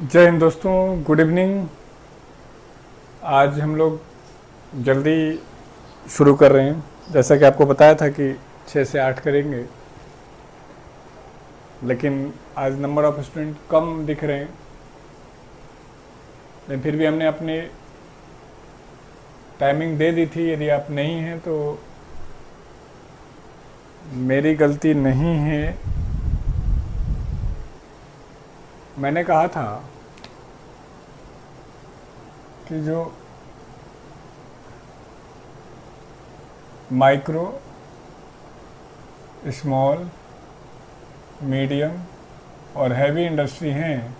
जय हिंद दोस्तों, good evening. आज हम लोग जल्दी शुरू कर रहे हैं। जैसा कि आपको बताया था कि 6 से 8 करेंगे, लेकिन आज नंबर ऑफ स्टूडेंट कम दिख रहे हैं। लेकिन फिर भी हमने अपनी टाइमिंग दे दी थी। यदि आप नहीं हैं तो मेरी गलती नहीं है। मैंने कहा था कि जो माइक्रो, स्मॉल, मीडियम और हैवी इंडस्ट्री हैं,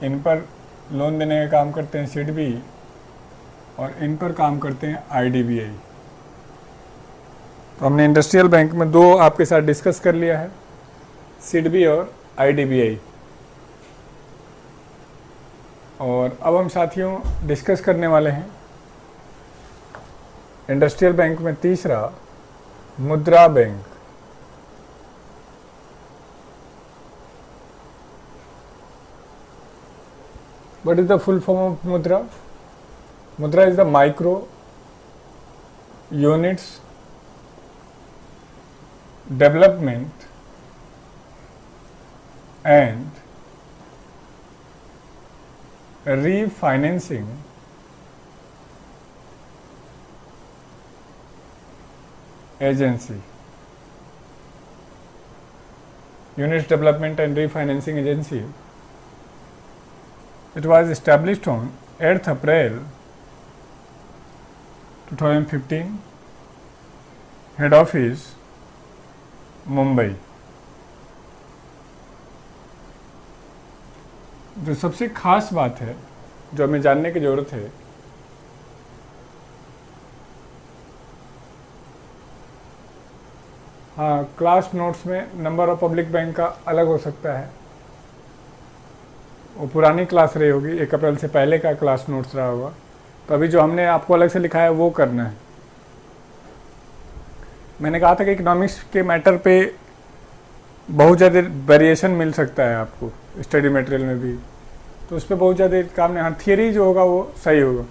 इन पर लोन देने का काम करते हैं सिडबी, और इन पर काम करते हैं आईडीबीआई। तो हमने इंडस्ट्रियल बैंक में दो आपके साथ डिस्कस कर लिया है, सिडबी और आईडीबीआई। और अब हम साथियों डिस्कस करने वाले हैं इंडस्ट्रियल बैंक में तीसरा, मुद्रा bank. What is the full form of मुद्रा? मुद्रा is the micro units development and refinancing agency. Units Development and Refinancing Agency. It was established on 8th April 2015. Head office Mumbai. जो सबसे खास बात है, जो हमें जानने की ज़रूरत है, हाँ, क्लास नोट्स में नंबर ऑफ पब्लिक बैंक का अलग हो सकता है। वो पुरानी क्लास रही होगी, 1 अप्रैल से पहले का क्लास नोट्स रहा होगा। तो अभी जो हमने आपको अलग से लिखा है वो करना है। मैंने कहा था कि इकोनॉमिक्स के मैटर पे बहुत ज़्यादा वेरिएशन मिल सकता है आपको स्टडी मटेरियल में भी, तो उस पर बहुत ज़्यादा काम नहीं। हाँ, थियरी जो होगा वो सही होगा।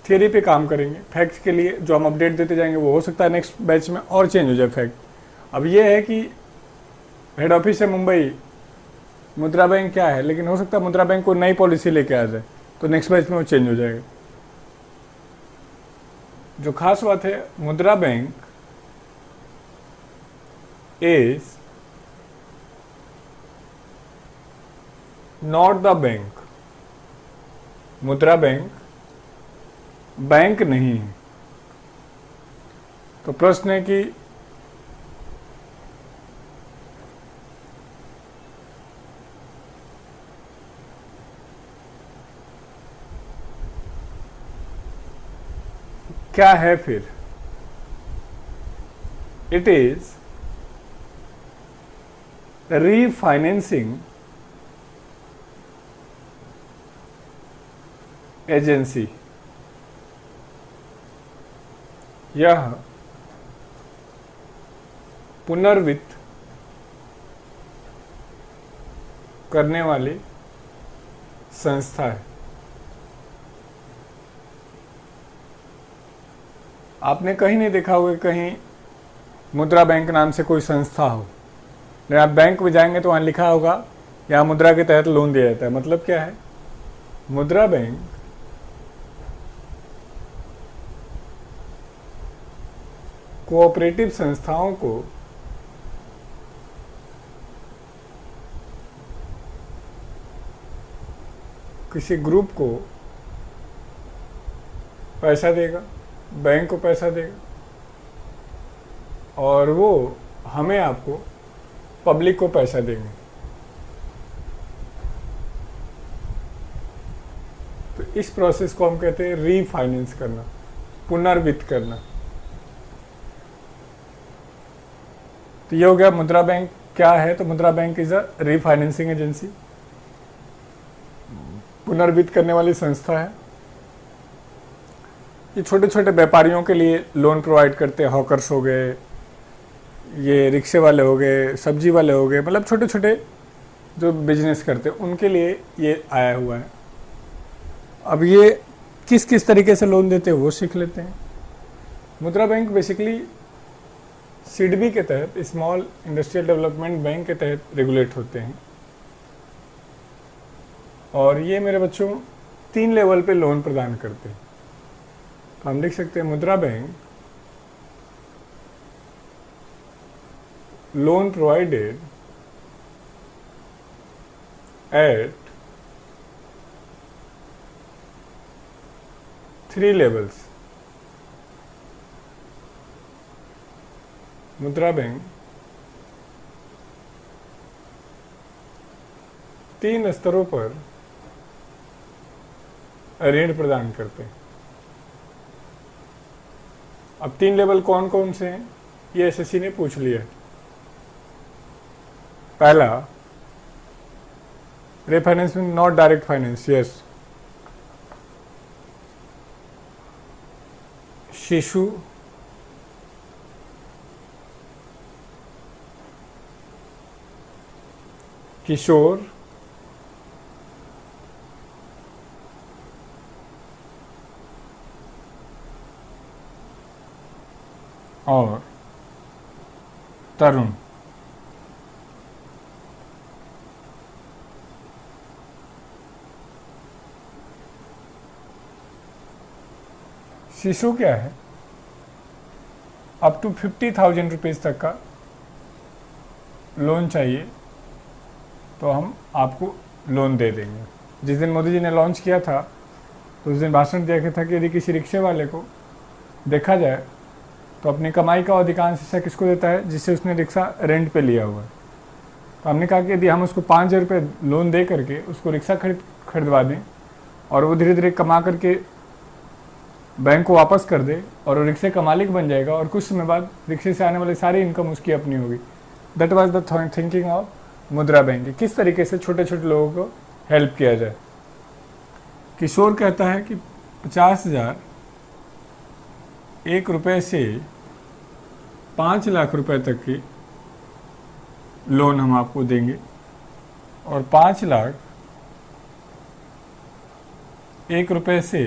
थियरी पे काम करेंगे। फैक्ट्स के लिए जो हम अपडेट देते जाएंगे वो हो सकता है नेक्स्ट बैच में और चेंज हो जाए फैक्ट। अब ये है कि हेड ऑफिस है मुंबई, मुद्रा बैंक क्या है, लेकिन हो सकता है मुद्रा बैंक को नई पॉलिसी लेके आ जाए, तो नेक्स्ट बैच में वो चेंज हो जाएगा। जो खास बात है, मुद्रा bank is not the bank. मुद्रा बैंक बैंक नहीं है। तो प्रश्न है कि क्या है फिर? It is refinancing agency. यह पुनर्वित्त करने वाली संस्था है। आपने कहीं नहीं देखा होगा कहीं मुद्रा बैंक नाम से कोई संस्था हो। लेकिन आप बैंक में जाएंगे तो वहाँ लिखा होगा यहाँ मुद्रा के तहत लोन दिया जाता है। मतलब क्या है? मुद्रा बैंक कोऑपरेटिव संस्थाओं को किसी ग्रुप को पैसा देगा, बैंक को पैसा देगा, और वो हमें, आपको, पब्लिक को पैसा देंगे। तो इस प्रोसेस को हम कहते हैं रीफाइनेंस करना, पुनर्वित्त करना। तो ये हो गया मुद्रा बैंक क्या है। तो मुद्रा bank is a refinancing agency, पुनर्वित्त करने वाली संस्था है। ये छोटे छोटे व्यापारियों के लिए लोन प्रोवाइड करते हैं। हॉकर्स हो गए, ये रिक्शे वाले हो गए, सब्जी वाले हो गए, मतलब छोटे छोटे जो बिजनेस करते हैं उनके लिए ये आया हुआ है। अब ये किस किस तरीके से लोन देते हैं वो सीख लेते हैं। मुद्रा बैंक बेसिकली सिडबी के तहत, स्मॉल इंडस्ट्रियल डेवलपमेंट बैंक के तहत रेगुलेट होते हैं। और ये मेरे बच्चों 3 लेवल पे लोन प्रदान करते हैं। तो हम लिख सकते हैं मुद्रा bank loan provided eight 3 levels। मुद्रा बैंक 3 स्तरों पर ऋण प्रदान करते हैं। अब 3 लेवल कौन कौन से हैं ये एसएससी ने पूछ लिया है। पहला, रेफाइनेंस में नॉट डायरेक्ट फाइनेंस, यस। शिशु किशोर और तरुण। शिशु क्या है? अप टू 50,000 रुपीज़ तक का लोन चाहिए तो हम आपको लोन दे देंगे। जिस दिन मोदी जी ने लॉन्च किया था तो उस दिन भाषण दिया गया था कि यदि किसी रिक्शे वाले को देखा जाए तो अपनी कमाई का अधिकांश हिस्सा किसको देता है? जिससे उसने रिक्शा रेंट पे लिया हुआ है। तो हमने कहा कि यदि हम उसको 5,000 रुपये लोन दे करके उसको रिक्शा खरीदवा दें और वो धीरे धीरे कमा करके बैंक को वापस कर दे और वो रिक्शे का मालिक बन जाएगा और कुछ समय बाद रिक्शे से आने वाली सारी इनकम उसकी अपनी होगी। That was the thinking of मुद्रा बैंक, किस तरीके से छोटे छोटे लोगों को हेल्प किया जाए। किशोर कहता है कि 50,000 ₹1 से 5 लाख रुपए तक की लोन हम आपको देंगे और 5 लाख ₹1 से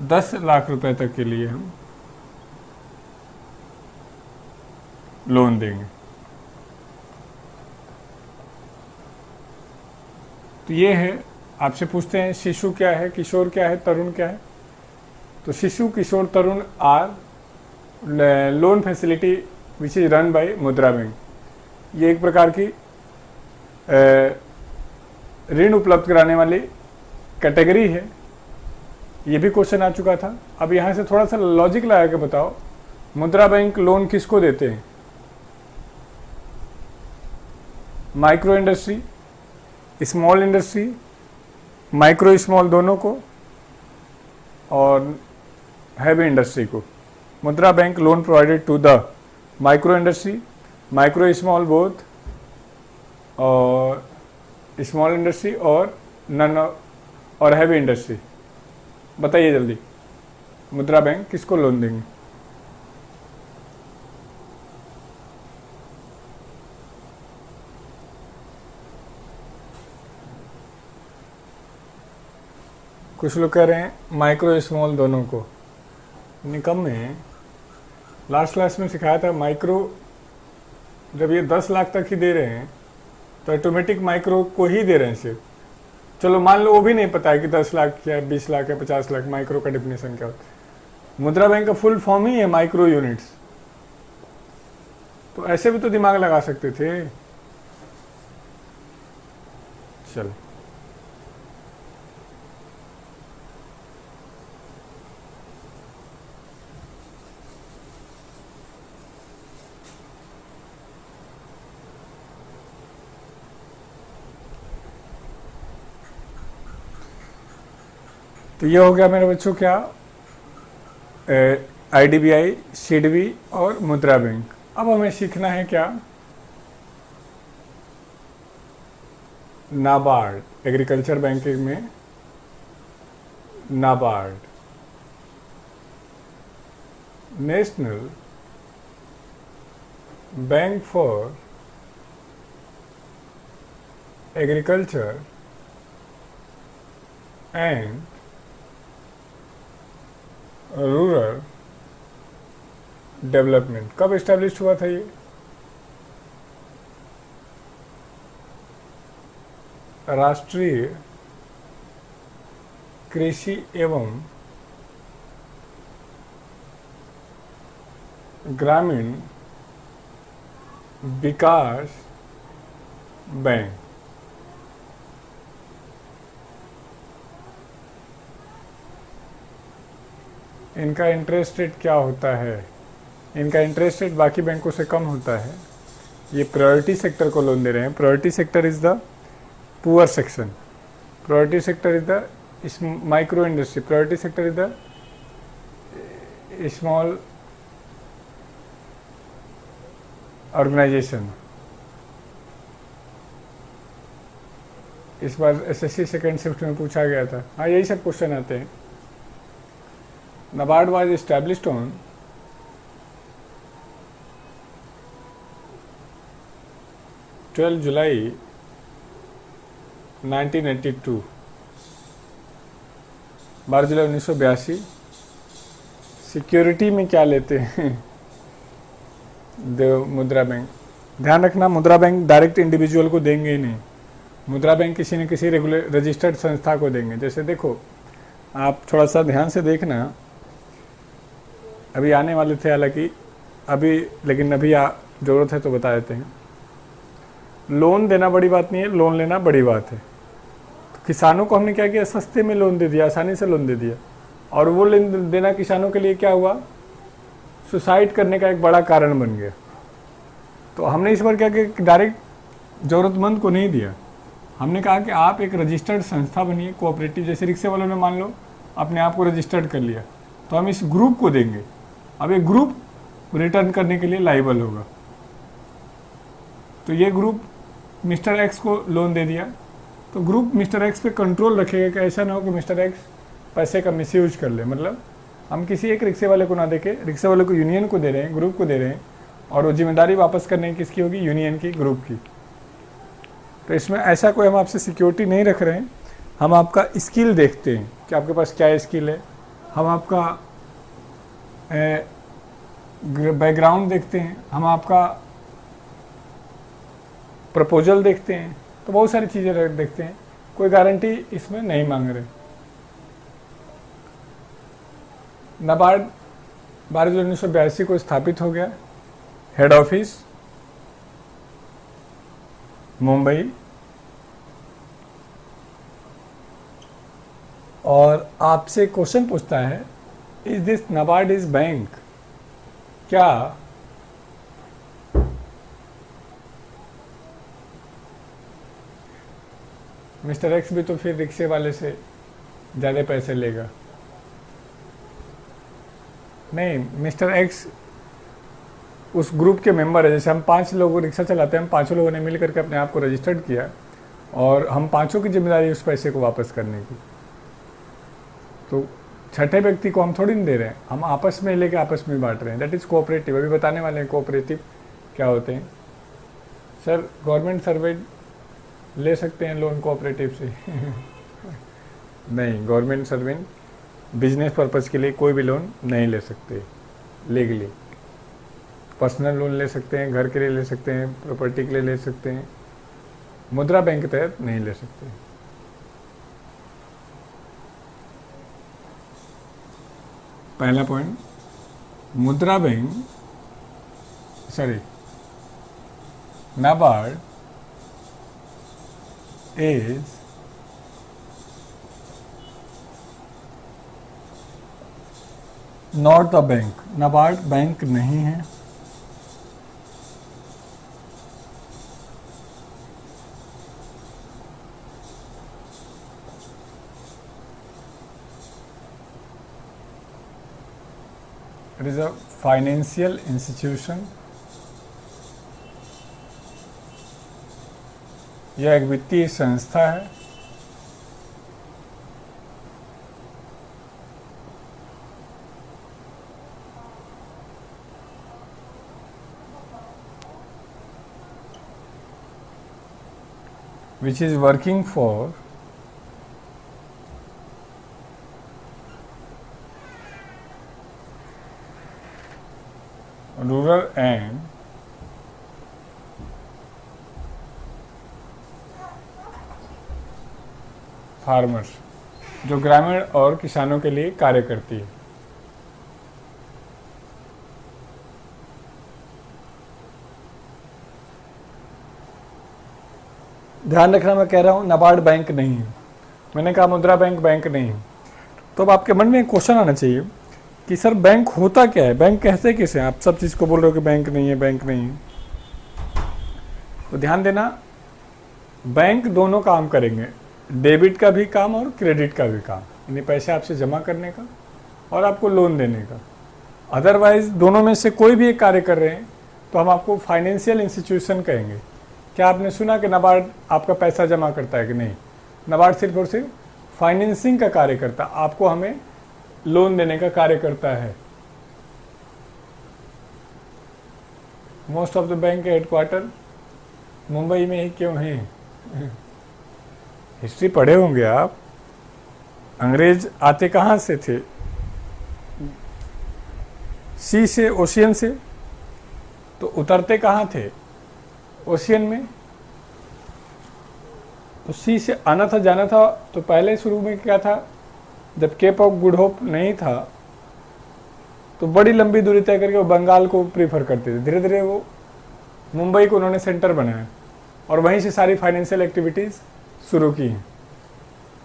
10 लाख रुपए तक के लिए हम लोन देंगे। तो ये है, आपसे पूछते हैं शिशु क्या है, किशोर क्या है, तरुण क्या है। तो Shishu, Kishore, Tarun are loan facility which is run by Mudra bank. ये एक प्रकार की ऋण उपलब्ध कराने वाली कैटेगरी है। ये भी क्वेश्चन आ चुका था। अब यहाँ से थोड़ा सा लॉजिक लगा के बताओ, मुद्रा बैंक लोन किसको देते हैं? Micro industry, small industry, micro small दोनों को और हैवी इंडस्ट्री को। Mudra bank loan provided to the micro industry, micro small both, और स्मॉल इंडस्ट्री और नन और हैवी इंडस्ट्री। बताइए जल्दी, मुद्रा बैंक किसको लोन देंगे? कुछ लोग कह रहे हैं माइक्रो स्मॉल दोनों को। निकम में लास्ट क्लास में सिखाया था माइक्रो, जब ये 10 लाख तक ही दे रहे हैं तो ऑटोमेटिक माइक्रो को ही दे रहे हैं सिर्फ। चलो मान लो वो भी नहीं पता है कि 10 लाख क्या है, 20 लाख है, 50 लाख, माइक्रो का डेफिनेशन क्या होता है। मुद्रा बैंक का फुल फॉर्म ही है माइक्रो यूनिट्स। तो ऐसे भी तो दिमाग लगा सकते थे। चलो, तो ये हो गया मेरे बच्चों क्या, आईडीबीआई, सीडबी और मुद्रा बैंक। अब हमें सीखना है क्या, नाबार्ड। एग्रीकल्चर बैंकिंग में NABARD, national bank for agriculture and rural development कब एस्टेब्लिश हुआ था ये? राष्ट्रीय कृषि एवं ग्रामीण विकास बैंक। इनका इंटरेस्ट रेट क्या होता है? इनका इंटरेस्ट रेट बाकी बैंकों से कम होता है। ये प्रायोरिटी सेक्टर को लोन दे रहे हैं। Priority sector is the poor section, priority sector is the micro industry, priority sector is the small organisation. इस बार एसएससी सेकेंड शिफ्ट में पूछा गया था। हाँ, यही सब क्वेश्चन आते हैं। NABARD was established on 12 July 1982, 12 July 1982। Security में क्या लेते हैं? मुद्रा बैंक। ध्यान रखना, मुद्रा बैंक डायरेक्ट इंडिविजुअल को देंगे ही नहीं। मुद्रा बैंक किसी न किसी रजिस्टर्ड संस्था को देंगे। जैसे देखो, आप थोड़ा सा ध्यान से देखना, अभी आने वाले थे हालांकि अभी, लेकिन अभी ज़रूरत है तो बता देते हैं। लोन देना बड़ी बात नहीं है, लोन लेना बड़ी बात है। तो किसानों को हमने क्या किया? सस्ते में लोन दे दिया, आसानी से लोन दे दिया। और वो लोन देना किसानों के लिए क्या हुआ? सुसाइड करने का एक बड़ा कारण बन गया। तो हमने इस बार क्या किया? डायरेक्ट ज़रूरतमंद को नहीं दिया। हमने कहा कि आप एक रजिस्टर्ड संस्था बनिए, कोऑपरेटिव। जैसे रिक्शे वालों ने मान लो अपने आप को रजिस्टर्ड कर लिया, तो हम इस ग्रुप को देंगे। अब ये ग्रुप रिटर्न करने के लिए लाइबल होगा। तो ये ग्रुप मिस्टर एक्स को लोन दे दिया, तो ग्रुप मिस्टर एक्स पे कंट्रोल रखेगा कि ऐसा ना हो कि मिस्टर एक्स पैसे का मिसयूज कर ले। मतलब हम किसी एक रिक्शे वाले को ना देके, रिक्शे वाले को यूनियन को दे रहे हैं, ग्रुप को दे रहे हैं, और वो जिम्मेदारी वापस करने की किसकी होगी? यूनियन की, ग्रुप की। तो इसमें ऐसा कोई हम आपसे सिक्योरिटी नहीं रख रहे हैं। हम आपका स्किल देखते हैं कि आपके पास क्या स्किल है। हम आपका बैकग्राउंड देखते हैं, हम आपका प्रपोजल देखते हैं, तो बहुत सारी चीज़ें देखते हैं। कोई गारंटी इसमें नहीं मांग रहे। NABARD 12 जुलाई 1982 को स्थापित हो गया। Head office Mumbai. और आपसे क्वेश्चन पूछता है, is this NABARD is bank? क्या मिस्टर एक्स भी तो फिर रिक्शे वाले से ज़्यादा पैसे लेगा? नहीं, मिस्टर एक्स उस ग्रुप के मेंबर है। जैसे हम 5 लोग रिक्शा चलाते हैं, हम 5 लोगों ने मिल करके अपने आप को रजिस्टर्ड किया, और हम 5 की जिम्मेदारी उस पैसे को वापस करने की। तो छठे व्यक्ति को हम थोड़ी नहीं दे रहे हैं, हम आपस में लेके आपस में बांट रहे हैं। That is cooperative. अभी बताने वाले हैं कोऑपरेटिव क्या होते हैं। सर, गवर्नमेंट सर्वेंट ले सकते हैं लोन कोऑपरेटिव से? नहीं, गवर्नमेंट सर्वेंट बिजनेस पर्पज़ के लिए कोई भी लोन नहीं ले सकते लीगली। पर्सनल लोन ले सकते हैं, घर के लिए ले सकते हैं, प्रॉपर्टी के लिए ले सकते हैं, मुद्रा बैंक के तहत नहीं ले सकते। पहला पॉइंट, मुद्रा bank NABARD is not the bank. NABARD bank नहीं है। It is a financial institution. यह एक वित्तीय संस्था है। which is working for rural and farmers, जो ग्रामीण और किसानों के लिए कार्य करती है। ध्यान रखना, मैं कह रहा हूं नाबार्ड बैंक नहीं है, मैंने कहा मुद्रा बैंक बैंक नहीं है। तो अब आपके मन में एक क्वेश्चन आना चाहिए कि सर बैंक होता क्या है, बैंक कहते किसे हैं? आप सब चीज़ को बोल रहे हो कि बैंक नहीं है, बैंक नहीं है। तो ध्यान देना, बैंक दोनों काम करेंगे, डेबिट का भी काम और क्रेडिट का भी काम, यानी पैसे आपसे जमा करने का और आपको लोन देने का। अदरवाइज दोनों में से कोई भी एक कार्य कर रहे हैं तो हम आपको फाइनेंशियल इंस्टीट्यूशन कहेंगे। क्या आपने सुना कि नाबार्ड आपका पैसा जमा करता है कि नहीं? नाबार्ड सिर्फ और सिर्फ फाइनेंसिंग का कार्य करता है, आपको हमें लोन देने का कार्य करता है। मोस्ट ऑफ द बैंक के हेडक्वार्टर मुंबई में ही क्यों है? हिस्ट्री पढ़े होंगे आप, अंग्रेज आते कहाँ से थे? सी से, ओशियन से। तो उतरते कहाँ थे? ओशियन में। तो सी से आना था, जाना था, तो पहले शुरू में क्या था, जब केप ऑफ गुड होप नहीं था तो बड़ी लंबी दूरी तय करके वो बंगाल को प्रीफर करते थे। धीरे धीरे वो मुंबई को उन्होंने सेंटर बनाया और वहीं से सारी फाइनेंशियल एक्टिविटीज़ शुरू की हैं।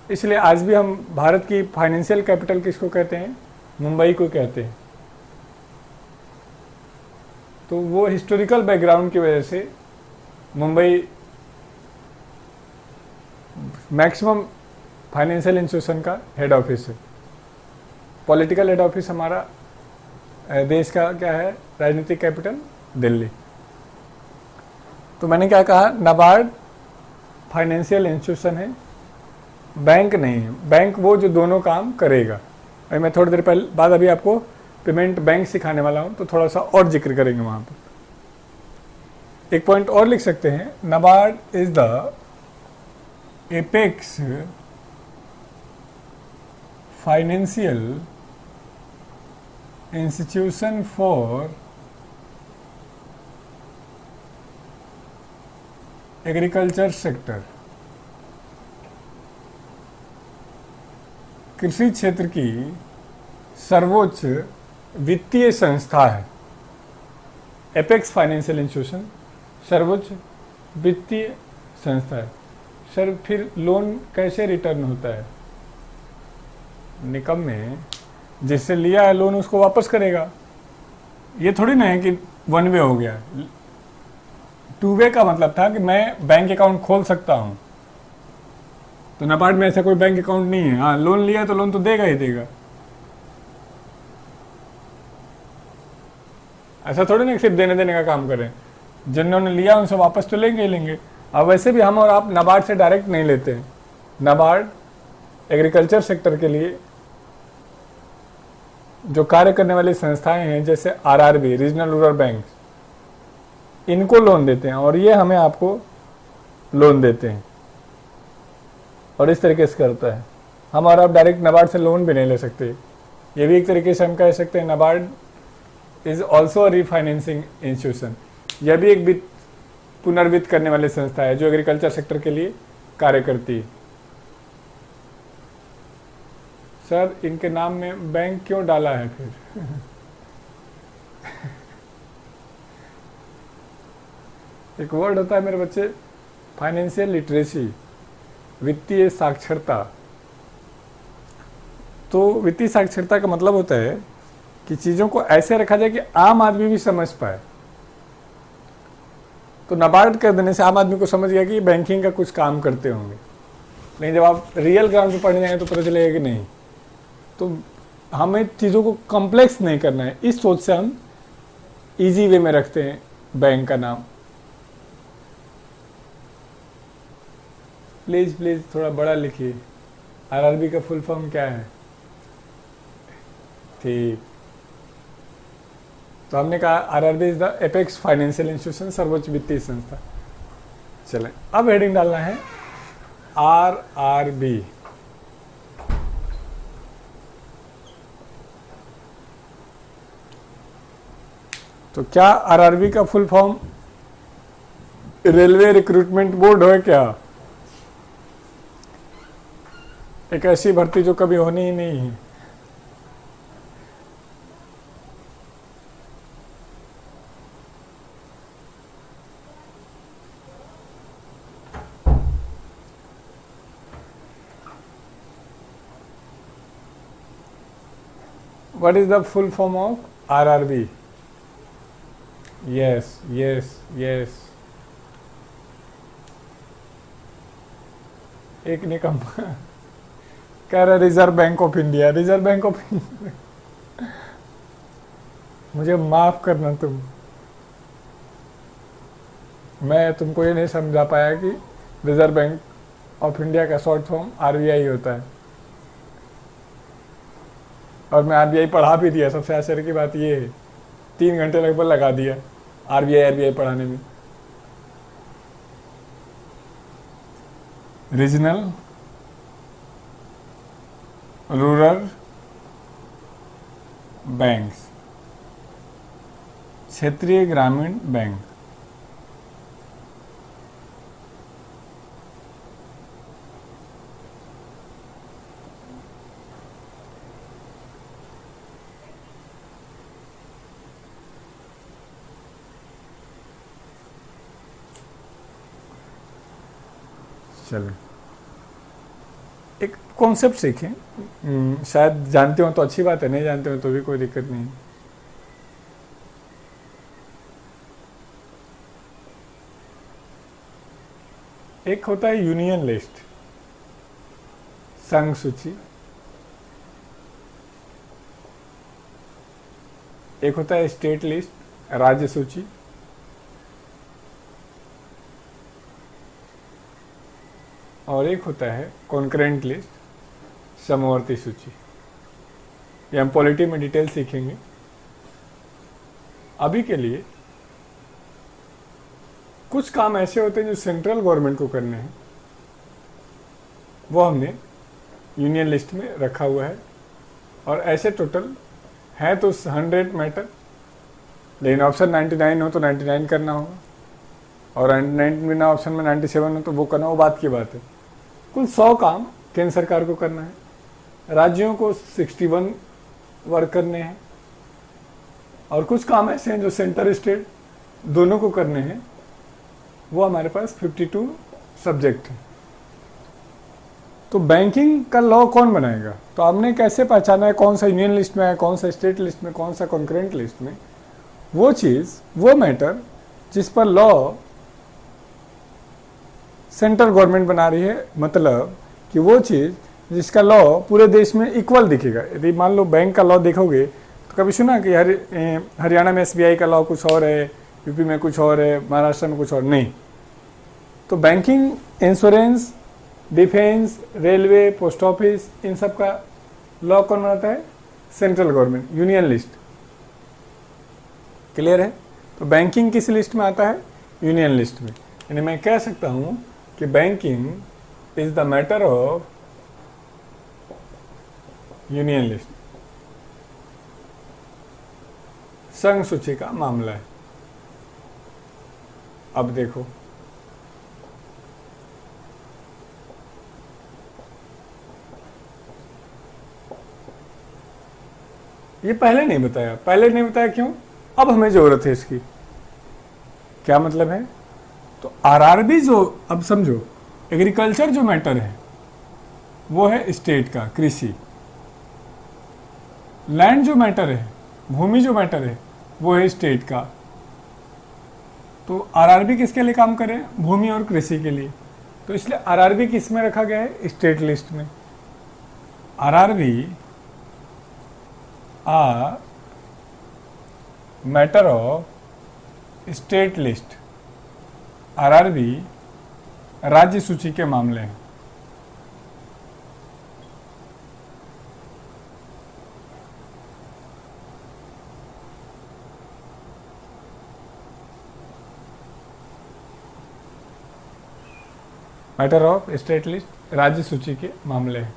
इसलिए आज भी हम भारत की फाइनेंशियल कैपिटल किसको कहते हैं? मुंबई को कहते हैं। तो वो हिस्टोरिकल बैकग्राउंड की वजह से मुंबई मैक्सिमम फाइनेंशियल इंस्टीट्यूशन का हेड ऑफिस है। पॉलिटिकल हेड ऑफिस हमारा देश का क्या है? राजनीतिक कैपिटल दिल्ली। तो मैंने क्या कहा, नाबार्ड फाइनेंशियल इंस्टीट्यूशन है, बैंक नहीं है। बैंक वो जो दोनों काम करेगा। अभी मैं थोड़ी देर पहले बाद अभी आपको पेमेंट बैंक सिखाने वाला हूँ, तो थोड़ा सा और जिक्र करेंगे वहाँ पर। एक पॉइंट और लिख सकते हैं, NABARD is the apex financial institution for agriculture sector. कृषि क्षेत्र की सर्वोच्च वित्तीय संस्था है। एपेक्स फाइनेंशियल इंस्टीट्यूशन सर्वोच्च वित्तीय संस्था है। सर फिर लोन कैसे रिटर्न होता है? निकम में जिससे लिया है लोन उसको वापस करेगा। ये थोड़ी ना है कि वन वे हो गया। टू वे का मतलब था कि मैं बैंक अकाउंट खोल सकता हूं। तो नाबार्ड में ऐसा कोई बैंक अकाउंट नहीं है। हाँ, लोन लिया तो लोन तो देगा ही देगा। ऐसा थोड़ी ना सिर्फ देने देने का काम करें, जिन्होंने लिया उनसे वापस तो लेंगे ही लेंगे। अब वैसे भी हम और आप नाबार्ड से डायरेक्ट नहीं लेते हैं। नाबार्ड एग्रीकल्चर सेक्टर के लिए जो कार्य करने वाली संस्थाएं हैं, जैसे आरआरबी, रीजनल रूरल बैंक, इनको लोन देते हैं और ये हमें आपको लोन देते हैं और इस तरीके से करता है। हम और आप डायरेक्ट नाबार्ड से लोन भी नहीं ले सकते। ये भी एक तरीके से हम कह सकते हैं NABARD is also a refinancing institution. यह भी एक पुनर्वित्त करने वाली संस्था है जो एग्रीकल्चर सेक्टर के लिए कार्य करती है। सर इनके नाम में बैंक क्यों डाला है फिर? एक वर्ड होता है मेरे बच्चे, फाइनेंशियल लिटरेसी, वित्तीय साक्षरता। तो वित्तीय साक्षरता का मतलब होता है कि चीज़ों को ऐसे रखा जाए कि आम आदमी भी समझ पाए। तो नाबार्ड कर देने से आम आदमी को समझ गया कि बैंकिंग का कुछ काम करते होंगे, लेकिन जब आप रियल ग्राउंड पे पढ़ने जाएंगे तो पता चलेगा कि नहीं। तो हमें चीज़ों को कॉम्प्लेक्स नहीं करना है, इस सोच से हम इजी वे में रखते हैं बैंक का नाम। प्लीज़ प्लीज़ थोड़ा बड़ा लिखिए। आरआरबी का फुल फॉर्म क्या है? ठीक, तो हमने कहा RRB is the apex financial institution, सर्वोच्च वित्तीय संस्था। चलें अब हेडिंग डालना है RRB। तो क्या RRB का full form railway recruitment board है क्या? एक ऐसी भर्ती जो कभी होनी ही नहीं है। What is the full form of RRB? Yes, yes, yes. एक निकम कह रहा reserve bank of India. Reserve bank of India मुझे माफ करना तुम, मैं तुमको ये नहीं समझा पाया कि रिजर्व बैंक ऑफ इंडिया का शॉर्ट फॉर्म RBI होता है, और मैं RBI पढ़ा भी दिया। सबसे आश्चर्य की बात ये है, 3 घंटे लगभग लगा दिया RBI पढ़ाने में। रीजनल रूरल बैंक्स, क्षेत्रीय ग्रामीण बैंक। चलो एक कॉन्सेप्ट सीखें, शायद जानते हो तो अच्छी बात है, नहीं जानते हो तो भी कोई दिक्कत नहीं। एक होता है यूनियन लिस्ट, संघ सूची। एक होता है स्टेट लिस्ट, राज्य सूची। और एक होता है कॉन्करेंट लिस्ट, समवर्ती सूची। ये हम पॉलिटी में डिटेल सीखेंगे। अभी के लिए कुछ काम ऐसे होते हैं जो सेंट्रल गवर्नमेंट को करने हैं, वो हमने यूनियन लिस्ट में रखा हुआ है। और ऐसे टोटल है तो 100 मैटर, लेकिन ऑप्शन 99 हो तो 99 करना होगा, और 99 बिना ऑप्शन में 97 हो तो वो करना, वो बात की बात है। कुल 100 काम केंद्र सरकार को करना है, राज्यों को 61 वर्क करने हैं, और कुछ काम ऐसे हैं जो सेंटर स्टेट दोनों को करने हैं, वो हमारे पास 52 सब्जेक्ट हैं। तो बैंकिंग का लॉ कौन बनाएगा? तो आपने कैसे पहचाना है कौन सा यूनियन लिस्ट में है, कौन सा स्टेट लिस्ट में, कौन सा कॉन्करेंट लिस्ट में? वो चीज़, वो मैटर जिस पर लॉ सेंट्रल गवर्नमेंट बना रही है, मतलब कि वो चीज़ जिसका लॉ पूरे देश में इक्वल दिखेगा। यदि मान लो बैंक का लॉ देखोगे तो कभी सुना कि हरियाणा में SBI का लॉ कुछ और है, यूपी में कुछ और है, महाराष्ट्र में कुछ और नहीं। तो banking, insurance, defence, railway, post office, इन सब का लॉ कौन बनाता है? Central government, union list. Clear है? तो बैंकिंग किस लिस्ट में आता है? यूनियन लिस्ट में। यानी मैं कह सकता हूं कि banking is the matter of union list, संघ सूची का मामला है। अब देखो, ये पहले नहीं बताया। पहले नहीं बताया क्यों? अब हमें जरूरत है इसकी। क्या मतलब है? तो RRB जो, अब समझो, एग्रीकल्चर जो मैटर है वो है स्टेट का, कृषि। लैंड जो मैटर है, भूमि जो मैटर है, वो है स्टेट का। तो RRB किसके लिए काम करे? भूमि और कृषि के लिए। तो इसलिए RRB किस में रखा गया है? स्टेट लिस्ट में। RRB are matter of state list. RRB राज्य सूची के मामले हैं। मैटर ऑफ स्टेट लिस्ट राज्य सूची के मामले हैं।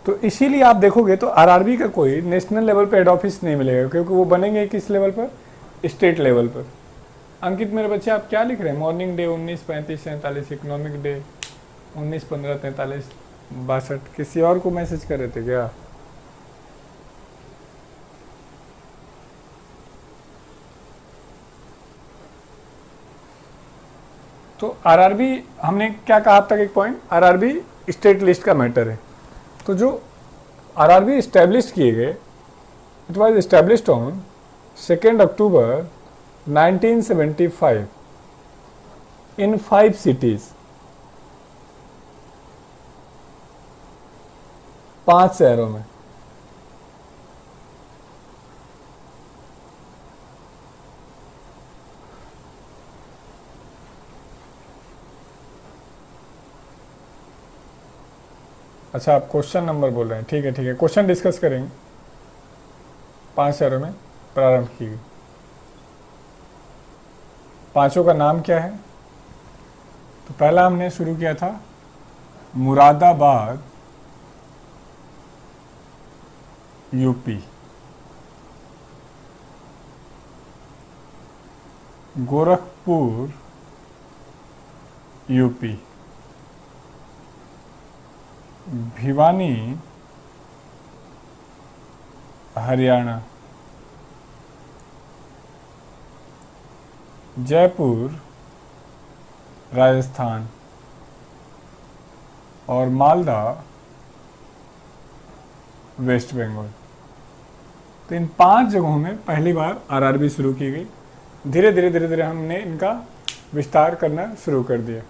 तो इसीलिए आप देखोगे तो आरआरबी का कोई नेशनल लेवल पे हेड ऑफिस नहीं मिलेगा, क्योंकि वो बनेंगे किस लेवल पर, स्टेट लेवल पर। अंकित मेरे बच्चे आप क्या लिख रहे हैं? Morning day 19:35-47, economic day 19:15-43-62। किसी और को मैसेज कर रहे थे क्या? तो आरआरबी हमने क्या कहा अब तक, एक पॉइंट, आरआरबी स्टेट लिस्ट का मैटर है। तो जो आरआरबी इस्टेब्लिश किए गए, it was established on 2 October 1975 in 5 cities, 5 शहरों में। अच्छा आप क्वेश्चन नंबर बोल रहे हैं, ठीक है ठीक है, क्वेश्चन डिस्कस करेंगे। 5 शहरों में प्रारंभ की गई। 5 का नाम क्या है? तो पहला हमने शुरू किया था मुरादाबाद यूपी, गोरखपुर यूपी, भिवानी हरियाणा, जयपुर राजस्थान और मालदा वेस्ट बंगाल। तो इन 5 जगहों में पहली बार आरआरबी शुरू की गई। धीरे धीरे धीरे धीरे हमने इनका विस्तार करना शुरू कर दिया।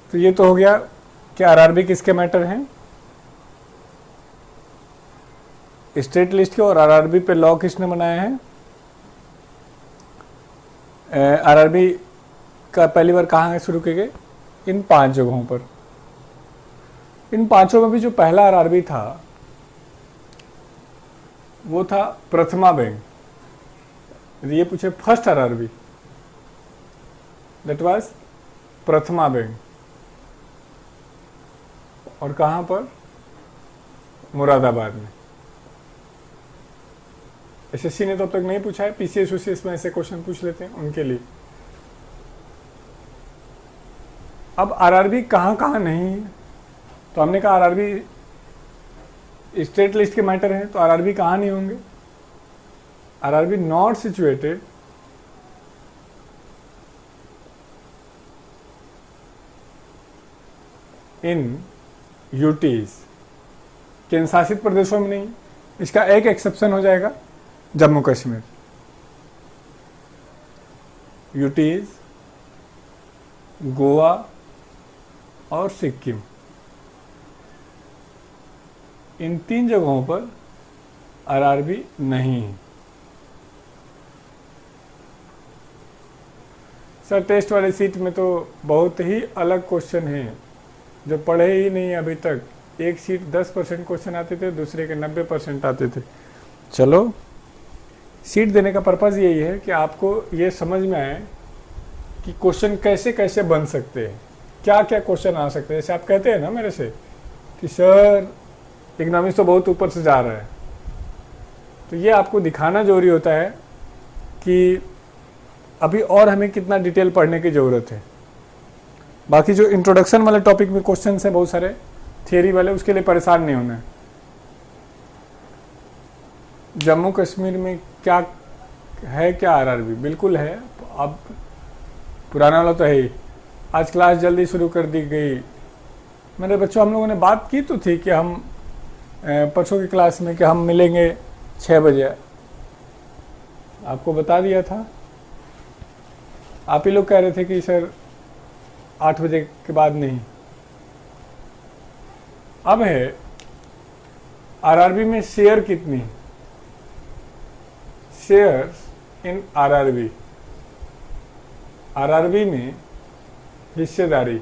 तो ये तो हो गया कि आरआरबी किसके मैटर हैं, स्टेट लिस्ट के। और आरआरबी पे लॉ किसने बनाया है? आरआरबी का पहली बार कहाँ शुरू किए गए? इन 5 जगहों पर। इन 5 में भी जो पहला आरआरबी था वो था प्रथमा बैंक। यदि ये पूछे first RRB, that was Prathama bank. और कहाँ पर? मुरादाबाद में। एसएससी ने तो अब तक नहीं पूछा है, पीसीएस यूसीएस में ऐसे क्वेश्चन पूछ लेते हैं उनके लिए। अब आरआरबी कहाँ कहाँ नहीं है? तो हमने कहा आरआरबी स्टेट लिस्ट के मैटर हैं, तो आरआरबी कहाँ नहीं होंगे? RRB not situated in UTs, केंद्र शासित प्रदेशों में नहीं। इसका एक एक्सेप्शन हो जाएगा, जम्मू कश्मीर। यूटीज, गोवा और सिक्किम, इन 3 जगहों पर आरआरबी नहीं है। सर टेस्ट वाली सीट में तो बहुत ही अलग क्वेश्चन है जो पढ़े ही नहीं अभी तक। एक सीट 10% क्वेश्चन आते थे, दूसरे के 90% आते थे। चलो, सीट देने का पर्पज़ यही है कि आपको ये समझ में आए कि क्वेश्चन कैसे कैसे बन सकते हैं, क्या क्या क्वेश्चन आ सकते हैं। जैसे आप कहते हैं ना मेरे से कि सर इकोनॉमिक्स तो बहुत ऊपर से जा रहा है, तो ये आपको दिखाना जरूरी होता है कि अभी और हमें कितना डिटेल पढ़ने की ज़रूरत है। बाकी जो इंट्रोडक्शन वाले टॉपिक में क्वेश्चन है बहुत सारे थियरी वाले, उसके लिए परेशान नहीं होना है। जम्मू कश्मीर में क्या है, क्या आरआरबी? बिल्कुल है। अब पुराना वाला तो है ही। आज क्लास जल्दी शुरू कर दी गई। मेरे बच्चों, हम लोगों ने बात की तो थी कि हम परसों की क्लास में कि हम मिलेंगे 6 बजे, आपको बता दिया था। आप ही लोग कह रहे थे कि सर 8 बजे के बाद नहीं। अब है आरआरबी में शेयर कितनी, शेयर्स इन आरआरबी, आरआरबी में हिस्सेदारी।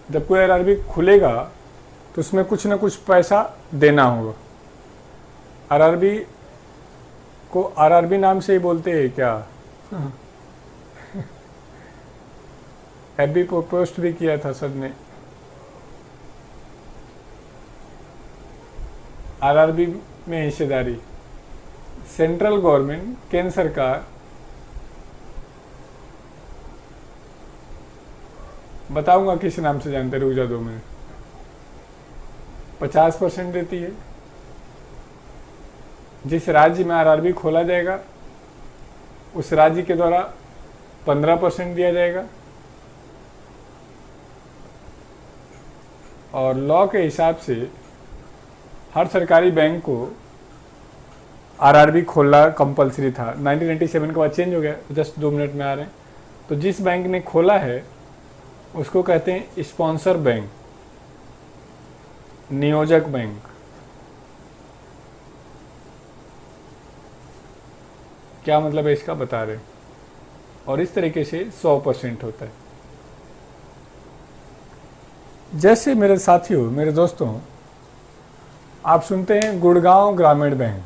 जब कोई आरआरबी खुलेगा तो उसमें कुछ ना कुछ पैसा देना होगा। आरआरबी को आरआरबी नाम से ही बोलते हैं क्या? एफबी पर पोस्ट भी किया था सर ने। आरआरबी में हिस्सेदारी, सेंट्रल गवर्नमेंट, केंद्र सरकार बताऊंगा किस नाम से जानते, रुक जा 2 मिनट। 50% देती है। जिस राज्य में आरआरबी खोला जाएगा उस राज्य के द्वारा 15% दिया जाएगा। और लॉ के हिसाब से हर सरकारी बैंक को आरआरबी खोलना कंपलसरी था। 1997 के बाद चेंज हो गया। जस्ट 2 मिनट में आ रहे हैं। तो जिस बैंक ने खोला है उसको कहते हैं स्पॉन्सर बैंक, नियोजक बैंक। क्या मतलब है इसका बता रहे। और इस तरीके से 100% होता है। जैसे मेरे साथियों, मेरे दोस्तों, आप सुनते हैं गुड़गांव ग्रामीण बैंक।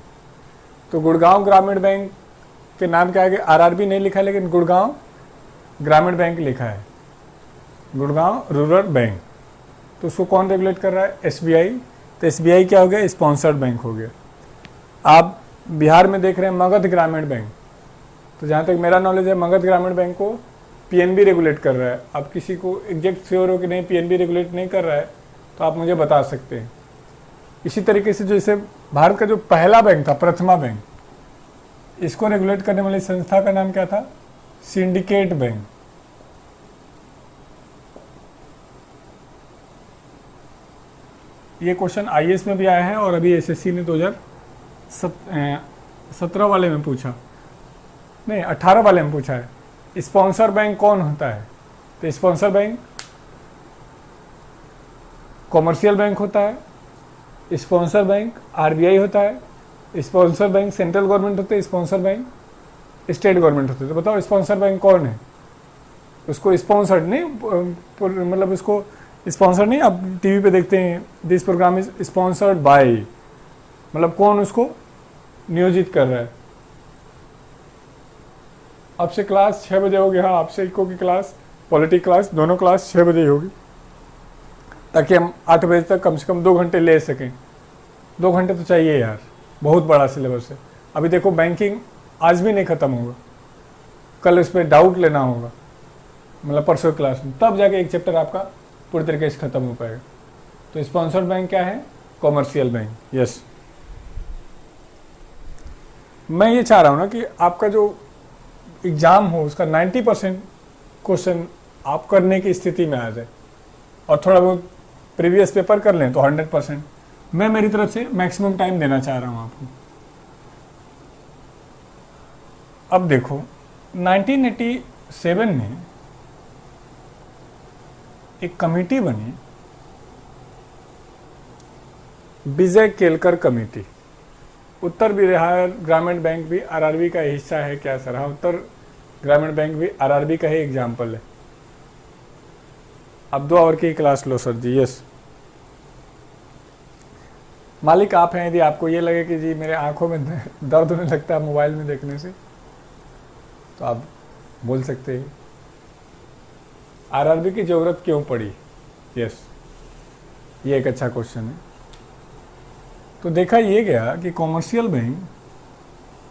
तो गुड़गांव ग्रामीण बैंक के नाम के आगे आरआरबी नहीं लिखा है, लेकिन गुड़गांव ग्रामीण बैंक लिखा है, गुड़गांव रूरल बैंक। तो उसको कौन रेगुलेट कर रहा है? एसबीआई। तो एसबीआई क्या हो गया? स्पॉन्सर्ड बैंक हो गया। आप बिहार में देख रहे हैं मगध ग्रामीण बैंक। तो जहाँ तक मेरा नॉलेज है, मगध ग्रामीण बैंक को पीएनबी रेगुलेट कर रहा है। आप किसी को एग्जैक्ट श्योर हो कि नहीं पीएनबी रेगुलेट नहीं कर रहा है तो आप मुझे बता सकते हैं। इसी तरीके से जैसे भारत का जो पहला बैंक था, प्रथमा बैंक, इसको रेगुलेट करने वाली संस्था का नाम क्या था? Syndicate bank. ये क्वेश्चन आईएएस में भी आया है और अभी एसएससी ने 2017 वाले में पूछा, नहीं 18 वाले में पूछा है। स्पॉन्सर बैंक कौन होता है? तो स्पॉन्सर बैंक कॉमर्शियल बैंक होता है, स्पॉन्सर बैंक आरबीआई होता है, स्पॉन्सर बैंक सेंट्रल गवर्नमेंट होते हैं, स्पॉन्सर बैंक स्टेट गवर्नमेंट होते हैं। तो बताओ स्पॉन्सर बैंक कौन है? उसको स्पॉन्सर्ड नहीं, मतलब उसको स्पॉन्सर नहीं। आप टीवी पे देखते हैं this programme is sponsored by, मतलब कौन उसको नियोजित कर रहा है। आपसे क्लास 6 बजे होगी। हाँ, आपसे इको की क्लास, पॉलिटी क्लास, दोनों क्लास 6 बजे होगी, ताकि हम 8 बजे तक कम से कम 2 घंटे ले सकें। 2 घंटे तो चाहिए यार, बहुत बड़ा सिलेबस है। अभी देखो बैंकिंग आज भी नहीं ख़त्म होगा, कल उस पर डाउट लेना होगा, मतलब परसों क्लास में, तब जाके एक चैप्टर आपका पूरी तरीके से ख़त्म हो पाएगा। तो स्पॉन्सर्ड बैंक क्या है? Commercial bank. यस, मैं ये चाह रहा हूँ ना कि आपका जो एग्ज़ाम हो उसका 90% क्वेश्चन आप करने की स्थिति में आ जाए और थोड़ा बहुत प्रीवियस पेपर कर लें तो 100%। मैं मेरी तरफ से मैक्सिमम टाइम देना चाह रहा हूँ आपको। अब देखो 1987 में एक कमेटी बनी, विजय केलकर कमेटी। उत्तर बिहार ग्रामीण बैंक भी आरआरबी का हिस्सा है क्या सर? हाँ, उत्तर ग्रामीण बैंक भी आरआरबी का ही एग्जाम्पल है। अब 2 आवर की क्लास लो सर जी। यस, मालिक आप हैं। यदि आपको ये लगे कि जी मेरे आंखों में दर्द होने लगता है मोबाइल में देखने से, तो आप बोल सकते हैं आरआरबी की ज़रूरत क्यों पड़ी। यस, ये एक अच्छा क्वेश्चन है। तो देखा ये गया कि कॉमर्शियल बैंक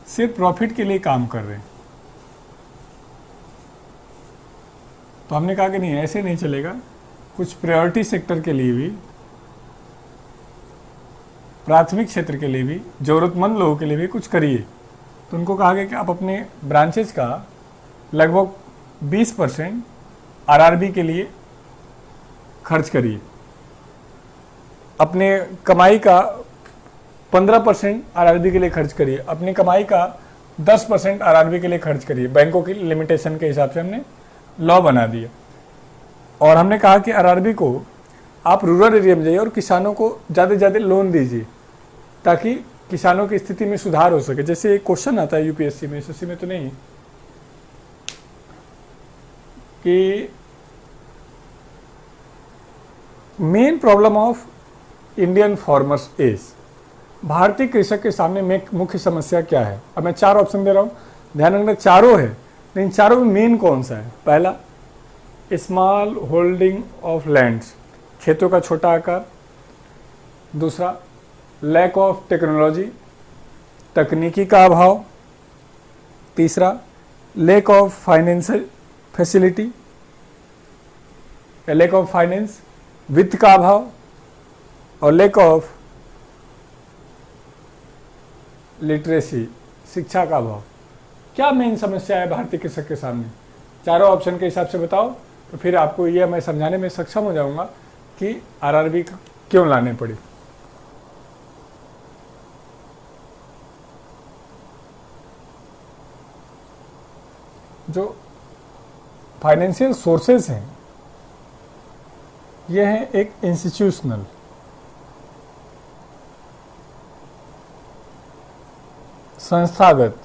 सिर्फ प्रॉफिट के लिए काम कर रहे हैं। तो हमने कहा कि नहीं, ऐसे नहीं चलेगा, कुछ प्रायोरिटी सेक्टर के लिए भी, प्राथमिक क्षेत्र के लिए भी, ज़रूरतमंद लोगों के लिए भी कुछ करिए। तो उनको कहा गया कि आप अपने ब्रांचेज का लगभग 20% आरआरबी के लिए खर्च करिए। अपने कमाई का 15% आरआरबी के लिए खर्च करिए, अपनी कमाई का 10% आरआरबी के लिए खर्च करिए। बैंकों की लिमिटेशन के हिसाब से हमने लॉ बना दिया और हमने कहा कि आरआरबी को आप रूरल एरिया में जाइए और किसानों को ज़्यादा से ज़्यादा लोन दीजिए ताकि किसानों की स्थिति में सुधार हो सके। जैसे एक क्वेश्चन आता है यूपीएससी में, एसएससी में तो नहीं, कि main problem of Indian farmers is, भारतीय कृषक के सामने मुख्य समस्या क्या है। अब मैं 4 ऑप्शन दे रहा हूं, ध्यान रखना चारों है, लेकिन चारों में मेन कौन सा है। पहला, स्मॉल होल्डिंग ऑफ लैंड्स, खेतों का छोटा आकार। दूसरा, लैक ऑफ टेक्नोलॉजी, तकनीकी का अभाव। तीसरा, lack of financial facility, lack of finance, वित्त का अभाव। और लैक ऑफ लिटरेसी, शिक्षा का अभाव। क्या मेन समस्या है भारतीय कृषक के सामने? चारों ऑप्शन के हिसाब से बताओ, तो फिर आपको यह मैं समझाने में सक्षम हो जाऊंगा कि आरआरबी क्यों लाने पड़ी। जो फाइनेंशियल सोर्सेस हैं, यह है एक इंस्टीट्यूशनल, संस्थागत,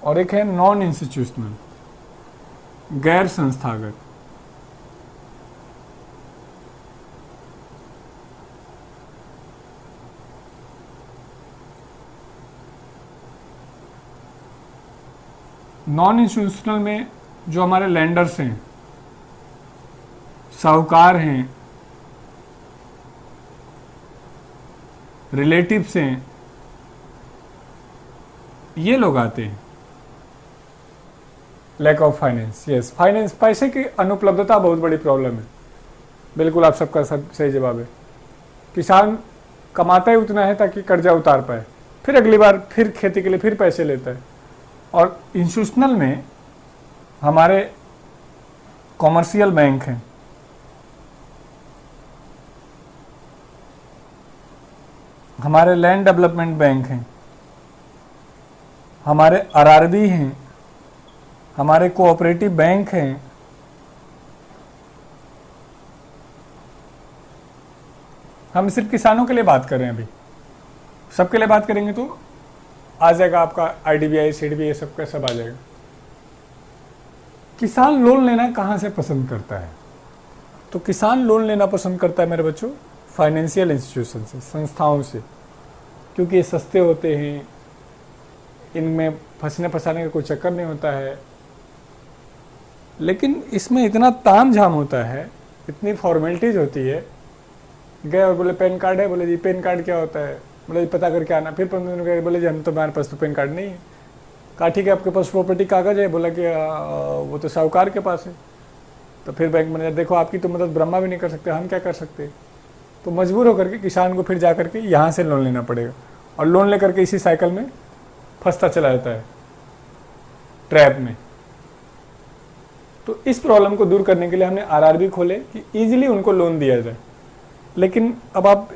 और एक है नॉन इंस्टीट्यूशनल, गैर संस्थागत। नॉन इंस्टीट्यूशनल में जो हमारे लैंडर्स हैं, साहूकार हैं, रिलेटिव्स हैं, ये लोग आते हैं। Lack of finance, yes, finance, पैसे की अनुपलब्धता बहुत बड़ी प्रॉब्लम है। बिल्कुल आप सबका सही जवाब है। किसान कमाता ही उतना है ताकि कर्जा उतार पाए, फिर अगली बार फिर खेती के लिए फिर पैसे लेता है। और इंस्टीट्यूशनल में हमारे कॉमर्शियल बैंक हैं, हमारे लैंड डेवलपमेंट बैंक हैं, हमारे आरआरबी हैं, हमारे कोऑपरेटिव बैंक हैं, हम सिर्फ किसानों के लिए बात कर रहे हैं। अभी सबके लिए बात करेंगे तो आ जाएगा आपका आईडीबीआई, सीडीबीआई, सबका सब आ जाएगा। किसान लोन लेना कहाँ से पसंद करता है? तो किसान लोन लेना पसंद करता है मेरे बच्चों फाइनेंशियल इंस्टीट्यूशन से, संस्थाओं से, क्योंकि ये सस्ते होते हैं, इनमें फंसने फंसाने का कोई चक्कर नहीं होता है। लेकिन इसमें इतना ताम झाम होता है, इतनी फॉर्मेलिटीज होती है। गए और बोले पेन कार्ड है, बोले जी पेन कार्ड क्या होता है, बोले जी पता करके आना। फिर 15 दिन गए, बोले जी हम तो, हमारे पास तो पेन कार्ड नहीं है। कहा ठीक है, आपके पास प्रॉपर्टी कागज है? बोला कि वो तो साहूकार के पास है। तो फिर बैंक मैनेजर, देखो आपकी तो मदद ब्रह्मा भी नहीं कर सकते, हम क्या कर सकते। तो मजबूर होकर के किसान को फिर जा करके यहाँ से लोन लेना पड़ेगा, और लोन लेकर के इसी साइकिल में फंसता चला जाता है, ट्रैप में। तो इस प्रॉब्लम को दूर करने के लिए हमने आरआरबी खोले कि इजीली उनको लोन दिया जाए। लेकिन अब आप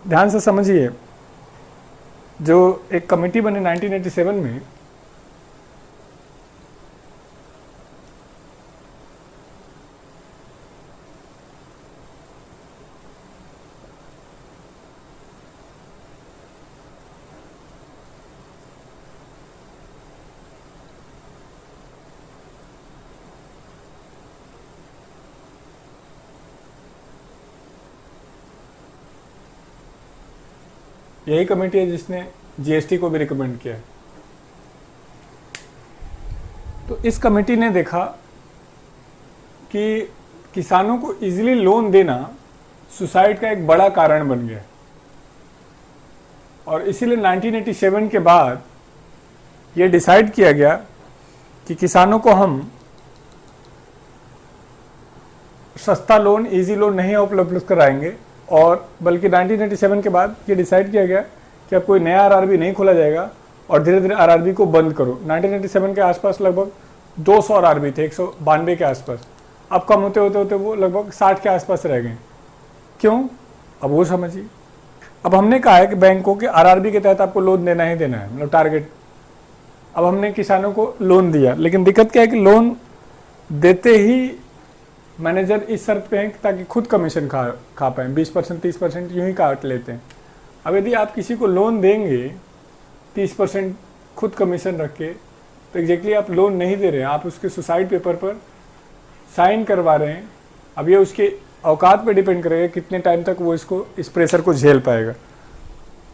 ध्यान से समझिए, जो एक कमेटी बनी 1987 में, यही कमेटी है जिसने जीएसटी को भी रिकमेंड किया है। तो इस कमेटी ने देखा कि किसानों को इजीली लोन देना सुसाइड का एक बड़ा कारण बन गया, और इसीलिए 1987 के बाद ये डिसाइड किया गया कि किसानों को हम सस्ता लोन, इजी लोन नहीं उपलब्ध कराएंगे, और बल्कि 1987 के बाद ये डिसाइड किया गया कि अब कोई नया आरआरबी नहीं खोला जाएगा, और धीरे धीरे आरआरबी को बंद करो। 1987 के आसपास लगभग 200 आरआरबी थे, 192 के आसपास। अब कम होते होते होते वो लगभग 60 के आसपास रह गए। क्यों? अब वो समझिए, अब हमने कहा है कि बैंकों के आरआरबी के तहत आपको लोन देना ही देना है, मतलब टारगेट। अब हमने किसानों को लोन दिया, लेकिन दिक्कत क्या है कि लोन देते ही मैनेजर इस शर्त पे है ताकि खुद कमीशन खा पाए, 20% 30% यूं ही काट लेते हैं। अब यदि आप किसी को लोन देंगे 30% खुद कमीशन रख के, तो एग्जैक्टली आप लोन नहीं दे रहे हैं, आप उसके सुसाइड पेपर पर साइन करवा रहे हैं। अब ये उसके औकात पे डिपेंड करेगा कितने टाइम तक वो इस प्रेशर को झेल पाएगा।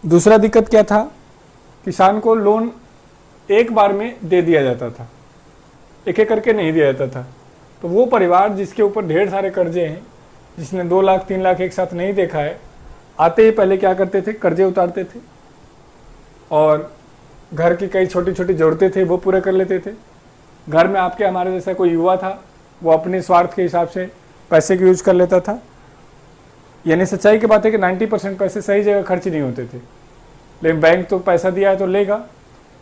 दूसरा दिक्कत क्या था, किसान को लोन एक बार में दे दिया जाता था, एक एक करके नहीं दिया जाता था। तो वो परिवार जिसके ऊपर ढेर सारे कर्जे हैं, जिसने 2 लाख 3 लाख एक साथ नहीं देखा है, आते ही पहले क्या करते थे, कर्जे उतारते थे और घर की कई छोटी छोटी ज़रूरतें थे वो पूरे कर लेते थे। घर में आपके हमारे जैसा कोई युवा था, वो अपने स्वार्थ के हिसाब से पैसे का यूज कर लेता था। यानी सच्चाई की बात है कि 90% पैसे सही जगह खर्च नहीं होते थे, लेकिन बैंक तो पैसा दिया है तो लेगा,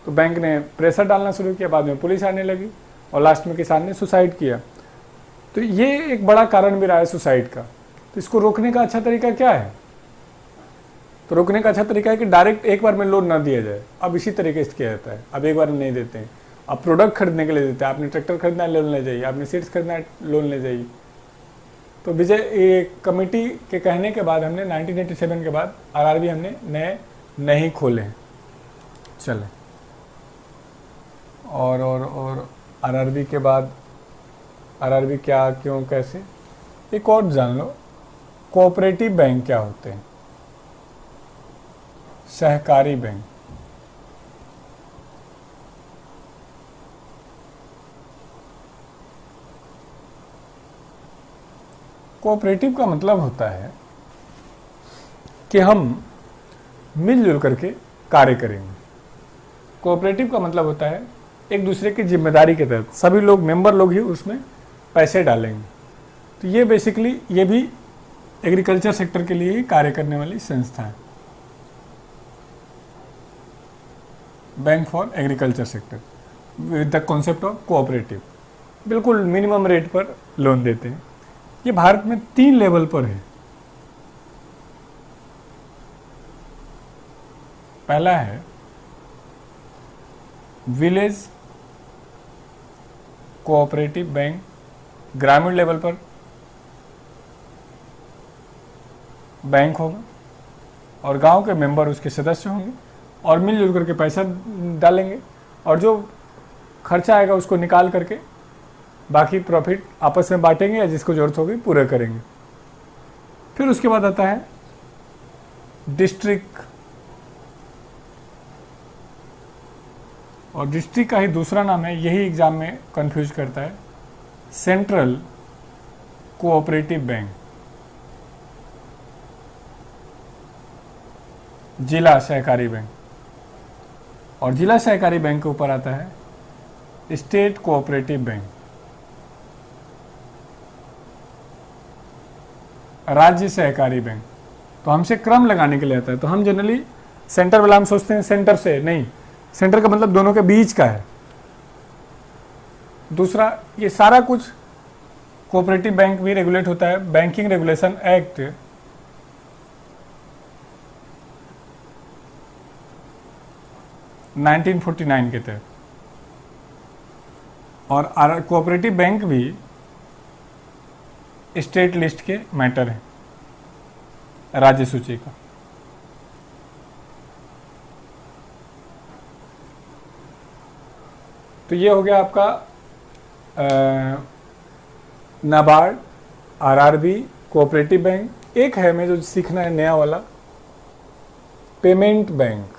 तो बैंक ने प्रेशर डालना शुरू किया, बाद में पुलिस आने लगी और लास्ट में किसान ने सुसाइड किया। तो ये एक बड़ा कारण भी रहा है सुसाइड का। तो इसको रोकने का अच्छा तरीका क्या है? तो रोकने का अच्छा तरीका है कि डायरेक्ट एक बार में लोन ना दिया जाए। अब इसी तरीके से किया जाता है, अब एक बार में नहीं देते हैं, अब प्रोडक्ट खरीदने के लिए देते हैं। आपने ट्रैक्टर खरीदना है, लोन ले जाइए, आपने सीड्स खरीदना है, लोन ले जाइए। तो विजय ये कमेटी के कहने के बाद हमने 1987 के बाद आरआरबी हमने नए नहीं खोले हैं। चले और आरआरबी के बाद आरआरबी क्या, क्यों, कैसे, एक और जान लो, कोऑपरेटिव बैंक क्या होते हैं, सहकारी बैंक। कोऑपरेटिव का मतलब होता है कि हम मिलजुल करके कार्य करेंगे। कोऑपरेटिव का मतलब होता है एक दूसरे की जिम्मेदारी के तहत सभी लोग, मेंबर लोग ही उसमें पैसे डालेंगे। तो ये बेसिकली ये भी एग्रीकल्चर सेक्टर के लिए ही कार्य करने वाली संस्था है, bank for agriculture sector with the concept of cooperative. बिल्कुल मिनिमम रेट पर लोन देते हैं। ये भारत में 3 लेवल पर है। पहला है विलेज कोऑपरेटिव बैंक, ग्रामीण लेवल पर बैंक होगा और गांव के मेंबर उसके सदस्य होंगे और मिलजुल करके पैसा डालेंगे और जो खर्चा आएगा उसको निकाल करके बाकी प्रॉफिट आपस में बांटेंगे या जिसको जरूरत होगी पूरा करेंगे। फिर उसके बाद आता है डिस्ट्रिक्ट, और डिस्ट्रिक्ट का ही दूसरा नाम है, यही एग्जाम में कंफ्यूज करता है, सेंट्रल कोऑपरेटिव बैंक, जिला सहकारी बैंक। और जिला सहकारी बैंक के ऊपर आता है स्टेट कोऑपरेटिव बैंक, राज्य सहकारी बैंक। तो हमसे क्रम लगाने के लिए आता है। तो हम जनरली सेंटर वाला हम सोचते हैं सेंटर से नहीं, सेंटर का मतलब दोनों के बीच का है। दूसरा, ये सारा कुछ कोऑपरेटिव बैंक भी रेगुलेट होता है बैंकिंग रेगुलेशन एक्ट 1949 के तहत। और कोऑपरेटिव बैंक भी स्टेट लिस्ट के मैटर है, राज्य सूची का। तो ये हो गया आपका नाबार्ड, आरआरबी, कोऑपरेटिव बैंक। एक है हमें जो सीखना है नया वाला, पेमेंट बैंक।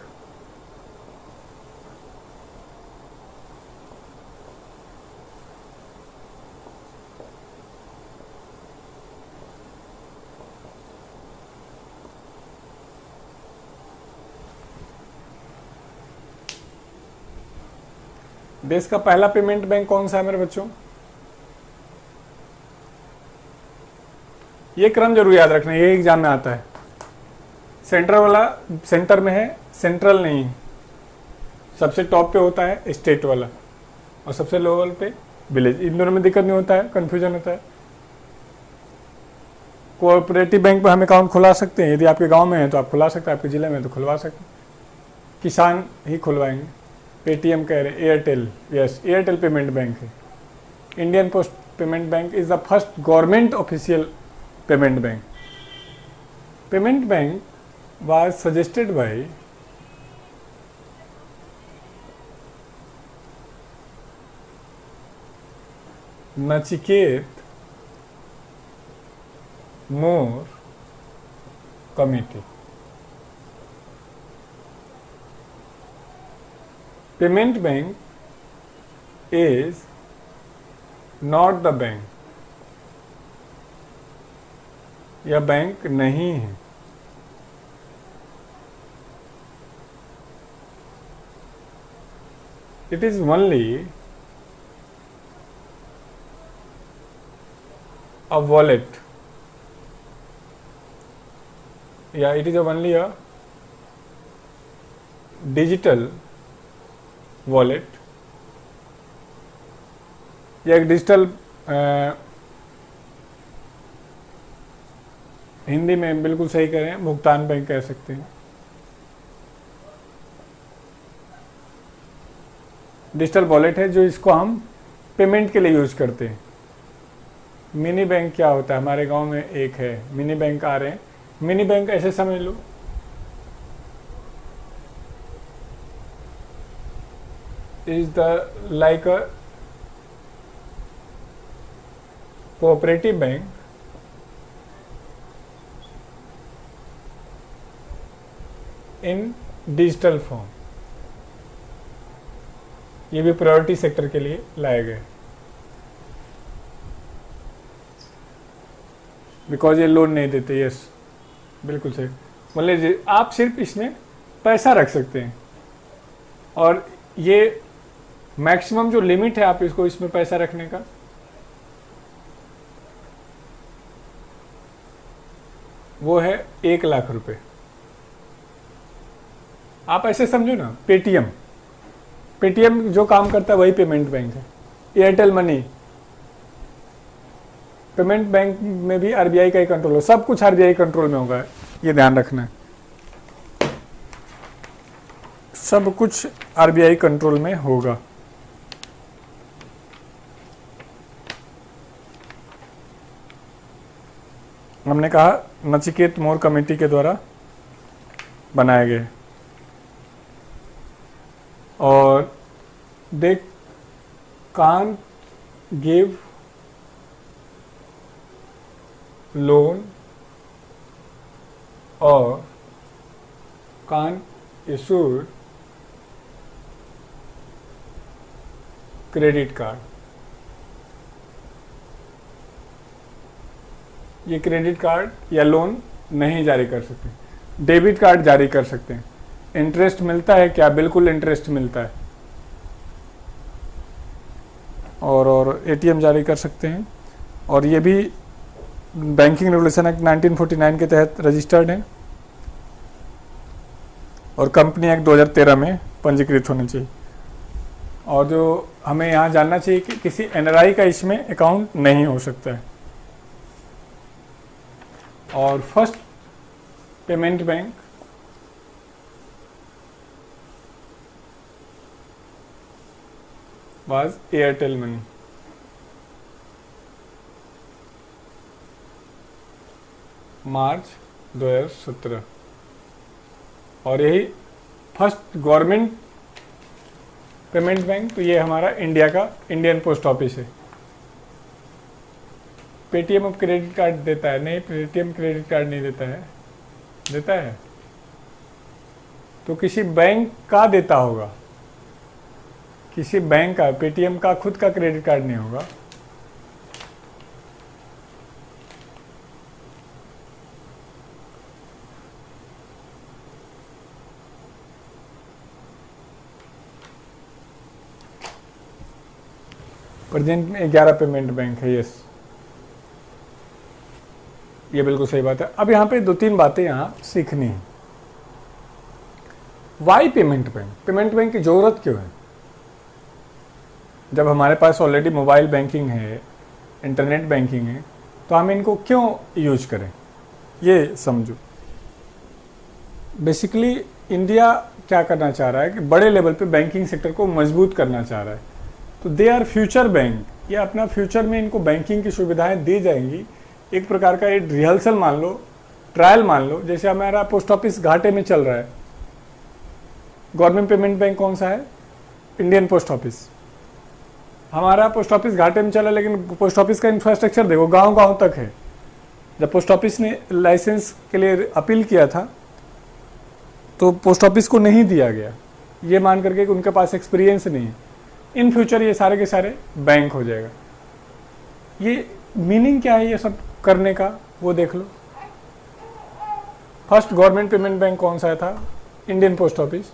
देश का पहला पेमेंट बैंक कौन सा है मेरे बच्चों? ये क्रम जरूर याद रखना, ये एग्जाम में आता है। सेंटर वाला सेंटर में है, सेंट्रल नहीं है। सबसे टॉप पे होता है स्टेट वाला और सबसे लोअर पे विलेज। इन दोनों में दिक्कत नहीं होता है, कंफ्यूजन होता है। कोऑपरेटिव बैंक में हम अकाउंट खुला सकते हैं, यदि आपके गांव में है तो आप खुला सकते हैं, आपके ज़िले में तो खुलवा सकते हैं। किसान ही खुलवाएंगे। पेटीएम कह रहे, Airtel, yes Airtel payment bank है। Indian post payment bank is the first government official payment bank. Payment bank was suggested by Nachiket More Committee. Payment bank is not the bank. यह bank नहीं है। It is only a wallet. Yeah, it is only a digital wallet. या एक digital Hindi में बिल्कुल सही करें, भुगतान बैंक कह सकते हैं। डिजिटल वॉलेट है जो इसको हम पेमेंट के लिए यूज़ करते हैं। मिनी बैंक क्या होता है? हमारे गांव में एक है, मिनी बैंक आ रहे हैं। मिनी बैंक ऐसे समझ लो, is the like a cooperative bank in digital form. ये भी प्रायोरिटी सेक्टर के लिए लाए गए, बिकॉज ये लोन नहीं देते। यस, बिल्कुल सही। मतलब आप सिर्फ इसमें पैसा रख सकते हैं, और ये मैक्सिमम जो लिमिट है आप इसको इसमें पैसा रखने का, वो है 1,00,000 रुपए। आप ऐसे समझो ना, पेटीएम पेटीएम जो काम करता है वही पेमेंट बैंक है। एयरटेल मनी, पेमेंट बैंक में भी आरबीआई का ही कंट्रोल हो, सब कुछ आरबीआई कंट्रोल में होगा, ये ध्यान रखना है। सब कुछ आरबीआई कंट्रोल में होगा। हमने कहा नचिकेत मोर कमेटी के द्वारा बनाए गए, और दे कांट गिव लोन और कांट इशू क्रेडिट कार्ड। ये क्रेडिट कार्ड या लोन नहीं जारी कर सकते, डेबिट कार्ड जारी कर सकते हैं। इंटरेस्ट मिलता है क्या? बिल्कुल इंटरेस्ट मिलता है। और एटीएम जारी कर सकते हैं, और ये भी बैंकिंग रेगुलेशन एक्ट 1949 के तहत रजिस्टर्ड है, और कंपनी एक्ट 2013 में पंजीकृत होनी चाहिए। और जो हमें यहाँ जानना चाहिए कि किसी एनआरआई का इसमें अकाउंट नहीं हो सकता है। और first payment bank was Airtel money. March 2017, और यही फर्स्ट गवर्नमेंट पेमेंट बैंक। तो ये हमारा इंडिया का इंडियन पोस्ट ऑफिस है। पेटीएम अब क्रेडिट कार्ड देता है? नहीं, पेटीएम क्रेडिट कार्ड नहीं देता है। देता है तो किसी बैंक का देता होगा, किसी बैंक का। पेटीएम का खुद का क्रेडिट कार्ड नहीं होगा। प्रेजेंट में 11 पेमेंट बैंक है। यस, ये बिल्कुल सही बात है। अब यहाँ पे 2-3 बातें यहाँ सीखनी है। Why payment bank? Payment bank की जरूरत क्यों है? जब हमारे पास ऑलरेडी मोबाइल बैंकिंग है, इंटरनेट बैंकिंग है, तो हम इनको क्यों यूज करें, ये समझो। बेसिकली इंडिया क्या करना चाह रहा है कि बड़े लेवल पे बैंकिंग सेक्टर को मजबूत करना चाह रहा है। तो दे आर फ्यूचर बैंक, ये अपना फ्यूचर में इनको बैंकिंग की सुविधाएं दी जाएंगी। एक प्रकार का एक रिहर्सल मान लो, ट्रायल मान लो। जैसे हमारा पोस्ट ऑफिस घाटे में चल रहा है, गवर्नमेंट पेमेंट बैंक कौन सा है? Indian post office. हमारा पोस्ट ऑफिस घाटे में चला, लेकिन पोस्ट ऑफिस का इंफ्रास्ट्रक्चर देखो गांव गांव तक है। जब पोस्ट ऑफिस ने लाइसेंस के लिए अपील किया था तो पोस्ट ऑफिस को नहीं दिया गया, ये मान करके कि उनके पास एक्सपीरियंस नहीं है। इन फ्यूचर ये सारे के सारे बैंक हो जाएगा। ये मीनिंग क्या है ये सब करने का, वो देख लो। फर्स्ट गवर्नमेंट पेमेंट बैंक कौन सा था? Indian post office,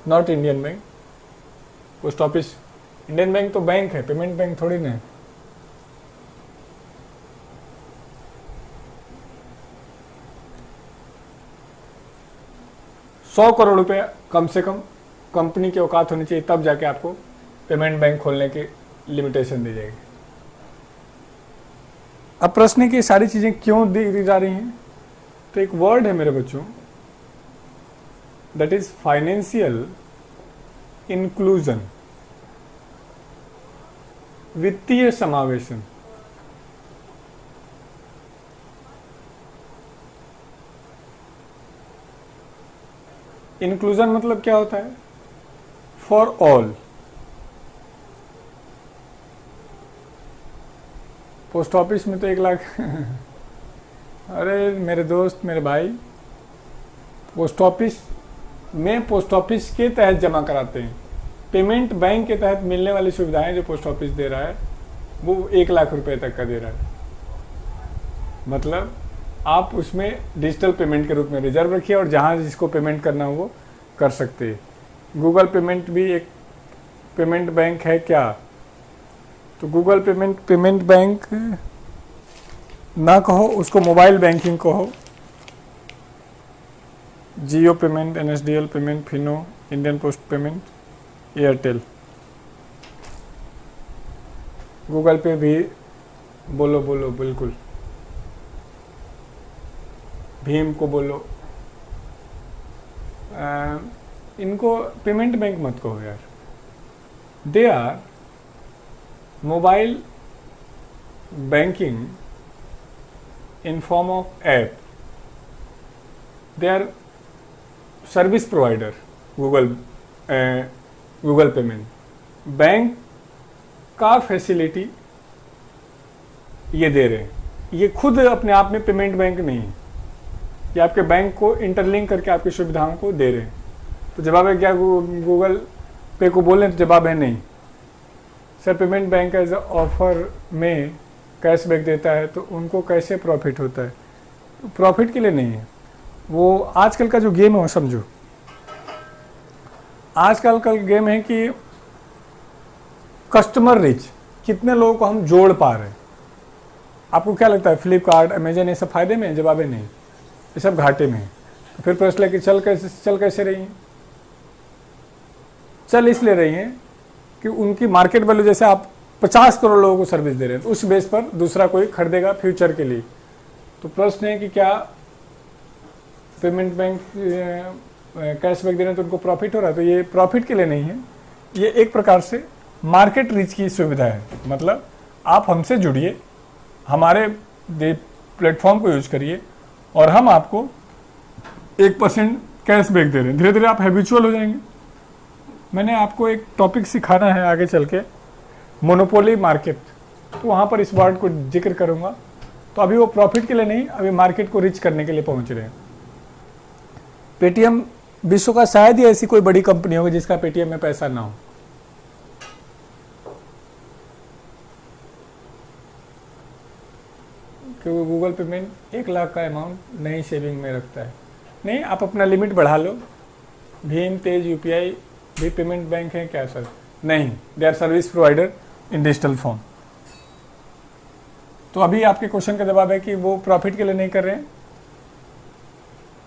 not Indian bank. Post office, Indian bank तो बैंक है, पेमेंट बैंक थोड़ी ना है। ₹100 करोड़ कम से कम कंपनी की औकात होनी चाहिए, तब जाके आपको पेमेंट बैंक खोलने की लिमिटेशन दी जाएगी। अब प्रश्न है कि सारी चीजें क्यों दी जा रही हैं? तो एक वर्ड है मेरे बच्चों, दैट इज फाइनेंशियल इंक्लूजन, वित्तीय समावेशन। इंक्लूजन मतलब क्या होता है? For all. पोस्ट ऑफिस में तो 1 लाख अरे मेरे दोस्त, मेरे भाई, पोस्ट ऑफिस में पोस्ट ऑफिस के तहत जमा कराते हैं। पेमेंट बैंक के तहत मिलने वाली सुविधाएं जो पोस्ट ऑफिस दे रहा है वो 1 लाख रुपए तक का दे रहा है। मतलब आप उसमें डिजिटल पेमेंट के रूप में रिजर्व रखिए और जहां जिसको पेमेंट करना हो वो कर सकते हैं। गूगल पेमेंट भी एक पेमेंट बैंक है क्या? तो गूगल पेमेंट बैंक ना कहो, उसको मोबाइल बैंकिंग कहो। Jio payment, NSDL payment, Fino, Indian post payment, Airtel. Google pay भी बोलो बिल्कुल, भीम को बोलो। इनको पेमेंट बैंक मत कहो यार। They are mobile banking in form of app. They are service provider. Google payment bank का फैसिलिटी ये दे रहे हैं। ये खुद अपने आप में पेमेंट बैंक नहीं है, ये आपके बैंक को इंटरलिंक करके आपकी सुविधाओं को दे रहे हैं। तो जवाब है क्या गूगल पे को बोलें? तो जवाब है नहीं। Sir payment bank as offer में कैशबैक देता है तो उनको कैसे प्रॉफिट होता है? तो प्रॉफिट के लिए नहीं है, वो आजकल का जो गेम है वो समझो। आजकल का गेम है कि कस्टमर रिच, कितने लोगों को हम जोड़ पा रहे हैं। आपको क्या लगता है फ्लिपकार्ट, अमेजन ये सब फायदे में है? जवाब है नहीं, ये सब घाटे में है। तो फिर प्रश्न है कि चल कैसे रही हैं? चल इसलिए रही हैं कि उनकी मार्केट वैल्यू, जैसे आप 50 करोड़ लोगों को सर्विस दे रहे हैं तो उस बेस पर दूसरा कोई खरीदेगा फ्यूचर के लिए। तो प्रश्न है कि क्या पेमेंट बैंक कैशबैक दे रहे हैं तो उनको प्रॉफिट हो रहा है? तो ये प्रॉफिट के लिए नहीं है, ये एक प्रकार से मार्केट रीच की सुविधा है। मतलब आप हमसे जुड़िए, हमारे प्लेटफॉर्म को यूज करिए और हम आपको 1% कैशबैक दे रहे हैं। धीरे धीरे आप हैबिचुअल हो जाएंगे। मैंने आपको एक टॉपिक सिखाना है आगे चल के, मोनोपोली मार्केट, तो वहाँ पर इस वर्ड को जिक्र करूँगा। तो अभी वो प्रॉफिट के लिए नहीं, अभी मार्केट को रिच करने के लिए पहुँच रहे हैं। पेटीएम विश्व का शायद ही ऐसी कोई बड़ी कंपनी होगी जिसका पेटीएम में पैसा ना हो। क्योंकि गूगल पेमेंट 1 लाख का अमाउंट नहीं सेविंग में रखता है। नहीं, आप अपना लिमिट बढ़ा लो। भीम, तेज, UPI भी पेमेंट बैंक है क्या सर? नहीं, they are service provider in digital form. तो अभी आपके क्वेश्चन का जवाब है कि वो प्रॉफिट के लिए नहीं कर रहे हैं,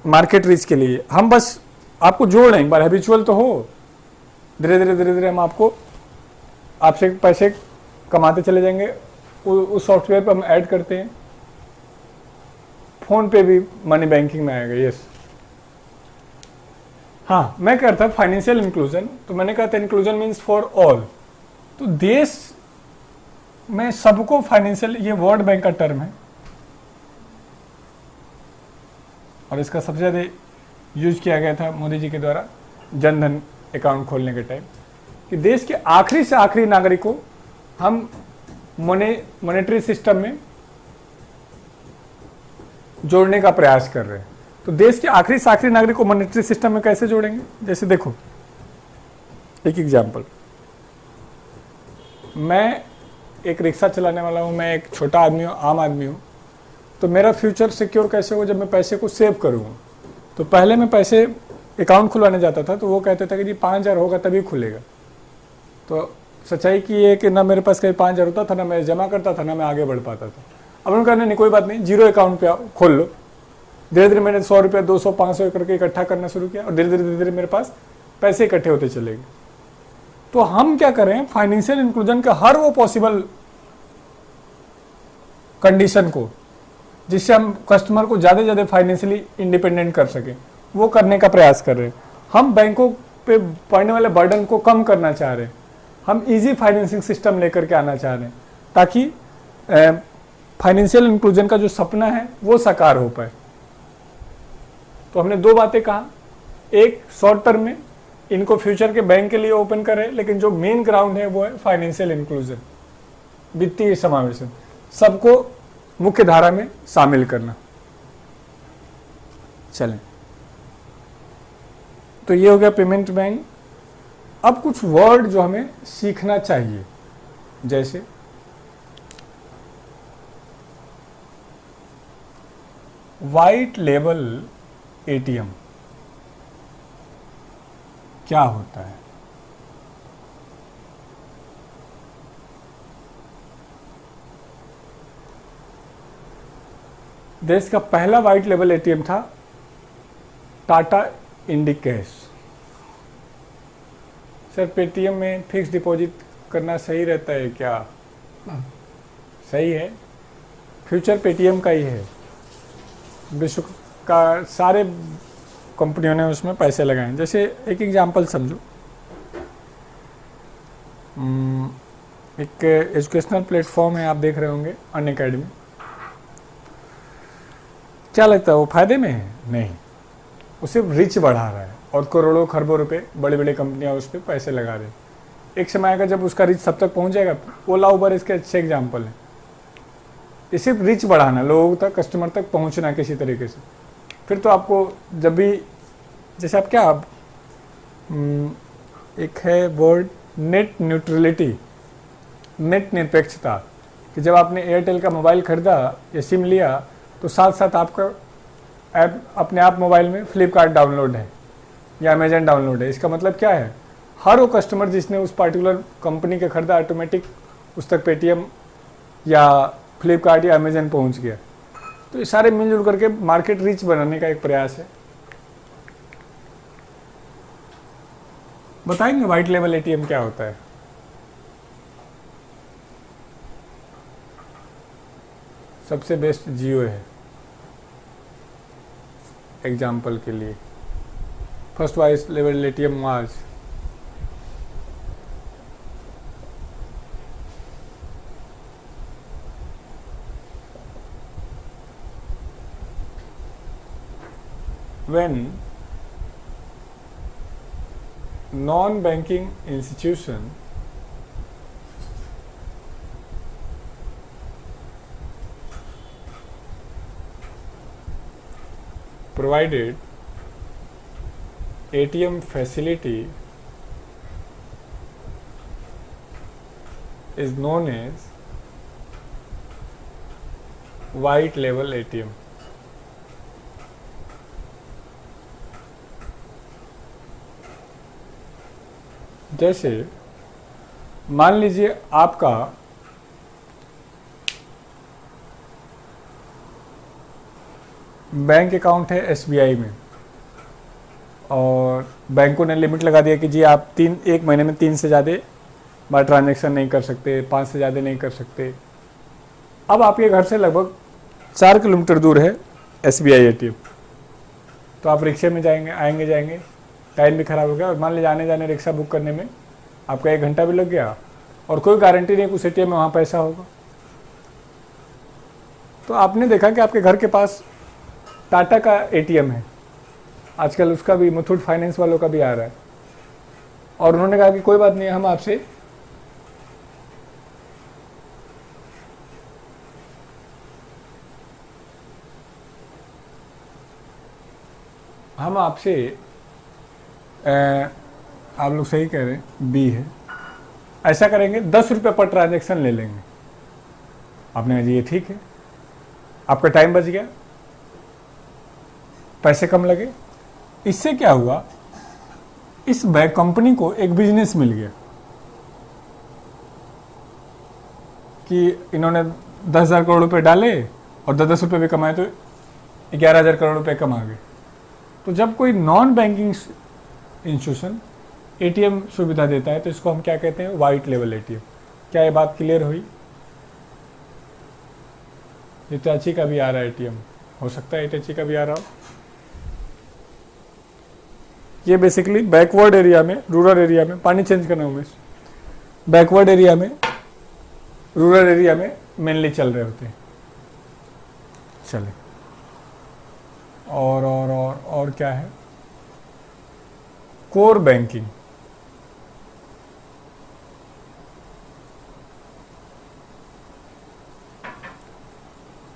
मार्केट रीच के लिए। हम बस आपको जोड़ रहे हैं, एक बार हैबिचुअल तो हो, धीरे धीरे हम आपको आपसे पैसे कमाते चले जाएंगे उस सॉफ्टवेयर पर हम ऐड करते हैं। फोन पे भी मनी बैंकिंग में आएगा। यस, हाँ, मैं कहता फाइनेंशियल इंक्लूजन, तो मैंने कहा था इंक्लूजन मीन्स फॉर ऑल। तो देश में सबको फाइनेंशियल, ये वर्ल्ड बैंक का टर्म है और इसका सबसे ज़्यादा यूज किया गया था मोदी जी के द्वारा जनधन अकाउंट खोलने के टाइम, कि देश के आखिरी से आखिरी नागरिक को हम मॉनेटरी सिस्टम में जोड़ने का प्रयास कर रहे हैं। तो देश के आखिरी से आखिरी नागरिक को मॉनेटरी सिस्टम में कैसे जोड़ेंगे? जैसे देखो, एक एग्जांपल, मैं एक रिक्शा चलाने वाला हूँ, मैं एक छोटा आदमी हूँ, आम आदमी हूँ, तो मेरा फ्यूचर सिक्योर कैसे होगा? जब मैं पैसे को सेव करूँगा। तो पहले मैं पैसे अकाउंट खुलवाने जाता था तो वो कहते था कि जी 5,000 होगा तभी खुलेगा। तो सच्चाई की ये कि ना मेरे पास कहीं 5,000 होता था, ना मैं जमा करता था, ना मैं आगे बढ़ पाता था। अब उन्होंने कहा नहीं, कोई बात नहीं, जीरो अकाउंट पे आओ, खोल लो। धीरे धीरे मैंने 100 रुपये, 200, 500 करके इकट्ठा करना शुरू किया और धीरे धीरे मेरे पास पैसे इकट्ठे होते चले गए। तो हम क्या करें, फाइनेंशियल इंक्लूजन का हर वो पॉसिबल कंडीशन को जिससे हम कस्टमर को ज़्यादा से ज़्यादा फाइनेंशियली इंडिपेंडेंट कर सकें, वो करने का प्रयास कर रहे हैं। हम बैंकों पे पड़ने वाले बर्डन को कम करना चाह रहे हैं। हम इजी फाइनेंसिंग सिस्टम लेकर के आना चाह रहे हैं ताकि फाइनेंशियल इंक्लूजन का जो सपना है वो साकार हो पाए। तो हमने दो बातें कहा, एक शॉर्ट टर्म में इनको फ्यूचर के बैंक के लिए ओपन करें, लेकिन जो मेन ग्राउंड है वो है फाइनेंशियल इंक्लूजन, वित्तीय समावेशन, सबको मुख्य धारा में शामिल करना। चलें, तो ये हो गया पेमेंट बैंक। अब कुछ वर्ड जो हमें सीखना चाहिए, जैसे व्हाइट लेबल एटीएम क्या होता है? देश का पहला व्हाइट लेबल एटीएम था टाटा इंडिकैश। सर, पेटीएम में फिक्स डिपॉजिट करना सही रहता है क्या? सही है, फ्यूचर पेटीएम का ही है। विश्व का सारे कंपनियों ने उसमें पैसे लगाए। जैसे एक एग्जांपल समझो, एक एजुकेशनल प्लेटफॉर्म है, आप देख रहे होंगे, अनअकैडमी। क्या लगता है वो फायदे में है? नहीं, वो सिर्फ रिच बढ़ा रहा है और करोड़ों खरबों रुपए बड़ी बड़ी कंपनियां उस पर पैसे लगा रही। एक समय आएगा जब उसका रिच सब तक पहुंच जाएगा। ओला उबर इसके अच्छे एग्जाम्पल है। ये सिर्फ रिच बढ़ाना, लोगों तक, कस्टमर तक पहुंचना किसी तरीके से। फिर तो आपको जब भी, जैसे आप क्या, एक है वर्ड नेट न्यूट्रलिटी, नेट निरपेक्षता, कि जब आपने एयरटेल का मोबाइल खरीदा या सिम लिया तो साथ साथ आपका ऐप अपने आप मोबाइल में फ्लिपकार्ट डाउनलोड है या अमेजन डाउनलोड है। इसका मतलब क्या है, हर वो कस्टमर जिसने उस पार्टिकुलर कंपनी का खरीदा, ऑटोमेटिक उस तक पेटीएम या फ्लिपकार्ट या अमेजन पहुंच गया। तो ये सारे मिलजुल करके मार्केट रीच बनाने का एक प्रयास है। बताएंगे व्हाइट लेवल एटीएम क्या होता है? सबसे बेस्ट जियो है एग्जाम्पल के लिए। First white level ATM was when non-banking institution provided ATM facility is known as white label ATM। जैसे मान लीजिए आपका बैंक अकाउंट है एसबीआई में और बैंकों ने लिमिट लगा दिया कि जी आप एक महीने में 3 से ज़्यादा बार ट्रांजैक्शन नहीं कर सकते, 5 से ज़्यादा नहीं कर सकते। अब आपके घर से लगभग 4 किलोमीटर दूर है SBI ATM, तो आप रिक्शे में जाएंगे, आएंगे जाएंगे, टाइम भी खराब हो गया, और मान लीजिए आने जाने रिक्शा बुक करने में आपका 1 घंटा भी लग गया, और कोई गारंटी नहीं कि उस ATM में वहाँ पैसा होगा। तो आपने देखा कि आपके घर के पास टाटा का ATM है, आजकल उसका भी, मुथूट फाइनेंस वालों का भी आ रहा है, और उन्होंने कहा कि कोई बात नहीं, हम आपसे आप लोग सही कह रहे हैं, बी है, ऐसा करेंगे 10 रुपये पर ट्रांजेक्शन ले लेंगे। आपने कहा जी ये ठीक है, आपका टाइम बच गया, पैसे कम लगे। इससे क्या हुआ, इस बैंक कंपनी को एक बिजनेस मिल गया कि इन्होंने 10,000 करोड़ रुपए डाले और 10-10 रुपये भी कमाए, तो 11,000 करोड़ रुपए कमा गए। तो जब कोई नॉन बैंकिंग इंस्टीट्यूशन ATM सुविधा देता है तो इसको हम क्या कहते हैं, वाइट लेवल ATM। क्या ये बात क्लियर हुई? हिताची का भी आ रहा है ATM, हो सकता है हिताची का भी आ रहा हो। ये बेसिकली बैकवर्ड एरिया में, रूरल एरिया में, पानी चेंज करना उमेश, बैकवर्ड एरिया में, रूरल एरिया में मेनली चल रहे होते हैं। चले, और क्या है, कोर बैंकिंग।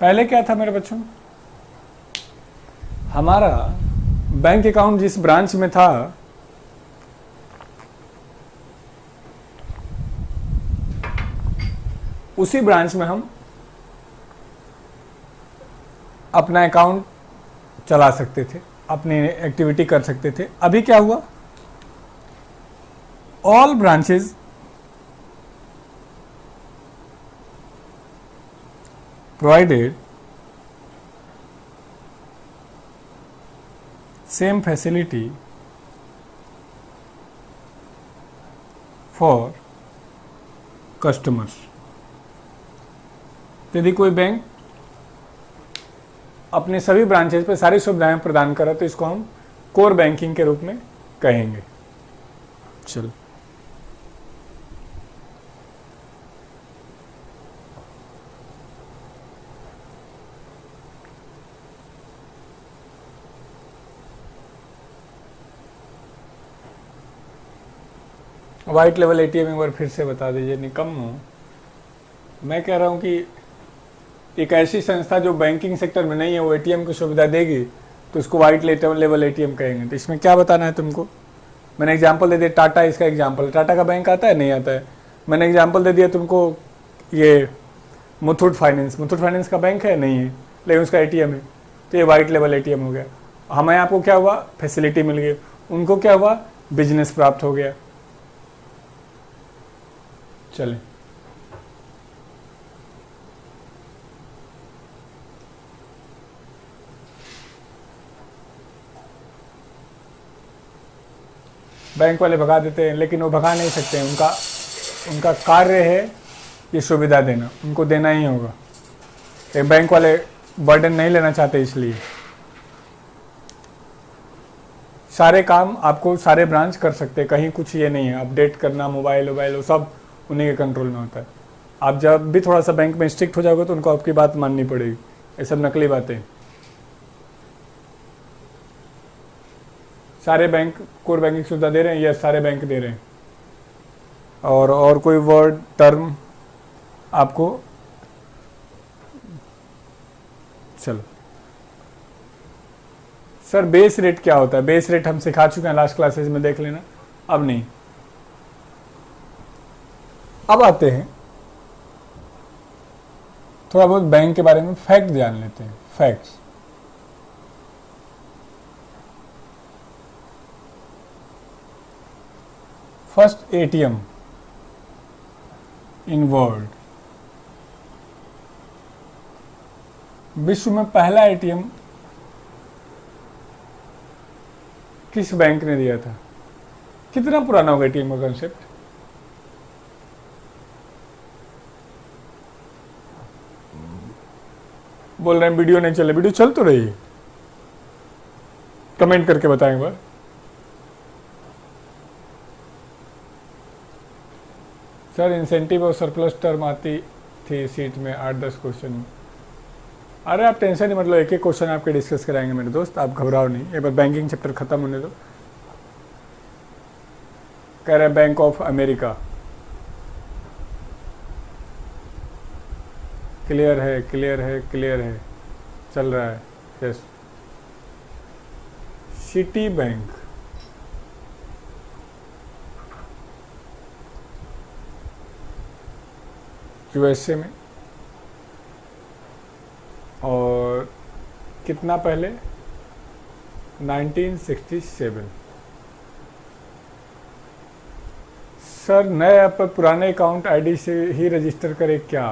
पहले क्या था मेरे बच्चों, हमारा बैंक अकाउंट जिस ब्रांच में था उसी ब्रांच में हम अपना अकाउंट चला सकते थे, अपनी एक्टिविटी कर सकते थे। अभी क्या हुआ, all branches provided same facility for customers। यदि कोई बैंक अपने सभी ब्रांचेस पे सारी सुविधाएं प्रदान करे तो इसको हम कोर बैंकिंग के रूप में कहेंगे। चलो, वाइट लेवल ATM एक बार फिर से बता दीजिए। निकम्मो, मैं कह रहा हूं कि एक ऐसी संस्था जो बैंकिंग सेक्टर में नहीं है वो ATM की सुविधा देगी तो उसको वाइट लेवल ATM कहेंगे। तो इसमें क्या बताना है तुमको, मैंने एग्जांपल दे दिया, टाटा इसका एग्जांपल, टाटा का बैंक आता है नहीं आता है, मैंने एग्जांपल दे दिया तुमको, ये मुथूट फाइनेंस का बैंक है नहीं है लेकिन उसका ATM है, तो ये वाइट लेवल ATM हो गया। हमें आपको क्या हुआ, फैसिलिटी मिल गई, उनको क्या हुआ, बिजनेस प्राप्त हो गया। चले, बैंक वाले भगा देते हैं लेकिन वो भगा नहीं सकते, उनका कार्य है ये सुविधा देना, उनको देना ही होगा। ये बैंक वाले बर्डन नहीं लेना चाहते, इसलिए सारे काम आपको सारे ब्रांच कर सकते हैं, कहीं कुछ ये नहीं है, अपडेट करना मोबाइल वो सब उन्हीं के कंट्रोल में होता है। आप जब भी थोड़ा सा बैंक में स्ट्रिक्ट हो जाओगे तो उनको आपकी बात माननी पड़ेगी, ये सब नकली बातें। सारे बैंक कोर बैंकिंग सुविधा दे रहे हैं, यस सारे बैंक दे रहे हैं। और कोई वर्ड टर्म आपको, चलो सर बेस रेट क्या होता है, बेस रेट हम सिखा चुके हैं लास्ट क्लासेस में, देख लेना, अब नहीं। अब आते हैं थोड़ा बहुत बैंक के बारे में फैक्ट जान लेते हैं, facts. First ATM in world, विश्व में पहला ATM किस बैंक ने दिया था? कितना पुराना होगा ATM का कंसेप्ट? बोल रहे हैं वीडियो नहीं चल रही, वीडियो चल तो रही है, कमेंट करके बताएं एक बार। सर इंसेंटिव और सरप्लस टर्म आती थी सीट में 8-10 क्वेश्चन। अरे आप टेंशन नहीं, मतलब एक एक क्वेश्चन आपके डिस्कस कराएंगे मेरे दोस्त, आप घबराओ नहीं। एक बार बैंकिंग चैप्टर खत्म होने दो। कह रहे हैं बैंक ऑफ अमेरिका, क्लियर है क्लियर है क्लियर है, चल रहा है। यस, सिटी बैंक, यूएसए में, और कितना पहले, 1967। सर नए ऐप पर पुराने अकाउंट आईडी से ही रजिस्टर करें क्या?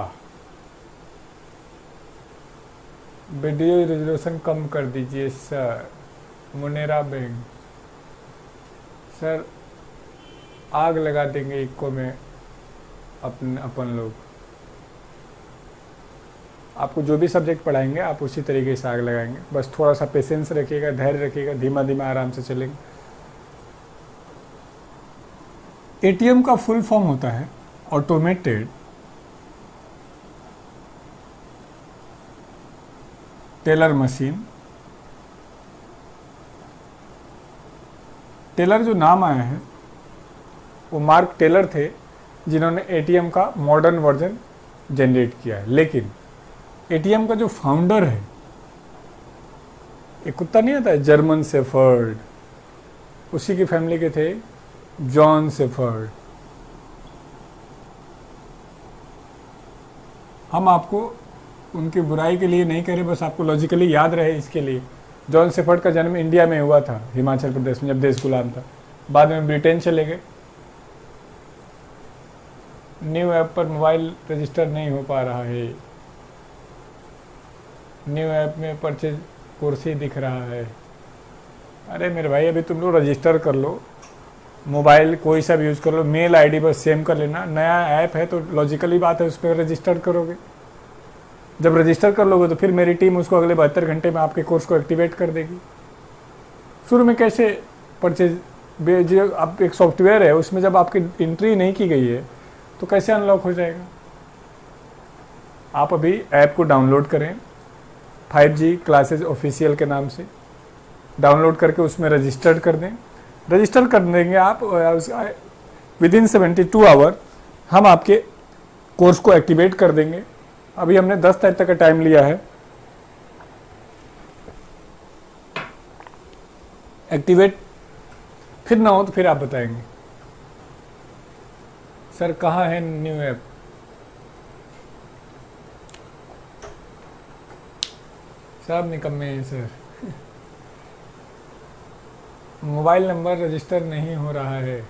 वीडियो रेजोल्यूशन कम कर दीजिए सर। मुनेरा बैंक, सर आग लगा देंगे इको में अपन लोग। आपको जो भी सब्जेक्ट पढ़ाएंगे आप उसी तरीके से आग लगाएंगे, बस थोड़ा सा पेशेंस रखिएगा, धैर्य रखिएगा, धीमा धीमा आराम से चलेंगे। एटीएम का फुल फॉर्म होता है ऑटोमेटेड टेलर मशीन। टेलर जो नाम आया है वो मार्क टेलर थे, जिन्होंने एटीएम का मॉडर्न वर्जन जनरेट किया है। लेकिन एटीएम का जो फाउंडर है, एक कुत्ता नहीं आता है जर्मन शेफर्ड, उसी की फैमिली के थे जॉन शेफर्ड। हम आपको उनकी बुराई के लिए नहीं कह रहे, बस आपको लॉजिकली याद रहे इसके लिए। जॉन शेफर्ड का जन्म इंडिया में हुआ था, हिमाचल प्रदेश में, जब देश गुलाम था। बाद में ब्रिटेन चले गए। न्यू ऐप पर मोबाइल रजिस्टर नहीं हो पा रहा है। न्यू ऐप में परचेज कुर्सी दिख रहा है। अरे मेरे भाई अभी तुम लोग रजिस्टर कर लो, मोबाइल कोई सा भी यूज़ कर लो, मेल आईडी बस सेम कर लेना। नया ऐप है तो लॉजिकली बात है उस पर रजिस्टर करोगे। जब रजिस्टर कर लोगे तो फिर मेरी टीम उसको अगले 72 घंटे में आपके कोर्स को एक्टिवेट कर देगी। शुरू में कैसे परचेज, जो आप एक सॉफ्टवेयर है उसमें जब आपकी एंट्री नहीं की गई है तो कैसे अनलॉक हो जाएगा? आप अभी ऐप को डाउनलोड करें, 5G क्लासेज ऑफिशियल के नाम से डाउनलोड करके उसमें रजिस्टर्ड कर दें। रजिस्टर कर देंगे आप, विदिन 72 आवर हम आपके कोर्स को एक्टिवेट कर देंगे। अभी हमने 10 तारीख तक का टाइम लिया है। एक्टिवेट फिर ना हो तो फिर आप बताएंगे सर कहाँ है न्यू ऐप। सब निकम्मे हैं सर। मोबाइल नंबर रजिस्टर नहीं हो रहा है।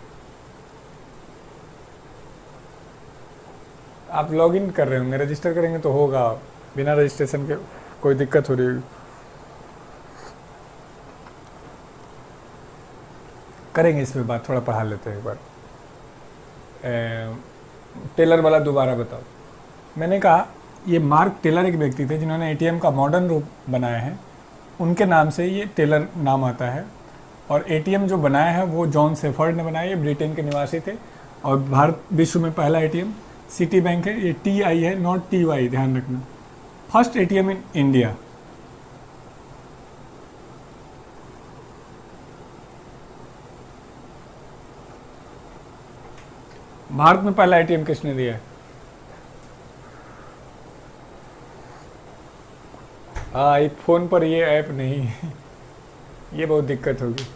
आप लॉगिन कर रहे होंगे, रजिस्टर करेंगे तो होगा, बिना रजिस्ट्रेशन के कोई दिक्कत हो रही होगी। करेंगे इस पे बात, थोड़ा पढ़ा लेते हैं एक बार। टेलर वाला दोबारा बताओ। मैंने कहा ये मार्क टेलर एक व्यक्ति थे जिन्होंने एटीएम का मॉडर्न रूप बनाया है, उनके नाम से ये टेलर नाम आता है। और एटीएम जो बनाया है वो जॉन शेफर्ड ने बनाया, ये ब्रिटेन के निवासी थे। और भारत विश्व में पहला एटीएम सिटी बैंक है, ये TI है नॉट TY, ध्यान रखना। फर्स्ट एटीएम इन इंडिया। भारत में पहला एटीएम किसने दिया है? हाँ, फोन पर ये ऐप नहीं है। ये बहुत दिक्कत होगी।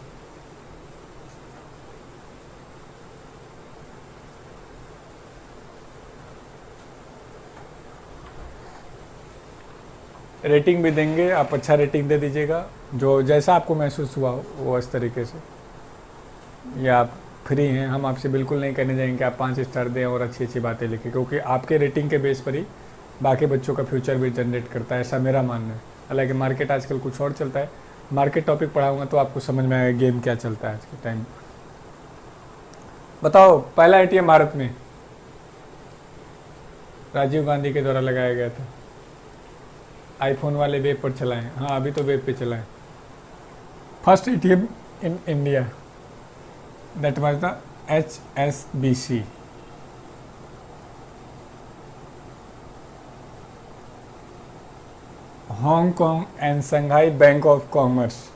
रेटिंग भी देंगे, आप अच्छा रेटिंग दे दीजिएगा, जो जैसा आपको महसूस हुआ वो इस तरीके से। या आप फ्री हैं, हम आपसे बिल्कुल नहीं कहने जाएंगे कि आप 5 स्टार दें और अच्छी अच्छी बातें लिखें, क्योंकि आपके रेटिंग के बेस पर ही बाकी बच्चों का फ्यूचर भी जनरेट करता है, ऐसा मेरा मानना है। हालांकि मार्केट आजकल कुछ और चलता है। मार्केट टॉपिक पढ़ाऊंगा तो आपको समझ में आएगा गेम क्या चलता है आज के टाइम। बताओ पहला एटीएम भारत में राजीव गांधी के द्वारा लगाया गया था। आईफोन वाले वेब पर चलाएं। हाँ, अभी तो वेब पे चलाएं। First ATM in India, that was the HSBC। Hong Kong and Shanghai bank of commerce.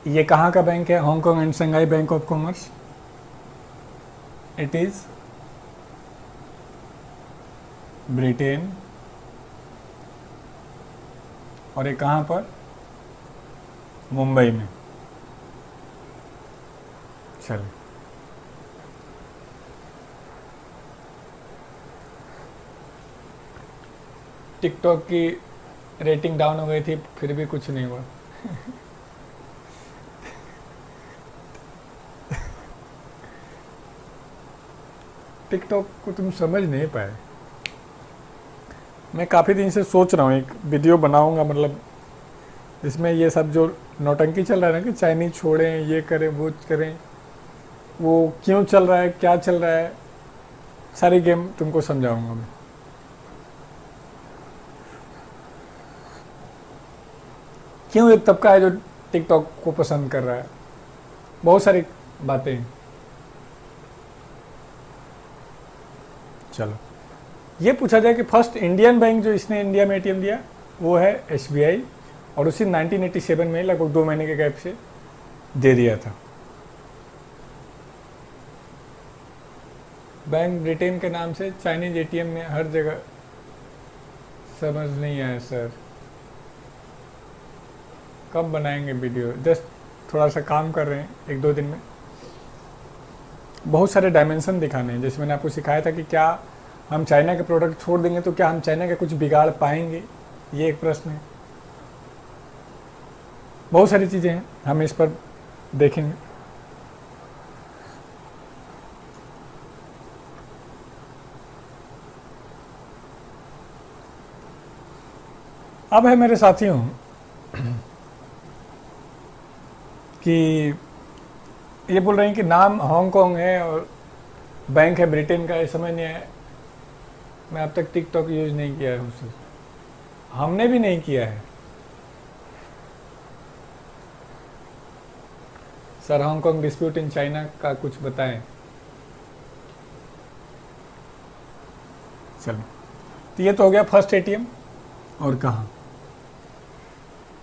ये कहाँ का बैंक है? Hong Kong and Shanghai bank of commerce. It is Britain. और ये कहाँ पर? मुंबई में। चलिए, टिकटॉक की रेटिंग डाउन हो गई थी, फिर भी कुछ नहीं हुआ। टिकटॉक को तुम समझ नहीं पाए। मैं काफ़ी दिन से सोच रहा हूँ एक वीडियो बनाऊंगा, मतलब इसमें ये सब जो नौटंकी चल रहा है ना कि चाइनीज छोड़ें, ये करें, वो करें, वो क्यों चल रहा है, क्या चल रहा है, सारी गेम तुमको समझाऊंगा मैं। क्यों एक तबका है जो टिकटॉक को पसंद कर रहा है, बहुत सारी बातें। चलो, ये पूछा जाए कि फर्स्ट इंडियन बैंक जो इसने इंडिया में एटीएम दिया वो है SBI, और उसी 1987 में लगभग 2 महीने के गैप से दे दिया था। बैंक ब्रिटेन के नाम से, चाइनीज एटीएम में हर जगह। समझ नहीं आया सर, कब बनाएंगे वीडियो? जस्ट थोड़ा सा काम कर रहे हैं, 1-2 दिन में। बहुत सारे डायमेंशन दिखाने हैं, जैसे मैंने आपको सिखाया था कि क्या हम चाइना के प्रोडक्ट छोड़ देंगे तो क्या हम चाइना का कुछ बिगाड़ पाएंगे, ये एक प्रश्न है। बहुत सारी चीज़ें हैं, हम इस पर देखेंगे। अब है मेरे साथियों कि ये बोल रहे हैं कि नाम हांगकांग है और बैंक है ब्रिटेन का, ये समझ नहीं आया। मैं अब तक टिकटॉक यूज नहीं किया है उससे, हमने भी नहीं किया है sir. Hong Kong dispute in China का कुछ बताएं। चलो, तो ये तो हो गया फर्स्ट एटीएम। और कहाँ?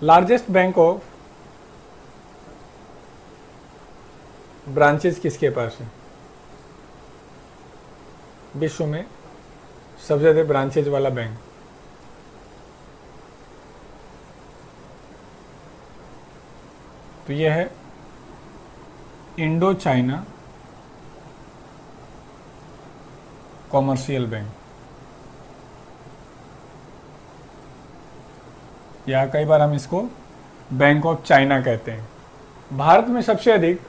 लार्जेस्ट बैंक ऑफ ब्रांचेस किसके पास है? विश्व में सबसे ज़्यादा ब्रांचेज वाला बैंक। तो यह है इंडो चाइना कॉमर्शियल बैंक, या कई बार हम इसको बैंक ऑफ चाइना कहते हैं। भारत में सबसे अधिक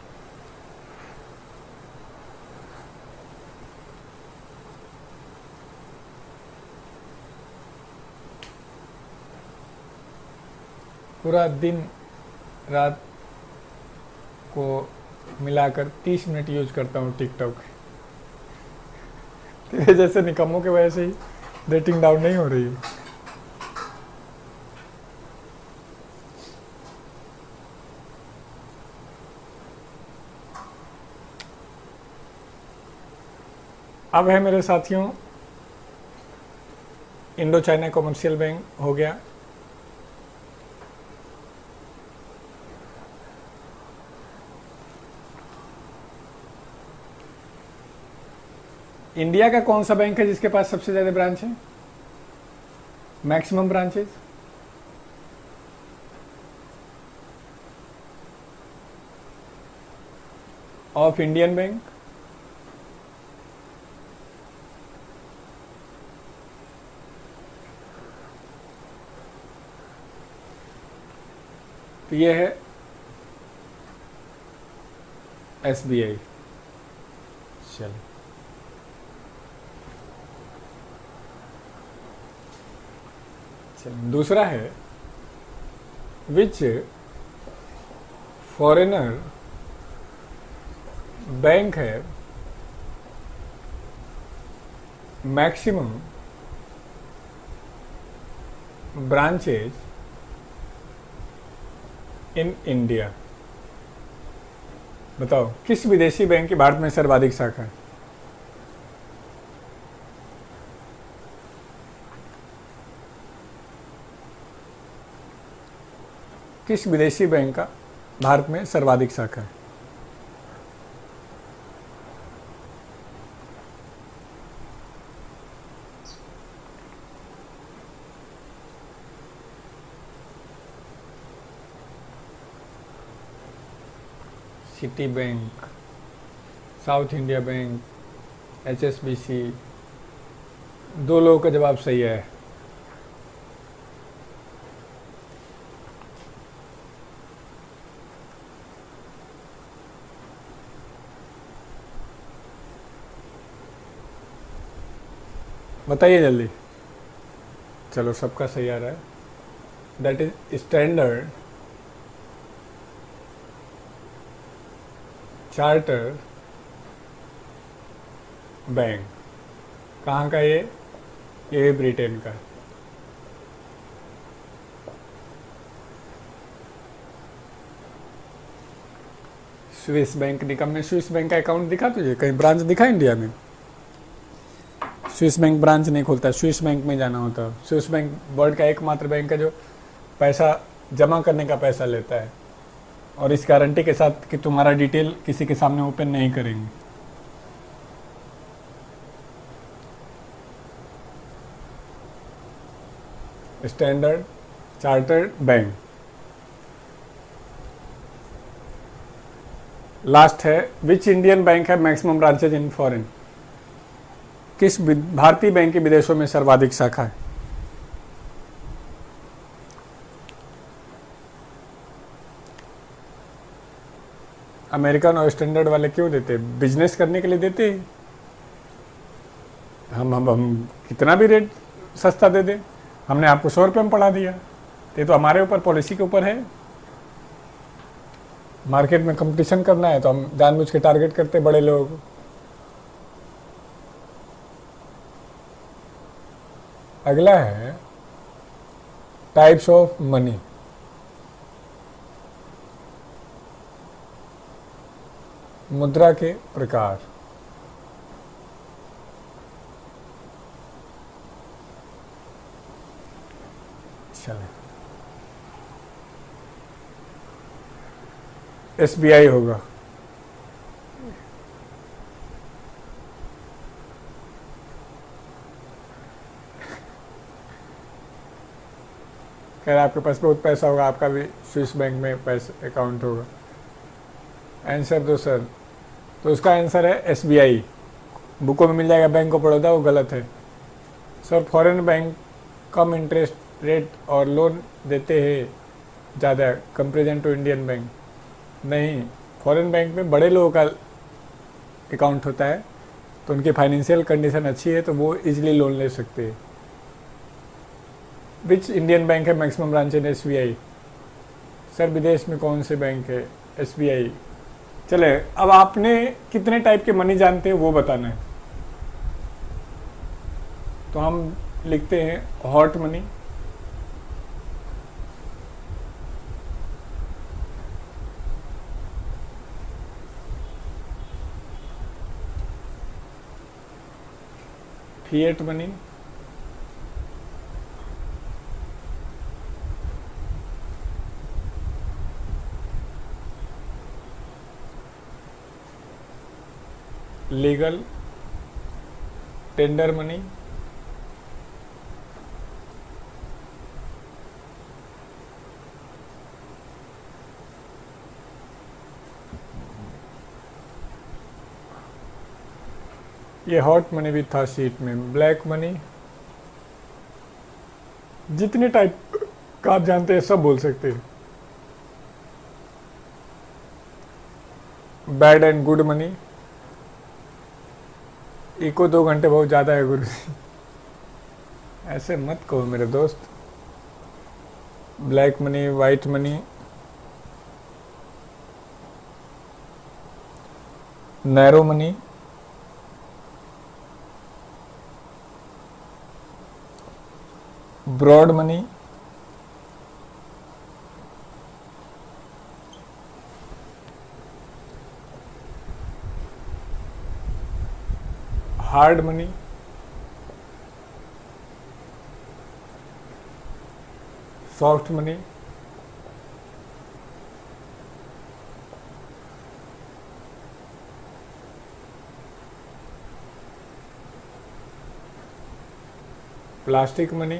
पूरा दिन रात को मिलाकर 30 मिनट यूज करता हूँ टिकटॉक। तेरे जैसे निकम्मों की वजह से ही रेटिंग डाउन नहीं हो रही है। अब है मेरे साथियों, इंडो चाइना कॉमर्शियल बैंक हो गया। इंडिया का कौन सा बैंक है जिसके पास सबसे ज्यादा ब्रांच है, maximum branches? Of Indian bank. तो ये है SBI। चलिए, दूसरा है विच फॉरेनर बैंक है मैक्सिमम ब्रांचेज इन इंडिया। बताओ किस विदेशी बैंक की भारत में सर्वाधिक शाखा है? किस विदेशी बैंक का भारत में सर्वाधिक शाखा है? City bank, south India bank, HSBC। दो लोगों का जवाब सही है। बताइए जल्दी। चलो सबका सही आ रहा है। That is standard charter bank. कहाँ का ये ब्रिटेन का है। स्विस बैंक निकम में स्विस बैंक का अकाउंट दिखा तुझे? कहीं ब्रांच दिखा इंडिया में? स्विस बैंक ब्रांच नहीं खोलता, स्विस बैंक में जाना होता। स्विस बैंक वर्ल्ड का एकमात्र बैंक है जो पैसा जमा करने का पैसा लेता है, और इस गारंटी के साथ कि तुम्हारा डिटेल किसी के सामने ओपन नहीं करेंगे। Standard chartered bank. लास्ट है, विच इंडियन बैंक है मैक्सिमम ब्रांचेज इन फॉरेन? किस भारतीय बैंक के विदेशों में सर्वाधिक शाखा है? अमेरिकन और स्टैंडर्ड वाले क्यों देते? बिजनेस करने के लिए देते। हम कितना भी रेट सस्ता दे दे, हमने आपको 100 रुपये में पढ़ा दिया। ये तो हमारे ऊपर, पॉलिसी के ऊपर है। मार्केट में कंपटीशन करना है तो हम जानबूझ के टारगेट करते बड़े लोगों को। अगला है टाइप्स ऑफ मनी। मुद्रा के प्रकार। चले, SBI होगा। खैर आपके पास बहुत पैसा होगा, आपका भी स्विस बैंक में पैसा अकाउंट होगा। आंसर दो सर। तो उसका आंसर है SBI। बुकों में मिल जाएगा बैंक ऑफ बड़ौदा, वो गलत है सर। फॉरेन बैंक कम इंटरेस्ट रेट और लोन देते हैं ज़्यादा कंपेरिजन टू इंडियन बैंक। नहीं, फॉरेन बैंक में बड़े लोगों का अकाउंट होता है, तो उनकी फाइनेंशियल कंडीशन अच्छी है तो वो इजीली लोन ले सकते हैं। विच इंडियन बैंक है मैक्सिमम ब्रांच इन SBI? सर विदेश में कौन से बैंक है? SBI। चले, अब आपने कितने टाइप के मनी जानते हैं वो बताना है। तो हम लिखते हैं hot money, fiat money, legal tender money, ये हॉट मनी भी था शीट में। ब्लैक मनी, जितने टाइप का आप जानते हैं सब बोल सकते हैं। बैड एंड गुड मनी, इको 2 घंटे बहुत ज़्यादा है गुरु जी, ऐसे मत कहो मेरे दोस्त। Black money, white money, narrow money, broad money, hard money, soft money, plastic money,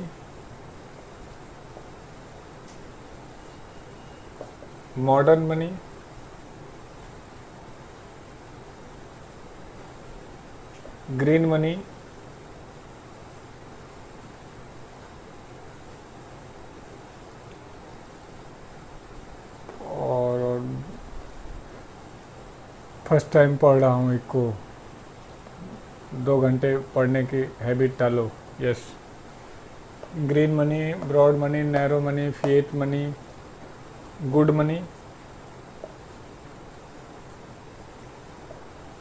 modern money, green money, और फर्स्ट टाइम पढ़ रहा हूँ एक को, 2 घंटे पढ़ने की हैबिट डालो। Yes, green money, broad money, narrow money, fiat money, good money,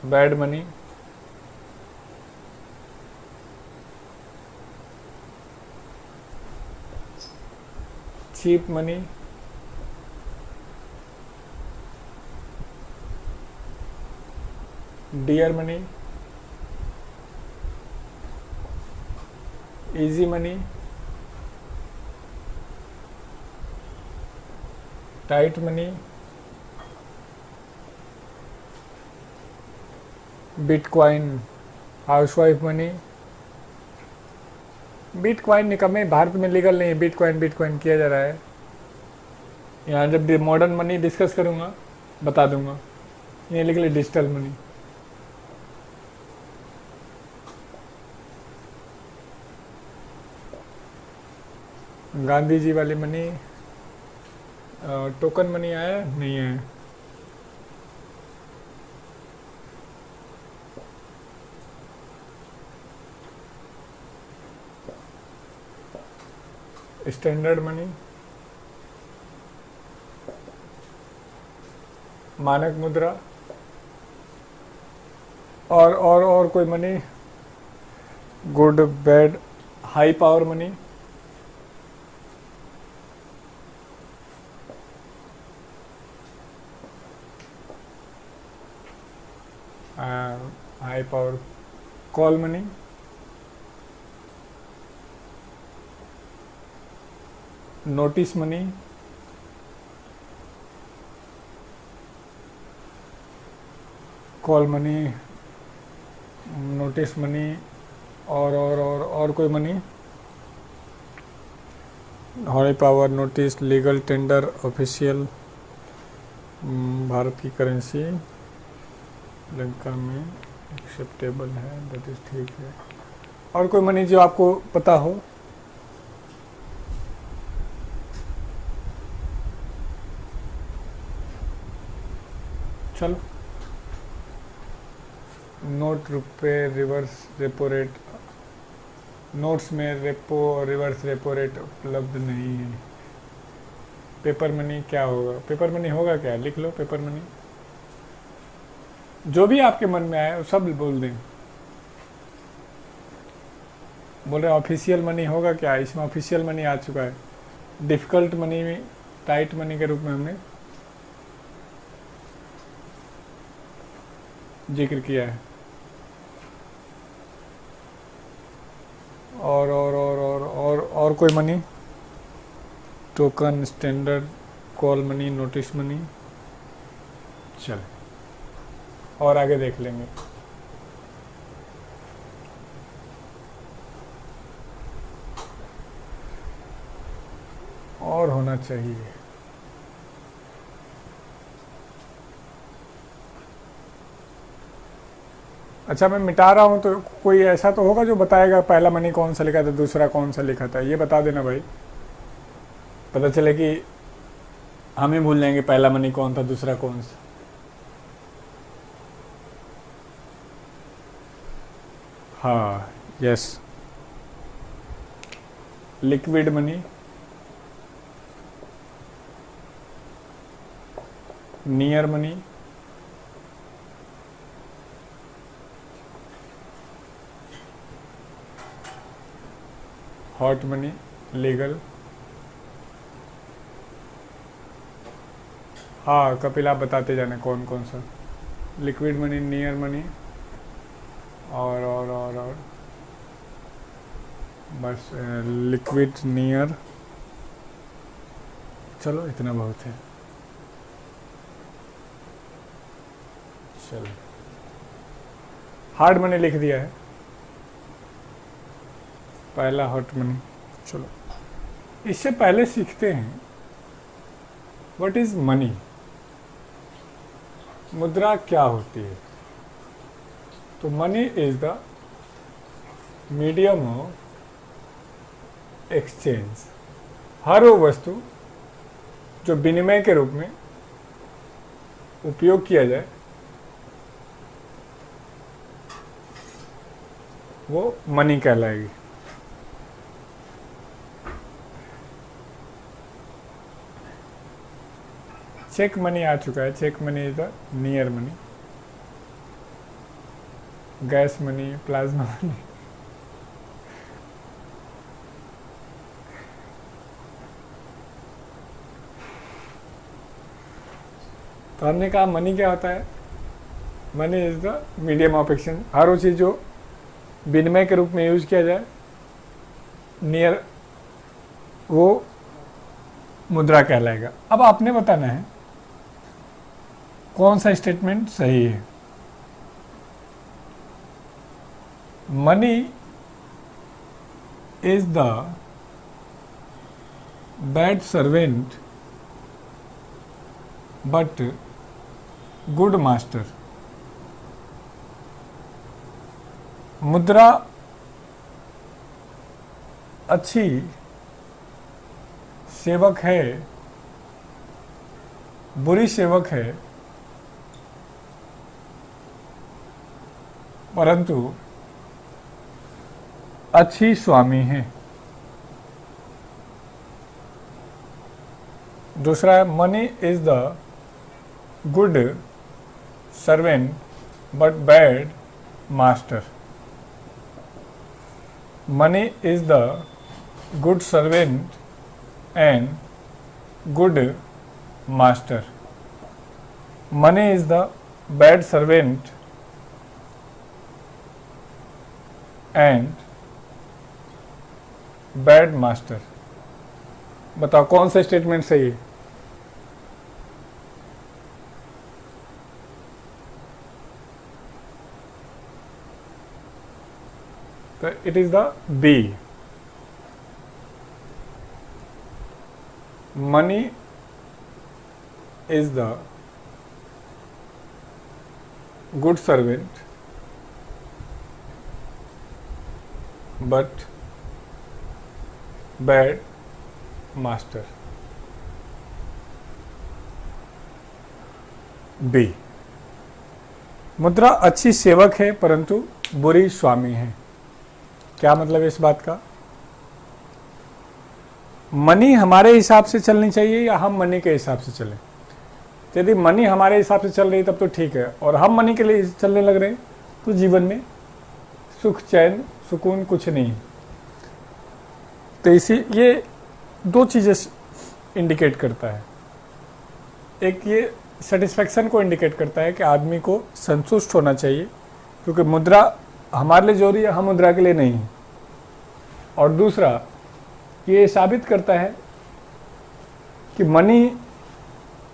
bad money, cheap money, dear money, easy money, tight money, bitcoin, housewife money. Bitcoin निकम्मे, भारत में लीगल नहीं है, बिटकॉइन बिटकॉइन किया जा रहा है। यहाँ जब मॉडर्न मनी डिस्कस करूँगा बता दूंगा। ये लिख डिजिटल मनी। गांधी जी वाली मनी, टोकन मनी आया नहीं है। स्टैंडर्ड मनी, मानक मुद्रा, और कोई money, good bad, high power money, high power, call money, notice money, call money, notice money, और कोई money, high power, notice, legal, tender, official, Bharat की करेंसी लंका में एक्सेप्टेबल है, दैट इज ठीक है। और कोई मनी जो आपको पता हो। चलो, नोट, रुपए, रिवर्स रेपो रेट। नोट्स में रेपो और रिवर्स रेपो रेट उपलब्ध नहीं है। पेपर मनी क्या होगा? पेपर मनी होगा क्या? लिख लो पेपर मनी। जो भी आपके मन में आए वो सब बोल दें। बोल रहे ऑफिशियल मनी होगा क्या? इसमें ऑफिशियल मनी आ चुका है। डिफिकल्ट मनी में टाइट मनी के रूप में हमने जिक्र किया है। और कोई money, token, standard, call money, notice money. चल, और आगे देख लेंगे। और होना चाहिए। अच्छा, मैं मिटा रहा हूँ तो कोई ऐसा तो होगा जो बताएगा पहला मनी कौन सा लिखा था, दूसरा कौन सा लिखा था। ये बता देना भाई, पता चले कि हम ही भूल जाएंगे पहला मनी कौन था, दूसरा कौन सा। हाँ, yes. Liquid money, near money, hot money, legal. हाँ कपिल आप बताते जाना कौन कौन सा। लिक्विड मनी, नियर मनी, और बस लिक्विड, नियर, चलो इतना बहुत है। चलो हार्ड मनी लिख दिया है, पहला हॉट मनी। चलो इससे पहले सीखते हैं व्हाट इज मनी, मुद्रा क्या होती है। तो money is the medium of exchange, हर वो वस्तु जो विनिमय के रूप में उपयोग किया जाए वो मनी कहलाएगी। चेक मनी आ चुका है, cheque money is the near money. Gas money, plasma money, तो हमने कहा मनी क्या होता है, money is the medium of exchange, हर वो चीज़ जो विनिमय के रूप में यूज किया जाए, नियर वो मुद्रा कहलाएगा। अब आपने बताना है कौन सा स्टेटमेंट सही है। Money is the bad servant but good master. मुद्रा अच्छी सेवक है, बुरी सेवक है, परंतु अच्छी स्वामी है। दूसरा है money is the good servant but bad master. Money is the good servant and good master. Money is the bad servant and bad master. बताओ कौन सा स्टेटमेंट सही है। तो it is the B, money is the good servant but bad master. B, मुद्रा अच्छी सेवक है परंतु बुरी स्वामी है। क्या मतलब है इस बात का? मनी हमारे हिसाब से चलनी चाहिए या हम मनी के हिसाब से चलें? तो यदि मनी हमारे हिसाब से चल रही है तब तो ठीक है, और हम मनी के लिए चलने लग रहे हैं तो जीवन में सुख, चैन, सुकून कुछ नहीं है। तो इसी ये दो चीज़ें इंडिकेट करता है। एक ये सेटिस्फैक्शन को इंडिकेट करता है कि आदमी को संतुष्ट होना चाहिए क्योंकि मुद्रा हमारे लिए जरूरी है, हम मुद्रा के लिए नहीं है। और दूसरा ये साबित करता है कि मनी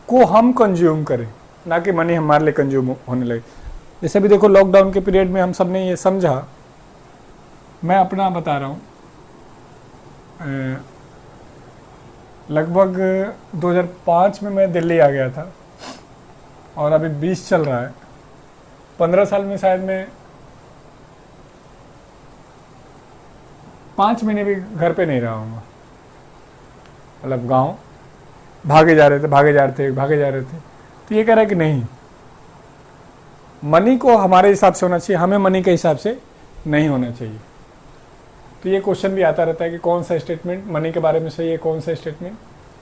को हम कंज्यूम करें, ना कि मनी हमारे लिए कंज्यूम होने लगे। जैसे भी देखो लॉकडाउन के पीरियड में हम सब ने ये समझा, मैं अपना बता रहा हूँ, लगभग 2005 में मैं दिल्ली आ गया था और अभी 20 चल रहा है। 15 साल में शायद मैं 5 महीने भी घर पे नहीं रहा हूँगा। मतलब गांव भागे जा रहे थे। तो ये कह रहा है कि नहीं, मनी को हमारे हिसाब से होना चाहिए, हमें मनी के हिसाब से नहीं होना चाहिए। तो ये क्वेश्चन भी आता रहता है कि कौन सा स्टेटमेंट मनी के बारे में सही है, कौन सा स्टेटमेंट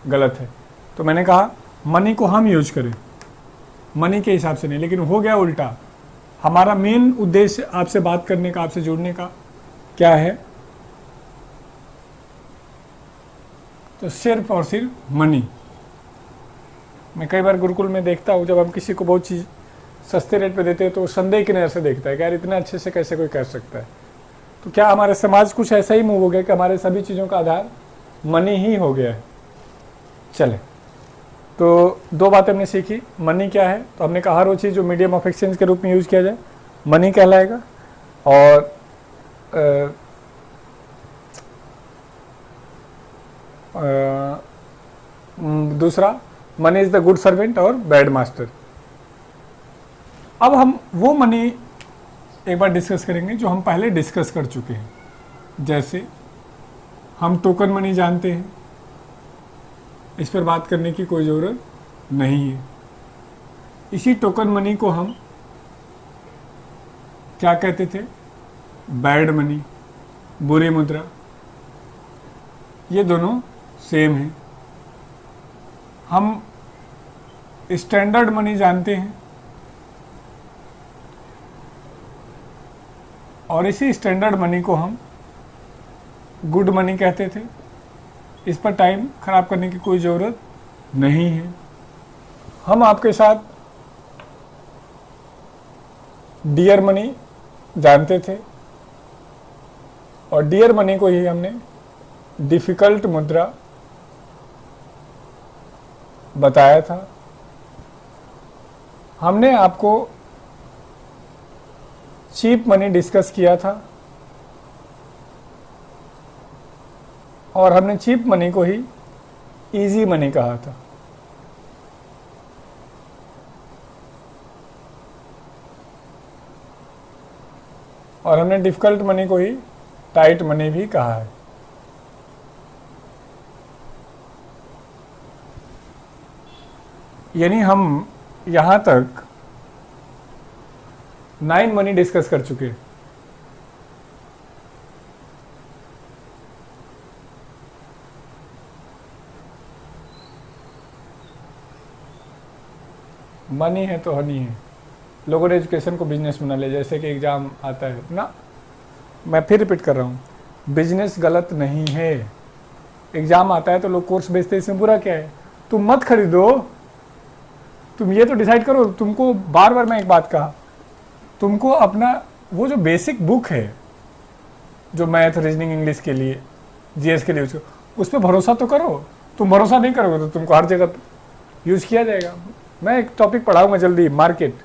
गलत है। तो मैंने कहा मनी को हम यूज करें, मनी के हिसाब से नहीं। लेकिन हो गया उल्टा। हमारा मेन उद्देश्य आपसे बात करने का, आपसे जुड़ने का क्या है? तो सिर्फ और सिर्फ मनी। मैं कई बार गुरुकुल में देखता हूँ, जब हम किसी को बहुत चीज़ सस्ते रेट पे देते हैं तो संदेह की नज़र से देखता है कि यार इतना अच्छे से कैसे कोई कर सकता है। तो क्या हमारे समाज कुछ ऐसा ही मूव हो गया कि हमारे सभी चीज़ों का आधार मनी ही हो गया है? चले, तो दो बातें हमने सीखी। मनी क्या है, तो हमने कहा हर वो चीज़ जो मीडियम ऑफ एक्सचेंज के रूप में यूज़ किया जाए मनी कहलाएगा। और दूसरा, money is the good servant और बैड मास्टर। अब हम वो मनी एक बार डिस्कस करेंगे जो हम पहले डिस्कस कर चुके हैं। जैसे हम टोकन मनी जानते हैं, इस पर बात करने की कोई ज़रूरत नहीं है। इसी टोकन मनी को हम क्या कहते थे? बैड मनी, बुरी मुद्रा। ये दोनों सेम हैं। हम स्टैंडर्ड मनी जानते हैं और इसी स्टैंडर्ड मनी को हम गुड मनी कहते थे। इस पर टाइम खराब करने की कोई ज़रूरत नहीं है। हम आपके साथ डियर मनी जानते थे और डियर मनी को ही हमने डिफ़िकल्ट मुद्रा बताया था। हमने आपको चीप मनी डिस्कस किया था और हमने चीप मनी को ही इजी मनी कहा था। और हमने डिफ़िकल्ट मनी को ही टाइट मनी भी कहा है। यानी हम यहाँ तक 9 मनी डिस्कस कर चुके हैं। मनी है तो हनी है। लोगों ने एजुकेशन को बिजनेस बना लिया, जैसे कि एग्ज़ाम आता है ना। मैं फिर रिपीट कर रहा हूँ, बिजनेस गलत नहीं है। एग्ज़ाम आता है तो लोग कोर्स बेचते हैं, इसमें बुरा क्या है? तुम मत खरीदो, तुम ये तो डिसाइड करो। तुमको बार बार मैं एक बात कहा, तुमको अपना वो जो बेसिक बुक है, जो मैथ, रीजनिंग, इंग्लिश के लिए, जीएस के लिए उसको, उस पर भरोसा तो करो। तुम भरोसा नहीं करोगे तो तुमको हर जगह यूज़ किया जाएगा। मैं एक टॉपिक पढ़ाऊंगा जल्दी, मार्केट,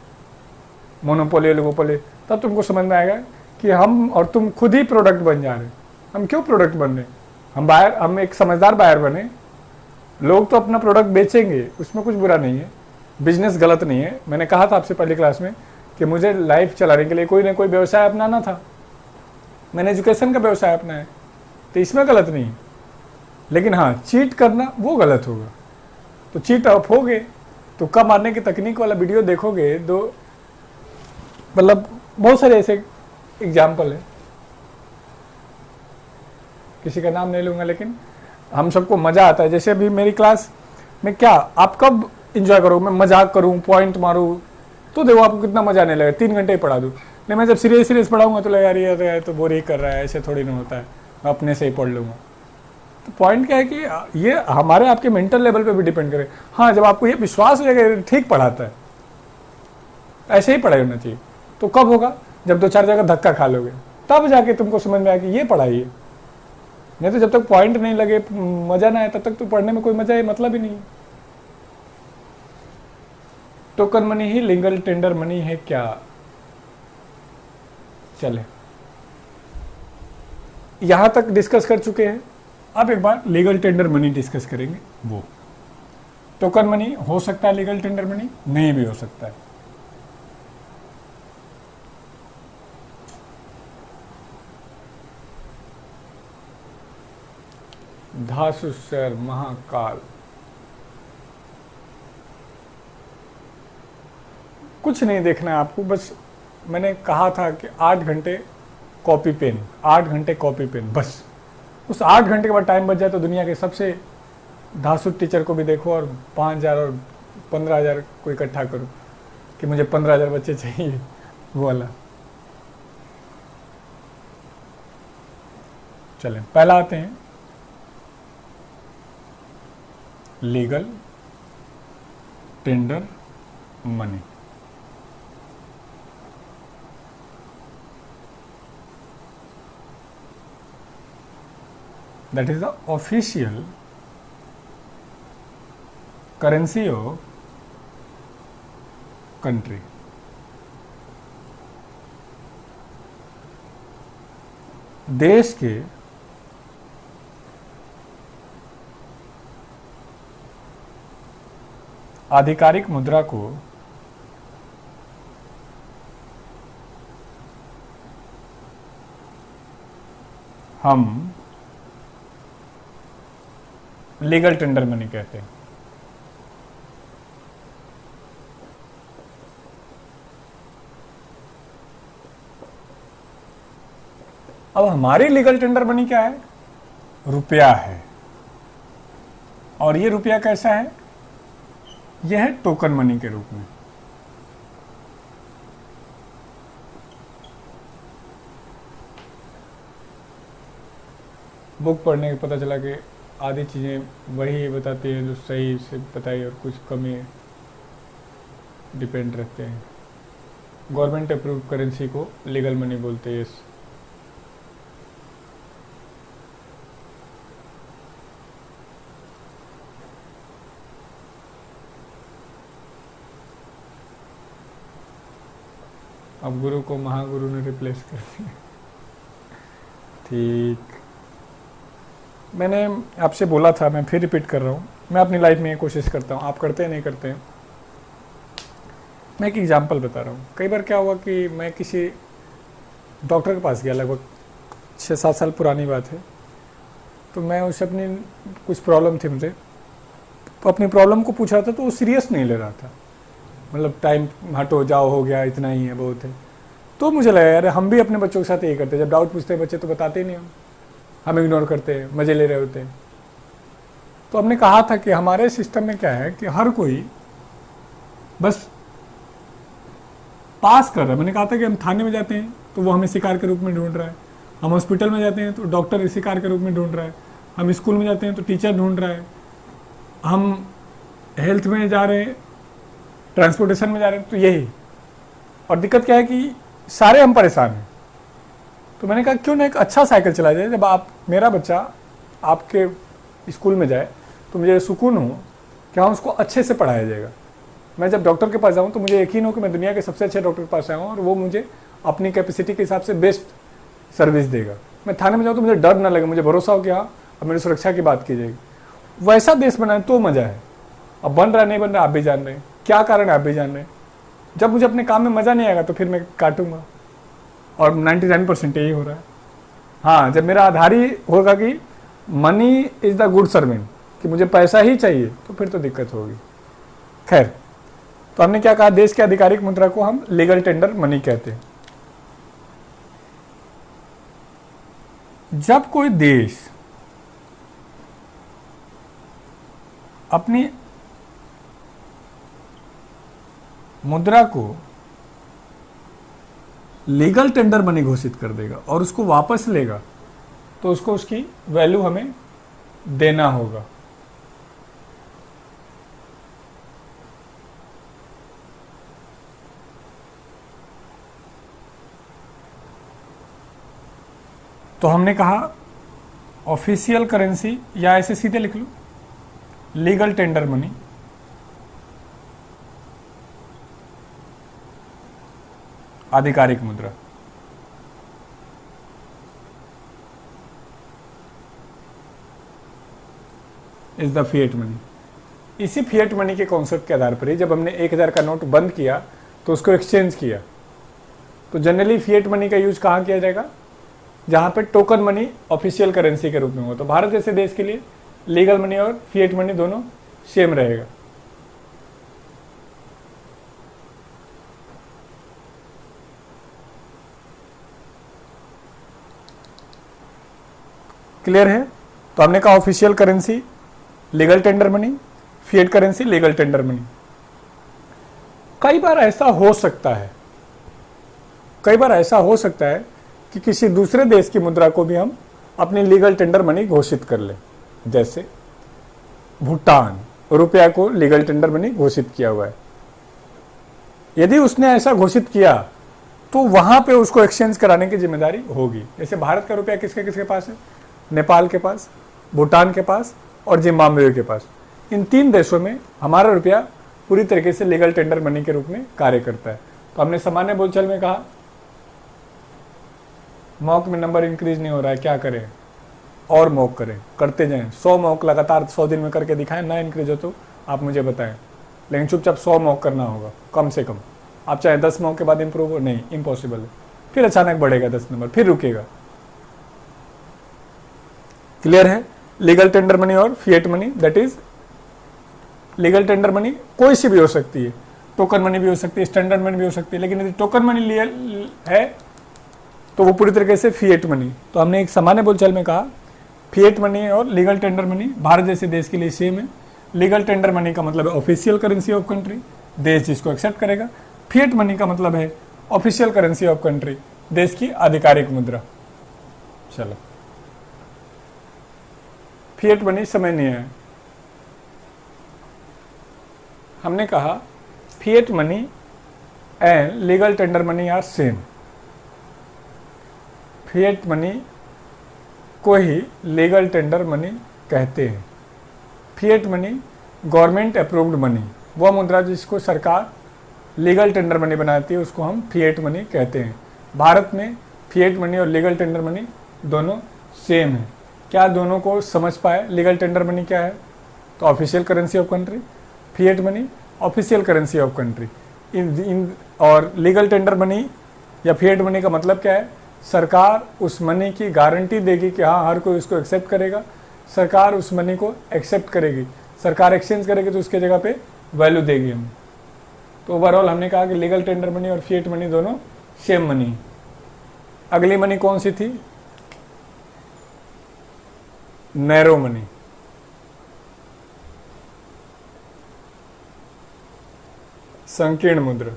मोनोपोली, ओलिगोपोली, तब तुमको समझ में आएगा कि हम और तुम खुद ही प्रोडक्ट बन जा रहे हैं। हम क्यों प्रोडक्ट बन रहे? हम एक समझदार बायर बने। लोग तो अपना प्रोडक्ट बेचेंगे, उसमें कुछ बुरा नहीं है। बिजनेस गलत नहीं है। मैंने कहा था आपसे पहली क्लास में कि मुझे लाइफ चलाने के लिए कोई ना कोई व्यवसाय अपनाना था। मैंने एजुकेशन का व्यवसाय अपनाया, तो इसमें गलत नहीं है। लेकिन हाँ, चीट करना वो गलत होगा। तो चीट आप होगे, तुक्का मारने की तकनीक वाला वीडियो देखोगे, तो मतलब बहुत सारे ऐसे एग्जाम्पल है, किसी का नाम नहीं लूँगा, लेकिन हम सबको मज़ा आता है। जैसे अभी मेरी क्लास में क्या, आप कब इंजॉय करोगे? मैं मजाक करूँ, पॉइंट मारूँ, तो देखो आपको कितना मजा आने लगेगा। 3 घंटे ही पढ़ा दूँ। लेकिन मैं जब सीरियस पढ़ाऊंगा तो लगा यार तो बोर ही कर रहा है, ऐसे थोड़ी ना होता है, मैं अपने से ही पढ़ लूँगा। तो पॉइंट क्या है कि ये हमारे आपके मेंटल लेवल पे भी डिपेंड करे। हाँ, जब आपको ये विश्वास हो जाएगा ठीक पढ़ाता है, ऐसे ही पढ़ाई होना चाहिए, तो कब होगा? जब 2-4 जगह धक्का खा लोगे, तब जाके तुमको समझ में आया कि ये पढ़ाई है। नहीं तो जब तक पॉइंट नहीं लगे, मजा ना आए, तब तक तो पढ़ने में कोई मजा है, मतलब ही नहीं है। टोकन मनी ही लीगल टेंडर मनी है क्या? चले, यहां तक डिस्कस कर चुके हैं। अब एक बार लीगल टेंडर मनी डिस्कस करेंगे। वो टोकन मनी हो सकता है, लीगल टेंडर मनी नहीं भी हो सकता है। धासुसर महाकाल, कुछ नहीं देखना है आपको। बस मैंने कहा था कि 8 घंटे कॉपी पेन, 8 घंटे कॉपी पेन, बस। उस 8 घंटे के बाद टाइम बच जाए तो दुनिया के सबसे धासुट टीचर को भी देखो और 5,000 और 15,000 को इकट्ठा करो कि मुझे 15,000 बच्चे चाहिए, वो वाला। चलें, पहला आते हैं legal tender money. That is the official currency of country. देश के आधिकारिक मुद्रा को हम लीगल टेंडर मनी कहते हैं। अब हमारी लीगल टेंडर मनी क्या है? रुपया है। और ये रुपया कैसा है? यह है टोकन मनी के रूप में। बुक पढ़ने के पता चला कि आधी चीज़ें वही बताती हैं जो सही से बताई, और कुछ कमी डिपेंड रहते हैं। गवर्नमेंट अप्रूव्ड करेंसी को लीगल मनी बोलते हैं। अब गुरु को महागुरु ने रिप्लेस कर दिया। ठीक, मैंने आपसे बोला था, मैं फिर रिपीट कर रहा हूँ, मैं अपनी लाइफ में ये कोशिश करता हूँ, आप करते हैं नहीं करते हैं। मैं एक एग्जांपल बता रहा हूँ। कई बार क्या हुआ कि मैं किसी डॉक्टर के पास गया, लगभग 6-7 साल पुरानी बात है। तो मैं उससे अपनी कुछ प्रॉब्लम थी मुझे, तो अपनी प्रॉब्लम को पूछा था, तो वो सीरियस नहीं ले रहा था। मतलब टाइम हटो जाओ हो गया, इतना ही है, बहुत है। तो मुझे लगा यार हम भी अपने बच्चों के साथ यही करते हैं, जब डाउट पूछते हैं बच्चे तो बताते ही नहीं, हम इग्नोर करते हैं, मजे ले रहे होते हैं। तो हमने कहा था कि हमारे सिस्टम में क्या है कि हर कोई बस पास कर रहा है। मैंने कहा था कि हम थाने में जाते हैं तो वो हमें शिकार के रूप में ढूंढ रहा है, हम हॉस्पिटल में जाते हैं तो डॉक्टर शिकार के रूप में ढूंढ रहा है, हम स्कूल में जाते हैं तो टीचर ढूंढ रहा है, हम हेल्थ में जा रहे हैं, ट्रांसपोर्टेशन में जा रहे हैं, तो यही। और दिक्कत क्या है कि सारे हम परेशान हैं। तो मैंने कहा क्यों ना एक अच्छा साइकिल चलाया जाए। जब आप, मेरा बच्चा आपके स्कूल में जाए तो मुझे सुकून हो कि हाँ उसको अच्छे से पढ़ाया जाएगा। मैं जब डॉक्टर के पास जाऊँ तो मुझे यकीन हो कि मैं दुनिया के सबसे अच्छे डॉक्टर के पास आया हूँ और वो मुझे अपनी कैपेसिटी के हिसाब से बेस्ट सर्विस देगा। मैं थाने में जाऊँ तो मुझे डर ना लगे, मुझे भरोसा हो कि हाँ अब मेरी सुरक्षा की बात की जाएगी। वैसा देश बनाए तो मज़ा है। अब बन रहा नहीं बन रहा आप भी जान रहे हैं, क्या कारण है आप भी जान रहे हैं। जब मुझे अपने काम में मज़ा नहीं आएगा तो फिर मैं काटूंगा, और 99% यही हो रहा है। हाँ, जब मेरा आधार ही होगा कि money is the good servant, कि मुझे पैसा ही चाहिए, तो फिर तो दिक्कत होगी। खैर, तो हमने क्या कहा, देश के आधिकारिक मुद्रा को हम लीगल टेंडर मनी कहते हैं। जब कोई देश अपनी मुद्रा को लीगल टेंडर मनी घोषित कर देगा और उसको वापस लेगा, तो उसको उसकी वैल्यू हमें देना होगा। तो हमने कहा ऑफिशियल करेंसी, या ऐसे सीधे लिख लो लीगल टेंडर मनी, आधिकारिक मुद्रा। Is the fiat money. इसी फिएट मनी के कॉन्सेप्ट के आधार पर ही जब हमने 1000 का नोट बंद किया तो उसको एक्सचेंज किया। तो जनरली फिएट मनी का यूज कहाँ किया जाएगा? जहाँ पे टोकन मनी ऑफिशियल करेंसी के रूप में हो। तो भारत जैसे देश के लिए लीगल मनी और फिएट मनी दोनों सेम रहेगा। क्लियर है? तो हमने कहा official currency legal tender money, fiat currency legal tender money. कई बार ऐसा हो सकता है, कि किसी दूसरे देश की मुद्रा को भी हम अपनी लीगल टेंडर मनी घोषित कर लें। जैसे भूटान, रुपया को लीगल टेंडर मनी घोषित किया हुआ है। यदि उसने ऐसा घोषित किया तो वहां पे उसको एक्सचेंज कराने की जिम्मेदारी होगी। जैसे भारत का रुपया किसके किसके पास है? नेपाल के पास, भूटान के पास और जिम्बाब्वे के पास। इन 3 देशों में हमारा रुपया पूरी तरीके से लीगल टेंडर मनी के रूप में कार्य करता है। तो हमने सामान्य बोलचाल में कहा मॉक में नंबर इंक्रीज नहीं हो रहा है, क्या करें? और मॉक करें, करते जाएं। 100 मॉक लगातार 100 दिन में करके दिखाएं, ना इंक्रीज हो तो आप मुझे बताएं, लेकिन चुपचाप 100 मॉक करना होगा कम से कम। आप चाहे 10 मॉक के बाद इंप्रूव हो, नहीं, इम्पॉसिबल है। फिर अचानक बढ़ेगा 10 नंबर, फिर रुकेगा। क्लियर है? लीगल टेंडर मनी और fiat money, that is legal tender money कोई सी भी हो सकती है, टोकन मनी भी हो सकती है, स्टैंडर्ड मनी भी हो सकती है, लेकिन यदि टोकन मनी है तो वो पूरी तरीके से फिएट मनी। तो हमने एक सामान्य बोलचाल में कहा फिएट मनी और लीगल टेंडर मनी भारत जैसे देश के लिए सेम है। लीगल टेंडर मनी का मतलब है ऑफिशियल करेंसी ऑफ कंट्री, देश जिसको एक्सेप्ट करेगा। फिएट मनी का मतलब है ऑफिशियल करेंसी ऑफ कंट्री, देश की आधिकारिक मुद्रा। चलो, फिएट मनी समझनी है। हमने कहा fiat money and legal tender money are same. Fiat money को ही लीगल टेंडर मनी कहते हैं। Fiat money government approved money, वह मुद्रा जिसको सरकार लीगल टेंडर मनी बनाती है उसको हम फिएट मनी कहते हैं। भारत में फिएट मनी और लीगल टेंडर मनी दोनों सेम है। क्या दोनों को समझ पाए? लीगल टेंडर मनी क्या है? तो official currency of country, fiat money official currency of country. और लीगल टेंडर मनी या फिएट मनी का मतलब क्या है? सरकार उस मनी की गारंटी देगी कि हाँ हर कोई उसको एक्सेप्ट करेगा, सरकार उस मनी को एक्सेप्ट करेगी, सरकार एक्सचेंज करेगी तो उसके जगह पे वैल्यू देगी हम। तो ओवरऑल हमने कहा कि लीगल टेंडर मनी और फिएट मनी दोनों सेम मनी। अगली मनी कौन सी थी? Narrow money. संकीर्ण मुद्रा।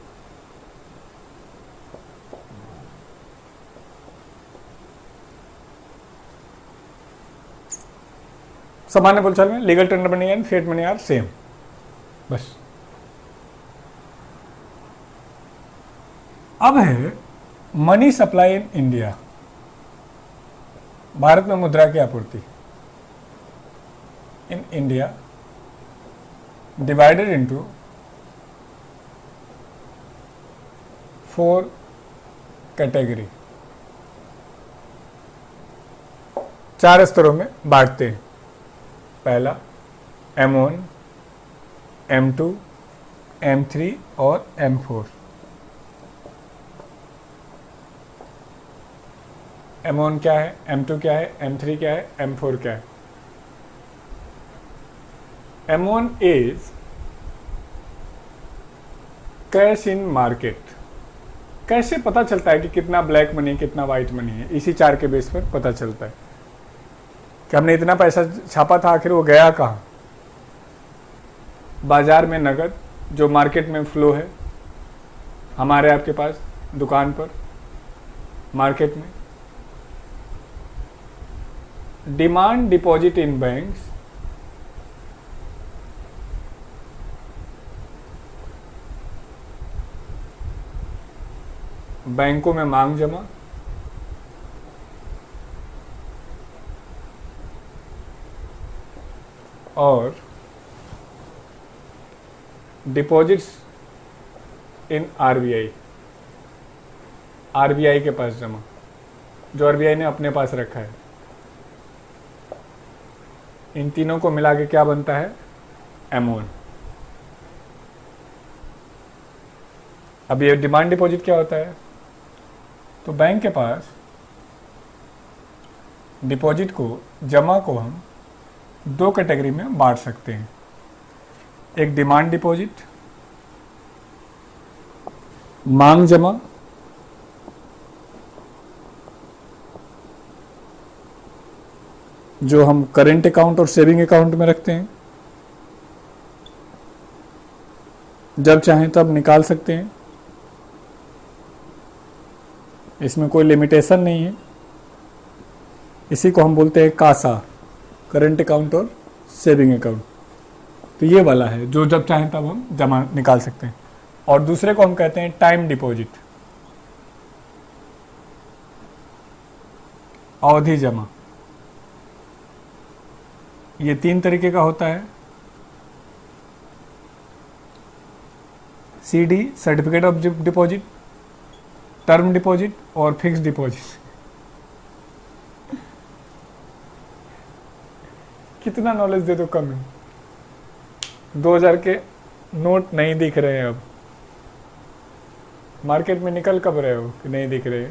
सामान्य बोलचाल में legal tender money and fiat money are same. बस। अब है मनी सप्लाई इन इंडिया। भारत में मुद्रा की आपूर्ति in India divided into 4 category, 4 स्तरों में बांटते हैं। पहला M1, M2, M3 और M4। M1 क्या है, M2 क्या है, M3 क्या है, M4 क्या है? M1 is cash in market. कैसे पता चलता है कि कितना ब्लैक मनी कितना वाइट मनी है? इसी 4 के बेस पर पता चलता है कि हमने इतना पैसा छापा था, आखिर वो गया कहाँ? बाजार में नगद जो मार्केट में फ्लो है, हमारे आपके पास दुकान पर, मार्केट में। डिमांड डिपॉजिट इन बैंक्स, बैंकों में मांग जमा, और डिपॉजिट्स इन आरबीआई, आरबीआई के पास जमा, जो आरबीआई ने अपने पास रखा है। इन तीनों को मिला के क्या बनता है? M1। अब ये डिमांड डिपॉजिट क्या होता है? तो बैंक के पास डिपॉजिट को, जमा को हम 2 कैटेगरी में बांट सकते हैं। एक डिमांड डिपॉजिट, मांग जमा, जो हम करेंट अकाउंट और सेविंग अकाउंट में रखते हैं, जब चाहें तब निकाल सकते हैं, इसमें कोई लिमिटेशन नहीं है। इसी को हम बोलते हैं कासा, करेंट अकाउंट और सेविंग अकाउंट। तो ये वाला है जो जब चाहें तब हम जमा निकाल सकते हैं। और दूसरे को हम कहते हैं टाइम डिपॉजिट, अवधि जमा। ये 3 तरीके का होता है, CD certificate of deposit, term deposit और फिक्स डिपॉजिट। कितना नॉलेज दे दो कम है। 2000 के नोट नहीं दिख रहे हैं अब, मार्केट में निकल कब रहे हो कि नहीं दिख रहे।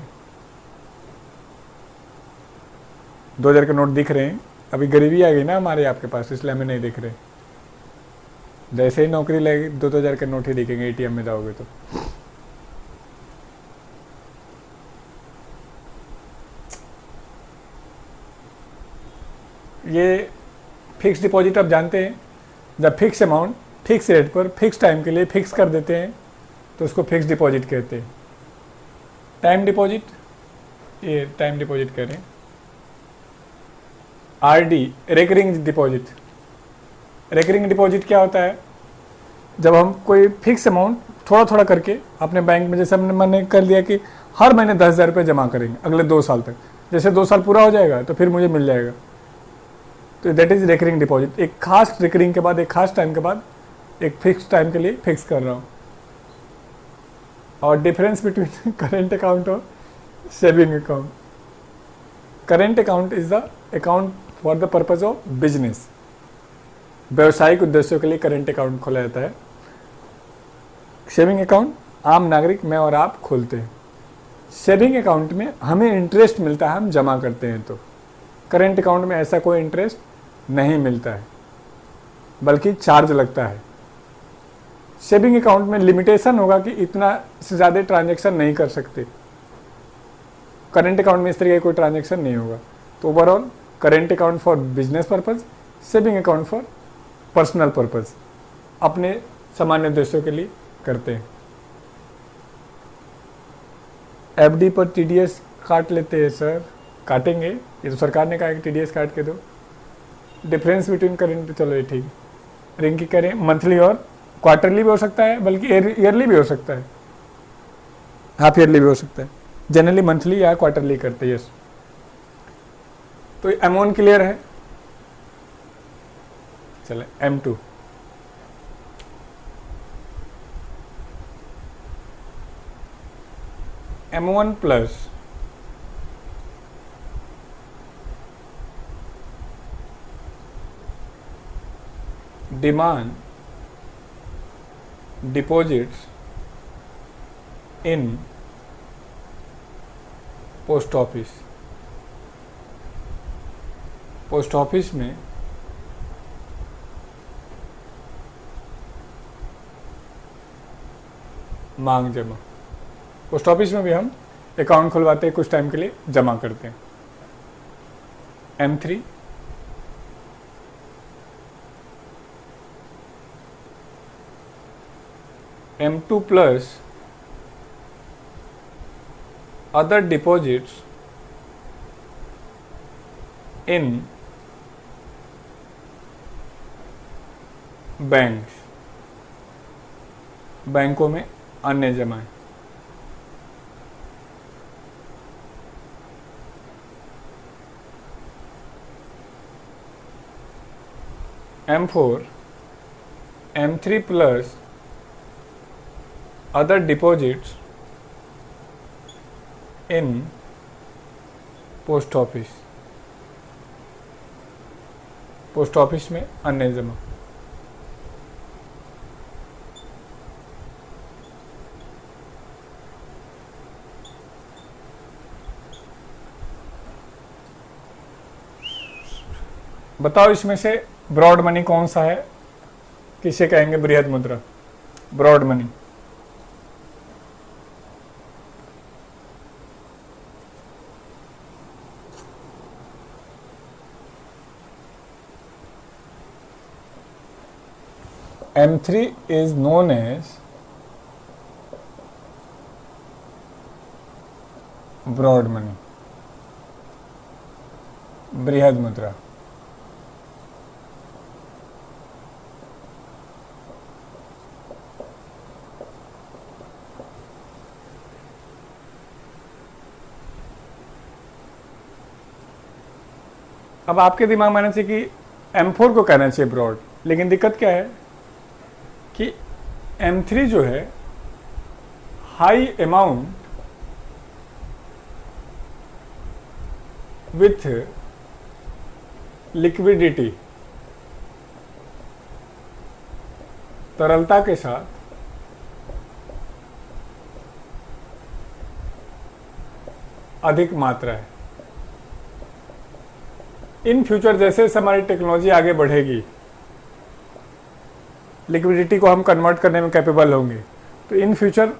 2000 के नोट दिख रहे हैं, अभी गरीबी आ गई ना हमारे आपके पास, इसलिए हमें नहीं दिख रहे। जैसे ही नौकरी लगेगी 2000 के नोट ही दिखेंगे ATM में जाओगे तो। ये फिक्स डिपॉजिट आप जानते हैं, जब फिक्स अमाउंट फिक्स रेट पर फिक्स टाइम के लिए फिक्स कर देते हैं तो उसको फिक्स डिपॉजिट कहते हैं। टाइम डिपॉजिट, ये टाइम डिपॉजिट कह रहे हैं। RD recurring deposit. Recurring deposit क्या होता है, जब हम कोई फिक्स अमाउंट थोड़ा थोड़ा करके अपने बैंक में, जैसे हमने मैंने कर लिया कि हर महीने 10,000 रुपये जमा करेंगे अगले 2 साल तक, जैसे 2 साल पूरा हो जाएगा तो फिर मुझे मिल जाएगा, तो दैट इज रेकरिंग डिपॉजिट। एक खास रेकरिंग के बाद, एक खास टाइम के बाद, एक फिक्स टाइम के लिए फिक्स कर रहा हूँ। और डिफरेंस बिटवीन करेंट अकाउंट और saving account. Current account is the account for the purpose of business, व्यवसायिक उद्देश्यों के लिए करेंट अकाउंट खोला जाता है। सेविंग अकाउंट आम नागरिक मैं और आप खोलते हैं। सेविंग अकाउंट में हमें इंटरेस्ट मिलता है, हम जमा करते हैं। तो करेंट अकाउंट में ऐसा कोई इंटरेस्ट नहीं मिलता है, बल्कि चार्ज लगता है। सेविंग अकाउंट में लिमिटेशन होगा कि इतना से ज़्यादा ट्रांजैक्शन नहीं कर सकते। करेंट अकाउंट में इस तरह का कोई ट्रांजैक्शन नहीं होगा। तो overall current account for business purpose, saving account for personal purpose, अपने सामान्य उद्देश्यों के लिए करते हैं। FD पर TDS काट लेते हैं सर, काटेंगे, ये तो सरकार ने कहा है कि TDS काट के दो। डिफरेंस बिटवीन करेंट, चलो ये ठीक। रिंकी करें मंथली और क्वार्टरली भी हो सकता है, बल्कि ईयरली भी हो सकता है, हाफ ईयरली भी हो सकता है। जनरली मंथली या क्वार्टरली करते हैं। यस, तो M1 क्लियर है। चले M2। M1 plus demand deposits in post office. Post office में मांग जमा। पोस्ट ऑफिस में भी हम अकाउंट खुलवाते हैं, कुछ टाइम के लिए जमा करते हैं। M3 M2 plus other deposits in banks, बैंकों में अन्य जमाएं। M4 M3 plus other deposits in post office. Post office में अन्य जमा। बताओ इसमें से ब्रॉड मनी कौन सा है, किसे कहेंगे बृहद मुद्रा? Broad money. M3 is known as broad money, बृहद मुद्रा। अब आपके दिमाग में आना चाहिए कि M4 को कहना चाहिए ब्रॉड, लेकिन दिक्कत क्या है कि M3 जो है हाई अमाउंट विथ लिक्विडिटी, तरलता के साथ अधिक मात्रा है। इन फ्यूचर जैसे जैसे हमारी टेक्नोलॉजी आगे बढ़ेगी, लिक्विडिटी को हम कन्वर्ट करने में कैपेबल होंगे, तो इन फ्यूचर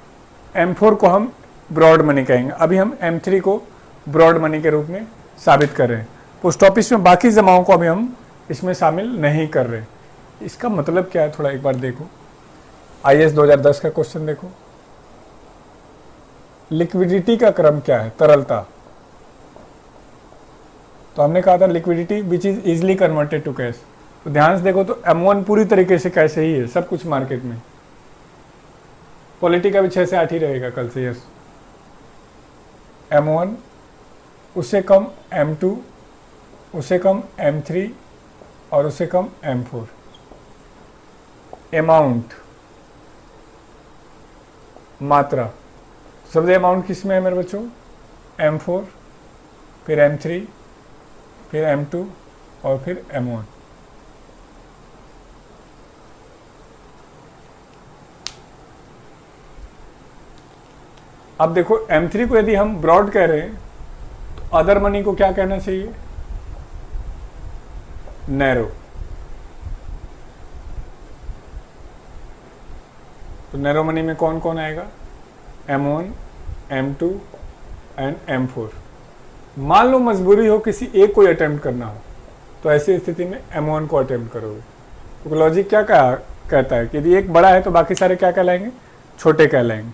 M4 को हम ब्रॉड मनी कहेंगे। अभी हम M3 को ब्रॉड मनी के रूप में साबित कर रहे हैं। पोस्ट ऑफिस में बाकी जमाओं को अभी हम इसमें शामिल नहीं कर रहे। इसका मतलब क्या है, थोड़ा एक बार देखो। IAS 2010 का क्वेश्चन देखो, लिक्विडिटी का क्रम क्या है, तरलता। तो हमने कहा था liquidity which is easily converted to cash. तो ध्यान से देखो तो M1 पूरी तरीके से कैश ही है, सब कुछ मार्केट में। पॉलिटी का भी 6 से 8 ही रहेगा कल से, यस। M1 उससे कम M2, उससे कम M3 और उससे कम M4। अमाउंट, मात्रा, सबसे अमाउंट किस में है मेरे बच्चों, M4, फिर M3, फिर M2 और फिर M1। अब देखो M3 को यदि हम ब्रॉड कह रहे हैं तो अदर मनी को क्या कहना चाहिए, नैरो। तो नैरो मनी में कौन कौन आएगा, M1, M2 एंड M4। मान लो मजबूरी हो किसी एक को अटेम्प्ट करना हो, तो ऐसी स्थिति में M1 को अटेम्प्ट करोगे। तो लॉजिक क्या कहता है कि यदि एक बड़ा है तो बाकी सारे क्या कहलाएंगे, छोटे कहलाएंगे।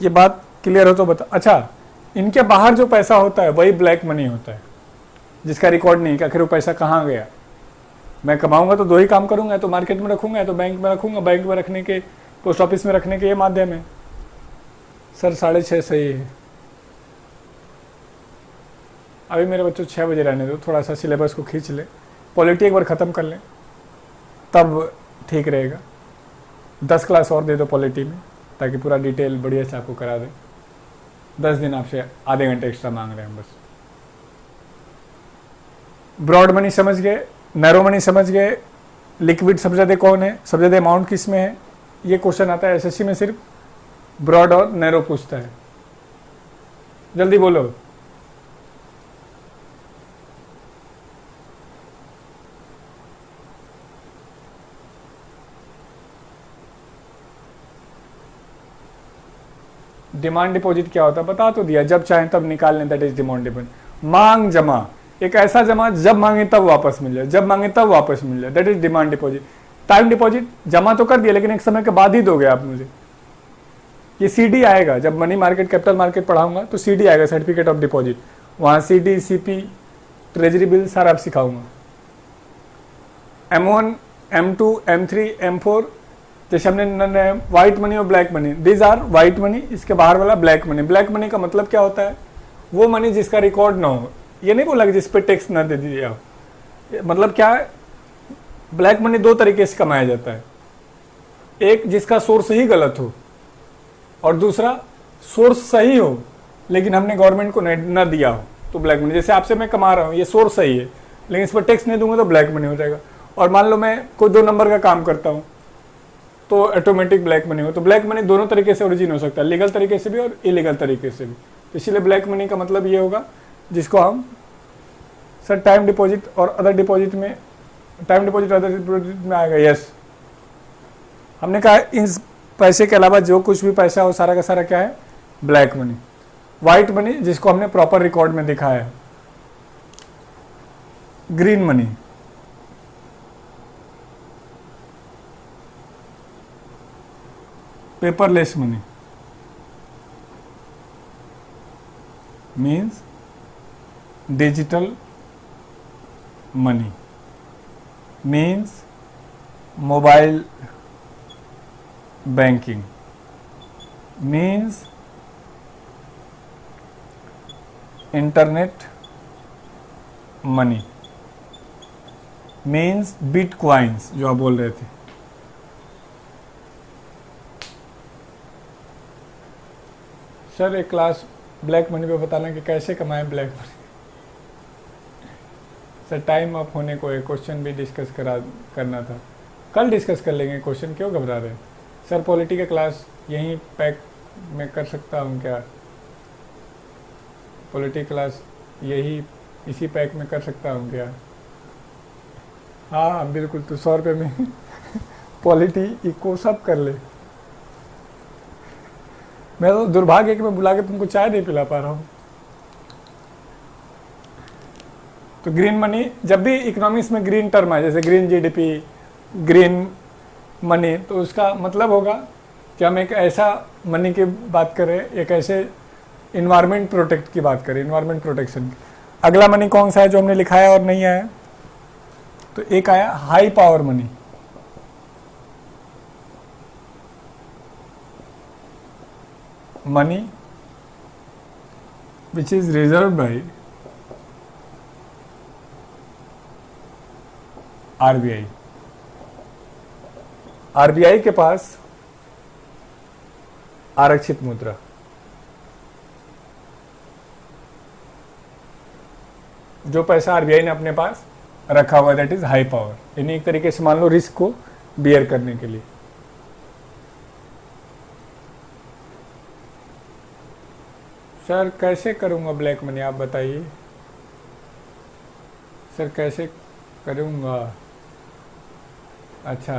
ये बात क्लियर हो तो बता। अच्छा, इनके बाहर जो पैसा होता है वही ब्लैक मनी होता है, जिसका रिकॉर्ड नहीं कि आखिर वो पैसा कहाँ गया। मैं कमाऊंगा तो 2 ही काम करूंगा, या तो मार्केट में रखूंगा या तो बैंक में रखूंगा। बैंक में रखने के, पोस्ट ऑफिस में रखने के ये माध्यम है। सर 6:30 सही है। अभी मेरे बच्चों 6 बजे रहने दो, थोड़ा सा सिलेबस को खींच ले, पॉलिटी एक बार ख़त्म कर लें तब ठीक रहेगा। 10 क्लास और दे दो पॉलिटी में, ताकि पूरा डिटेल बढ़िया से आपको करा दें। 10 दिन आपसे आधे घंटे एक्स्ट्रा मांग रहे हैं बस। ब्रॉड मनी समझ गए, नैरो मनी समझ गए, लिक्विड सबसे ज़्यादा कौन है, सबसे ज़्यादा अमाउंट किस में है। ये क्वेश्चन आता है SSC में, सिर्फ ब्रॉड और नैरो पूछता है। जल्दी बोलो। डिमांड डिपॉजिट क्या होता है बता तो दिया, जब चाहें तब निकाल लें, दैट इज डिमांड डिपॉजिट। मांग जमा, एक ऐसा जमा जब मांगे तब वापस मिल जाए, जब मांगे तब वापस मिल जाए, that is demand deposit. Time deposit, जमा तो कर दिया लेकिन एक समय के बाद ही दोगे आप मुझे। ये CD आएगा, जब मनी मार्केट कैपिटल मार्केट पढ़ाऊंगा तो CD आएगा, सर्टिफिकेट ऑफ डिपॉजिट। वहां CD, CP, ट्रेजरी बिल सारा आप सिखाऊंगा। M1, M2, M3, M4, जैसे हमने व्हाइट मनी और black money, these are white money, इसके बाहर वाला ब्लैक मनी। ब्लैक मनी का मतलब क्या होता है, वो मनी जिसका रिकॉर्ड ना हो। ये नहीं बोला कि जिस पे टैक्स ना दे दिया हो। मतलब क्या है, ब्लैक मनी 2 तरीके से कमाया जाता है। एक जिसका सोर्स ही गलत हो, और दूसरा सोर्स सही हो लेकिन हमने गवर्नमेंट को न दिया हो, तो ब्लैक मनी। जैसे आपसे मैं कमा रहा हूँ, ये सोर्स सही है लेकिन इस पर टैक्स नहीं दूंगा तो ब्लैक मनी हो जाएगा। और मान लो मैं कोई 2 नंबर का काम करता हूँ तो ऑटोमेटिक ब्लैक मनी हो। तो ब्लैक मनी दोनों तरीके से ओरिजिन हो सकता है, लीगल तरीके से भी और इलीगल तरीके से भी। तो इसीलिए ब्लैक मनी का मतलब ये होगा जिसको हम सर टाइम डिपॉजिट और अदर डिपॉजिट में, टाइम डिपॉजिट अदर डिपॉजिट में आएगा। यस, हमने कहा इन पैसे के अलावा जो कुछ भी पैसा हो सारा का सारा क्या है, ब्लैक मनी। व्हाइट मनी जिसको हमने प्रॉपर रिकॉर्ड में दिखाया है। Green money, paperless money means digital money, means mobile banking, means internet money means bitcoins जो आप बोल रहे थे। सर एक क्लास ब्लैक मनी पे बताना कि कैसे कमाएं black money. Sir time up होने को एक क्वेश्चन भी डिस्कस करना था, कल डिस्कस कर लेंगे, क्वेश्चन क्यों घबरा रहे हैं। सर पॉलिटी का क्लास यहीं पैक में कर सकता हूँ क्या? पॉलिटी क्लास यही इसी पैक में कर सकता हूँ क्या? हाँ बिल्कुल, तो 100 रुपये में पॉलिटी इको सब कर ले। मैं तो दुर्भाग्य है कि मैं बुला के तुमको चाय नहीं पिला पा रहा हूँ। तो ग्रीन मनी, जब भी इकोनॉमिक्स में ग्रीन टर्म है, जैसे ग्रीन जीडीपी, ग्रीन मनी, तो उसका मतलब होगा कि हम एक ऐसा मनी की बात कर रहे हैं, एक ऐसे इन्वायरमेंट प्रोटेक्ट की बात करें, इन्वायरमेंट प्रोटेक्शन की। अगला मनी कौन सा है जो हमने लिखा है और नहीं आया? तो एक आया high power money. Money which is reserve by RBI. RBI के पास आरक्षित मुद्रा, जो पैसा आरबीआई ने अपने पास रखा हुआ, दैट इज हाई पावर, यानी एक तरीके से मान लो रिस्क को बियर करने के लिए। सर कैसे करूंगा ब्लैक मनी, आप बताइए। सर कैसे करूंगा? अच्छा,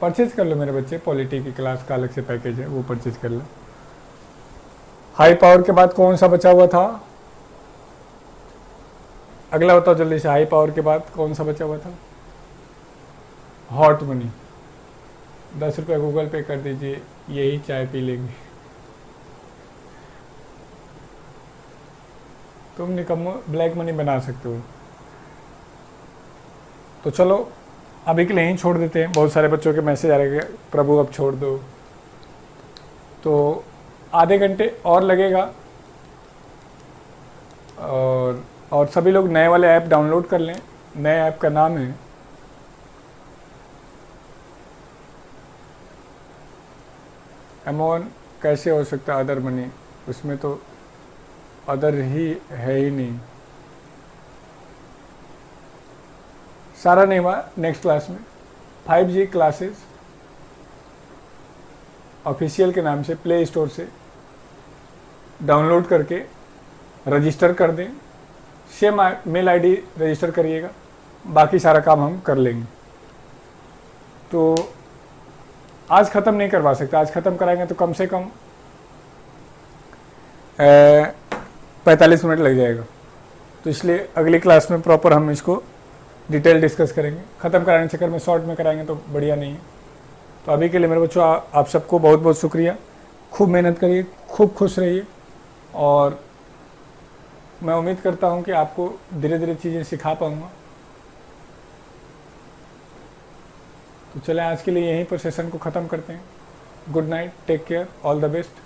परचेज कर लो मेरे बच्चे, पॉलिटी की क्लास का अलग से पैकेज है, वो परचेज कर लो। हाई पावर के बाद कौन सा बचा हुआ था? अगला बताओ जल्दी से, हाई पावर के बाद कौन सा बचा हुआ था? Hot money. 10 रुपये गूगल पे कर दीजिए, यही चाय पी लेंगे। तुम निकम्मो ब्लैक मनी बना सकते हो। तो चलो अभी के लिए यहीं छोड़ देते हैं, बहुत सारे बच्चों के मैसेज आ रहे हैं प्रभु अब छोड़ दो। तो आधे घंटे और लगेगा, और सभी लोग नए वाले ऐप डाउनलोड कर लें। नए ऐप का नाम है अमोन। कैसे हो सकता है अदर मनी? उसमें तो अदर ही है ही नहीं। सारा नहीं हुआ, नेक्स्ट क्लास में 5G क्लासेस ऑफिशियल के नाम से प्ले स्टोर से डाउनलोड करके रजिस्टर कर दें। सेम मेल आईडी रजिस्टर करिएगा, बाकी सारा काम हम कर लेंगे। तो आज ख़त्म नहीं करवा सकते, आज ख़त्म कराएंगे तो कम से कम 45 मिनट लग जाएगा। तो इसलिए अगली क्लास में प्रॉपर हम इसको डिटेल डिस्कस करेंगे। ख़त्म कराने के चक्कर में शॉर्ट में कराएंगे तो बढ़िया नहीं है। तो अभी के लिए मेरे बच्चों आप सबको बहुत बहुत शुक्रिया। खूब मेहनत करिए, खूब खुश रहिए, और मैं उम्मीद करता हूँ कि आपको धीरे धीरे चीज़ें सिखा पाऊँगा। तो चलें आज के लिए यहीं पर सेशन को ख़त्म करते हैं। Good night, take care, all the best.